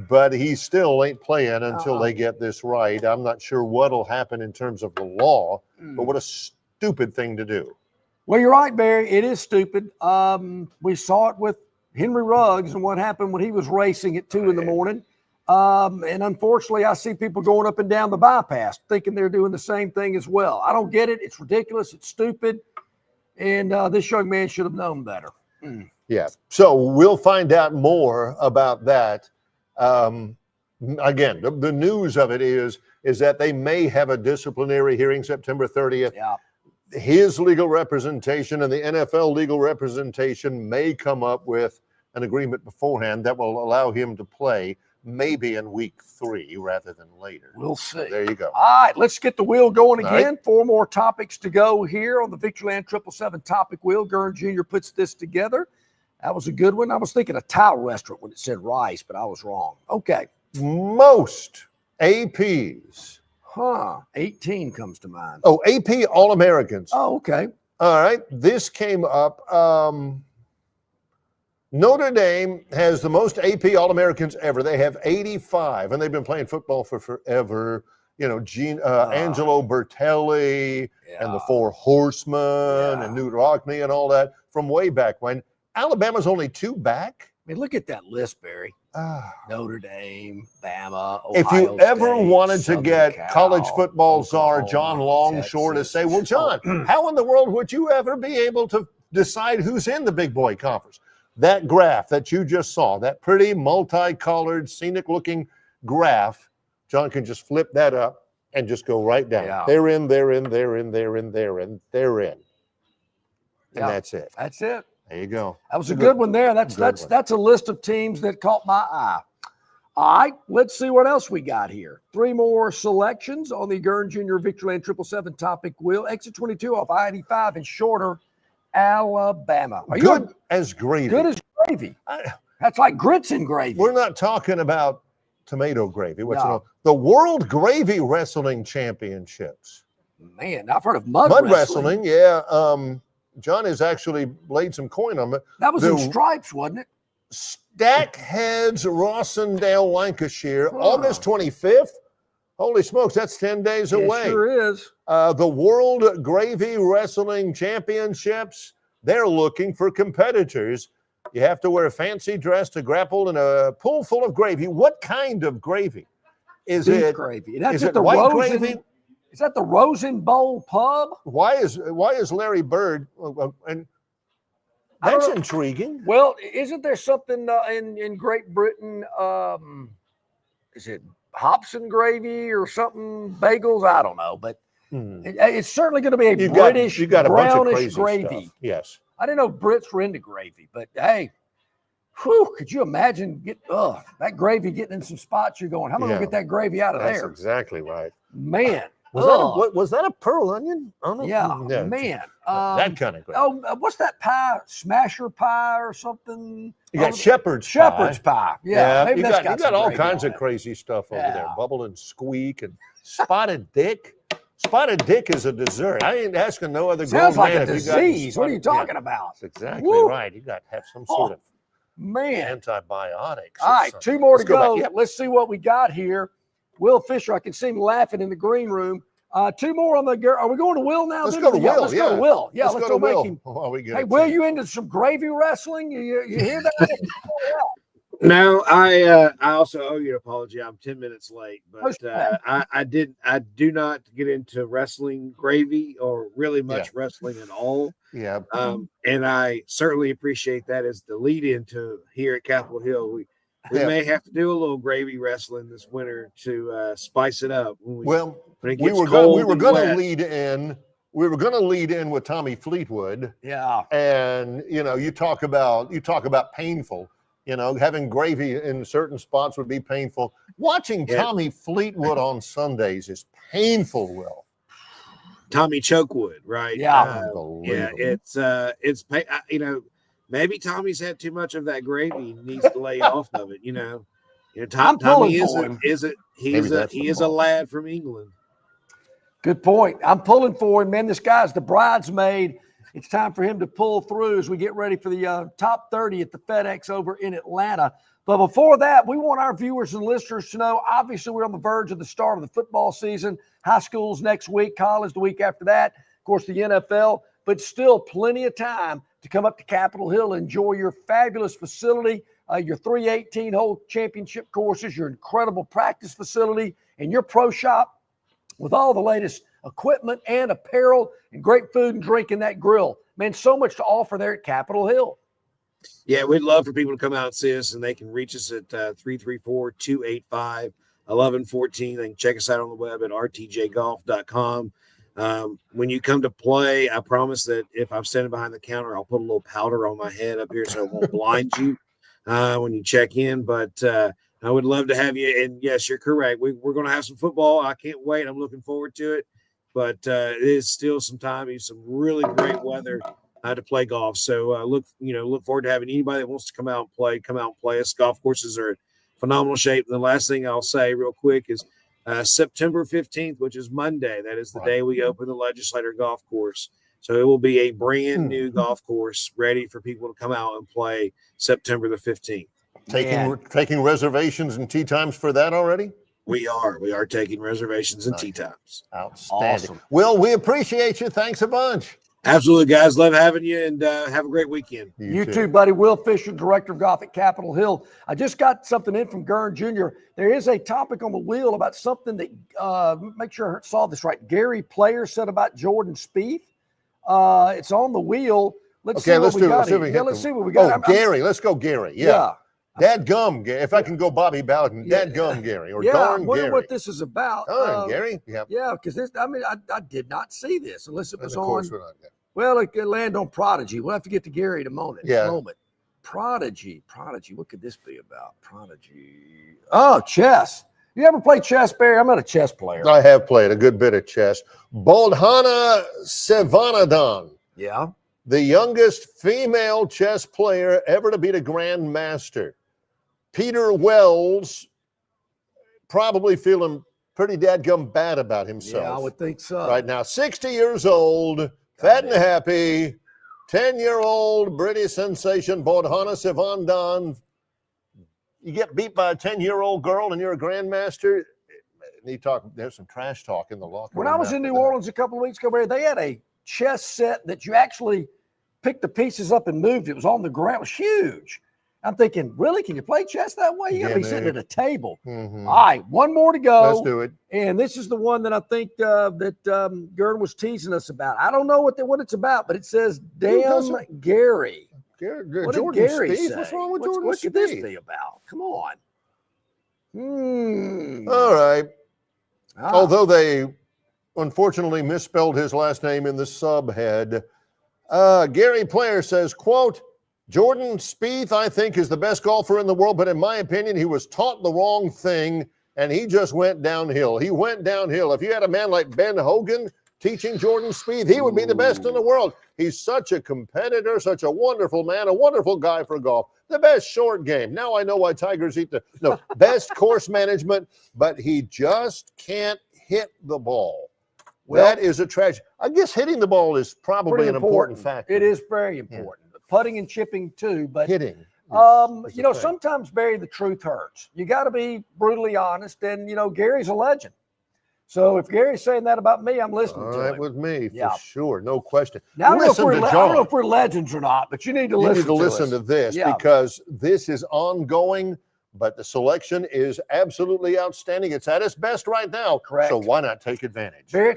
But he still ain't playing until they get this right. I'm not sure what'll happen in terms of the law, but what a stupid thing to do. Well, you're right, Barry. It is stupid. We saw it with Henry Ruggs and what happened when he was racing at 2 in the morning. And unfortunately, I see people going up and down the bypass thinking they're doing the same thing as well. I don't get it. It's ridiculous. It's stupid. And this young man should have known better. Yeah. So we'll find out more about that. Again, the news of it is that they may have a disciplinary hearing September 30th. Yeah. His legal representation and the NFL legal representation may come up with an agreement beforehand that will allow him to play maybe in week 3 rather than later. We'll see. So there you go. All right, let's get the wheel going All again. right. 4 more topics to go here on the Victoryland 777 Topic Wheel. Gurn Jr. puts this together. That was a good one. I was thinking a tile restaurant when it said Rice, but I was wrong. Okay. Most APs. 18 comes to mind. Oh, AP All-Americans. Oh, okay. All right. This came up. Notre Dame has the most AP All-Americans ever. They have 85, and they've been playing football for forever. You know, Angelo Bertelli and the Four Horsemen and Newt Rockney and all that from way back when. Alabama's only 2 back. I mean, look at that list, Barry. Notre Dame, Bama, Ohio If you ever State, wanted to Southern get Cal, college football czar Oklahoma, John Longshore to say, well, John, how in the world would you ever be able to decide who's in the big boy conference? That graph that you just saw, that pretty multicolored, scenic-looking graph, John can just flip that up and just go right down. Yeah. They're in, they're in, they're in, they're in, they're in, they're in. And that's it. That's it. There you go. That was a good one there. That's a list of teams that caught my eye. All right, let's see what else we got here. 3 more selections on the Gurn Jr. Victoryland 777 Topic Wheel. Exit 22 off I-85 in Shorter, Alabama. Are Good as gravy. Good as gravy. That's like grits and gravy. We're not talking about tomato gravy. What's No. the World Gravy Wrestling Championships? Man, I've heard of mud wrestling. Yeah. John has actually laid some coin on it. That was in Stripes, wasn't it? Stackheads, Rossendale, Lancashire, August 25th. Holy smokes, that's 10 days away. Sure is. The World Gravy Wrestling Championships, they're looking for competitors. You have to wear a fancy dress to grapple in a pool full of gravy. What kind of gravy? Is Beef it gravy? That's is at it the white Rosen, gravy? Is that the Rosen Bowl pub? Why is Larry Bird? And that's intriguing. Well, isn't there something in Great Britain? Is it Hobson gravy or something? Bagels? I don't know, but it's certainly going to be a British you got a bunch of brownish crazy gravy. stuff. Yes. I didn't know Brits were into gravy, but hey, could you imagine that gravy getting in some spots? You're going, how am I going to get that gravy out of That's there? exactly right. Man. Was that a pearl onion? Yeah, man. That kind of gravy. What's that pie? Smasher pie or something? You got shepherd's pie. Yeah, maybe you that's got all gravy kinds on of it. crazy stuff over there. Bubble and squeak and spotted dick. Spotted dick is a dessert. I ain't asking no other Sounds grown like man a if you got disease. What are you talking about? That's exactly right. You got to have some sort of antibiotics. All right, 2 more to go. Back. Let's see what we got here. Will Fisher, I can see him laughing in the green room. 2 more on the girl. Are we going to Will now? Let's go to Will. Let's go to Will. Yeah, let's go Will. make him. Hey, Will, you into some gravy wrestling? You hear that? No, I also owe you an apology. I'm 10 minutes late, but I do not get into wrestling gravy or really much wrestling at all. Yeah. And I certainly appreciate that as the lead into here at Capitol Hill. We may have to do a little gravy wrestling this winter to spice it up. We were going to lead in. We were going to lead in with Tommy Fleetwood. Yeah. And you talk about painful. Having gravy in certain spots would be painful. Watching Tommy Fleetwood on Sundays is painful, Will. Tommy Chokewood, right? Yeah. It's maybe Tommy's had too much of that gravy and needs to lay off of it, Tommy is a lad from England. Good point. I'm pulling for him, man. This guy's the bridesmaid. It's time for him to pull through as we get ready for the top 30 at the FedEx over in Atlanta. But before that, we want our viewers and listeners to know, obviously, we're on the verge of the start of the football season. High school's next week, college the week after that, of course, the NFL, but still plenty of time to come up to Capitol Hill, enjoy your fabulous facility, your 3 18-hole championship courses, your incredible practice facility, and your pro shop with all the latest equipment and apparel and great food and drink in that grill. Man, so much to offer there at Capitol Hill. Yeah, we'd love for people to come out and see us, and they can reach us at 334-285-1114. They can check us out on the web at rtjgolf.com. When you come to play, I promise that if I'm standing behind the counter, I'll put a little powder on my head up here so it won't blind you when you check in. But I would love to have you. And yes, you're correct. We're going to have some football. I can't wait. I'm looking forward to it. But it is still some time. It's some really great weather to play golf. So look forward to having anybody that wants to come out and play us. Golf courses are in phenomenal shape. And the last thing I'll say real quick is September 15th, which is Monday. That is the day we open the Legislator Golf Course. So it will be a brand new golf course ready for people to come out and play September the 15th. Taking reservations and tee times for that already? We are taking reservations and tee times. Outstanding. Awesome. Will, we appreciate you. Thanks a bunch. Absolutely, guys. Love having you, and have a great weekend. You too, buddy. Will Fisher, Director of Golf at Capitol Hill. I just got something in from Gurn Jr. There is a topic on the wheel about something that, make sure I saw this right, Gary Player said about Jordan Spieth. It's on the wheel. Let's see what we got. Let's see what we got. Gary. Let's go, Gary. Yeah. Dadgum, Gary. If I can go Bobby Bowden, Dadgum, Gary. Or darn I wonder Gary. what this is about. Darn Gary. Yeah, because this, I did not see this unless it was of course we're not. Well, it could land on Prodigy. We'll have to get to Gary in a moment. Prodigy. What could this be about? Prodigy. Oh, chess. You ever play chess, Barry? I'm not a chess player. I have played a good bit of chess. Boldhana Sivanathan. Yeah. The youngest female chess player ever to beat a grandmaster. Peter Wells probably feeling pretty dadgum bad about himself. Yeah, I would think so. Right now, 60 years old, fat and happy, 10-year-old British sensation Boldhana Sivanathan. You get beat by a 10-year-old girl and you're a grandmaster. There's some trash talk in the locker room. When I was in New Orleans a couple of weeks ago, Barry, they had a chess set that you actually picked the pieces up and moved. It was on the ground. It was huge. I'm thinking, really? Can you play chess that way? You got to be sitting at a table. Mm-hmm. All right, one more to go. Let's do it. And this is the one that I think Gurn was teasing us about. I don't know what it's about, but it says, damn Gary. What did Gary say? What's wrong with Jordan What Spieth? could this be about? Come on. All right. Although they unfortunately misspelled his last name in the subhead. Gary Player says, quote, Jordan Spieth, I think, is the best golfer in the world, but in my opinion, he was taught the wrong thing, and he just went downhill. He went downhill. If you had a man like Ben Hogan teaching Jordan Spieth, he would be the best in the world. He's such a competitor, such a wonderful man, a wonderful guy for golf. The best short game. Now I know why Tigers eat best course management, but he just can't hit the ball. Well, that is a tragedy. I guess hitting the ball is probably an important factor. It is very important. Putting and chipping too, but hitting. Sometimes, Barry, the truth hurts. You got to be brutally honest, and Gary's a legend. So if Gary's saying that about me, I'm listening to him. With me, for sure, no question. Now, I don't know if we're legends or not, but you need to listen to this because this is ongoing. But the selection is absolutely outstanding. It's at its best right now. Correct. So why not take advantage? Barry,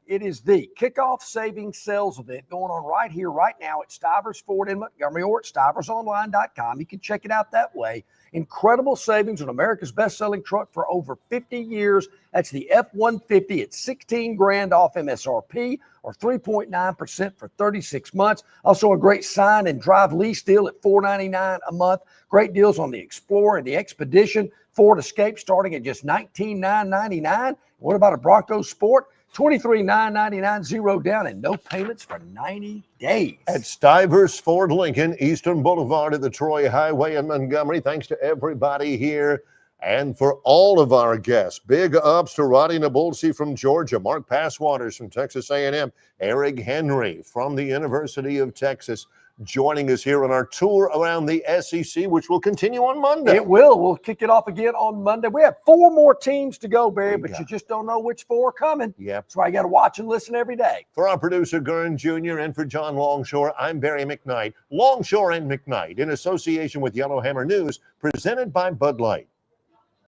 it is the kickoff savings sales event going on right here, right now at Stivers Ford in Montgomery or at stiversonline.com. You can check it out that way. Incredible savings on America's best-selling truck for over 50 years. That's the F-150. It's $16,000 off MSRP or 3.9% for 36 months. Also a great sign and drive lease deal at $499 a month. Great deals on the Explorer and the Expedition. Ford Escape starting at just $19,999. What about a Bronco Sport? $23,999, zero down, and no payments for 90 days. At Stivers Ford Lincoln, Eastern Boulevard at the Troy Highway in Montgomery. Thanks to everybody here and for all of our guests. Big ups to Roddy Nabulsi from Georgia, Mark Passwaters from Texas A&M, Eric Henry from the University of Texas, joining us here on our tour around the SEC, which will continue on Monday. It will. We'll kick it off again on Monday. We have 4 more teams to go, Barry, but you just don't know which 4 are coming. Yep. That's why you got to watch and listen every day. For our producer, Gurn Jr., and for John Longshore, I'm Barry McKnight. Longshore and McKnight, in association with Yellowhammer News, presented by Bud Light.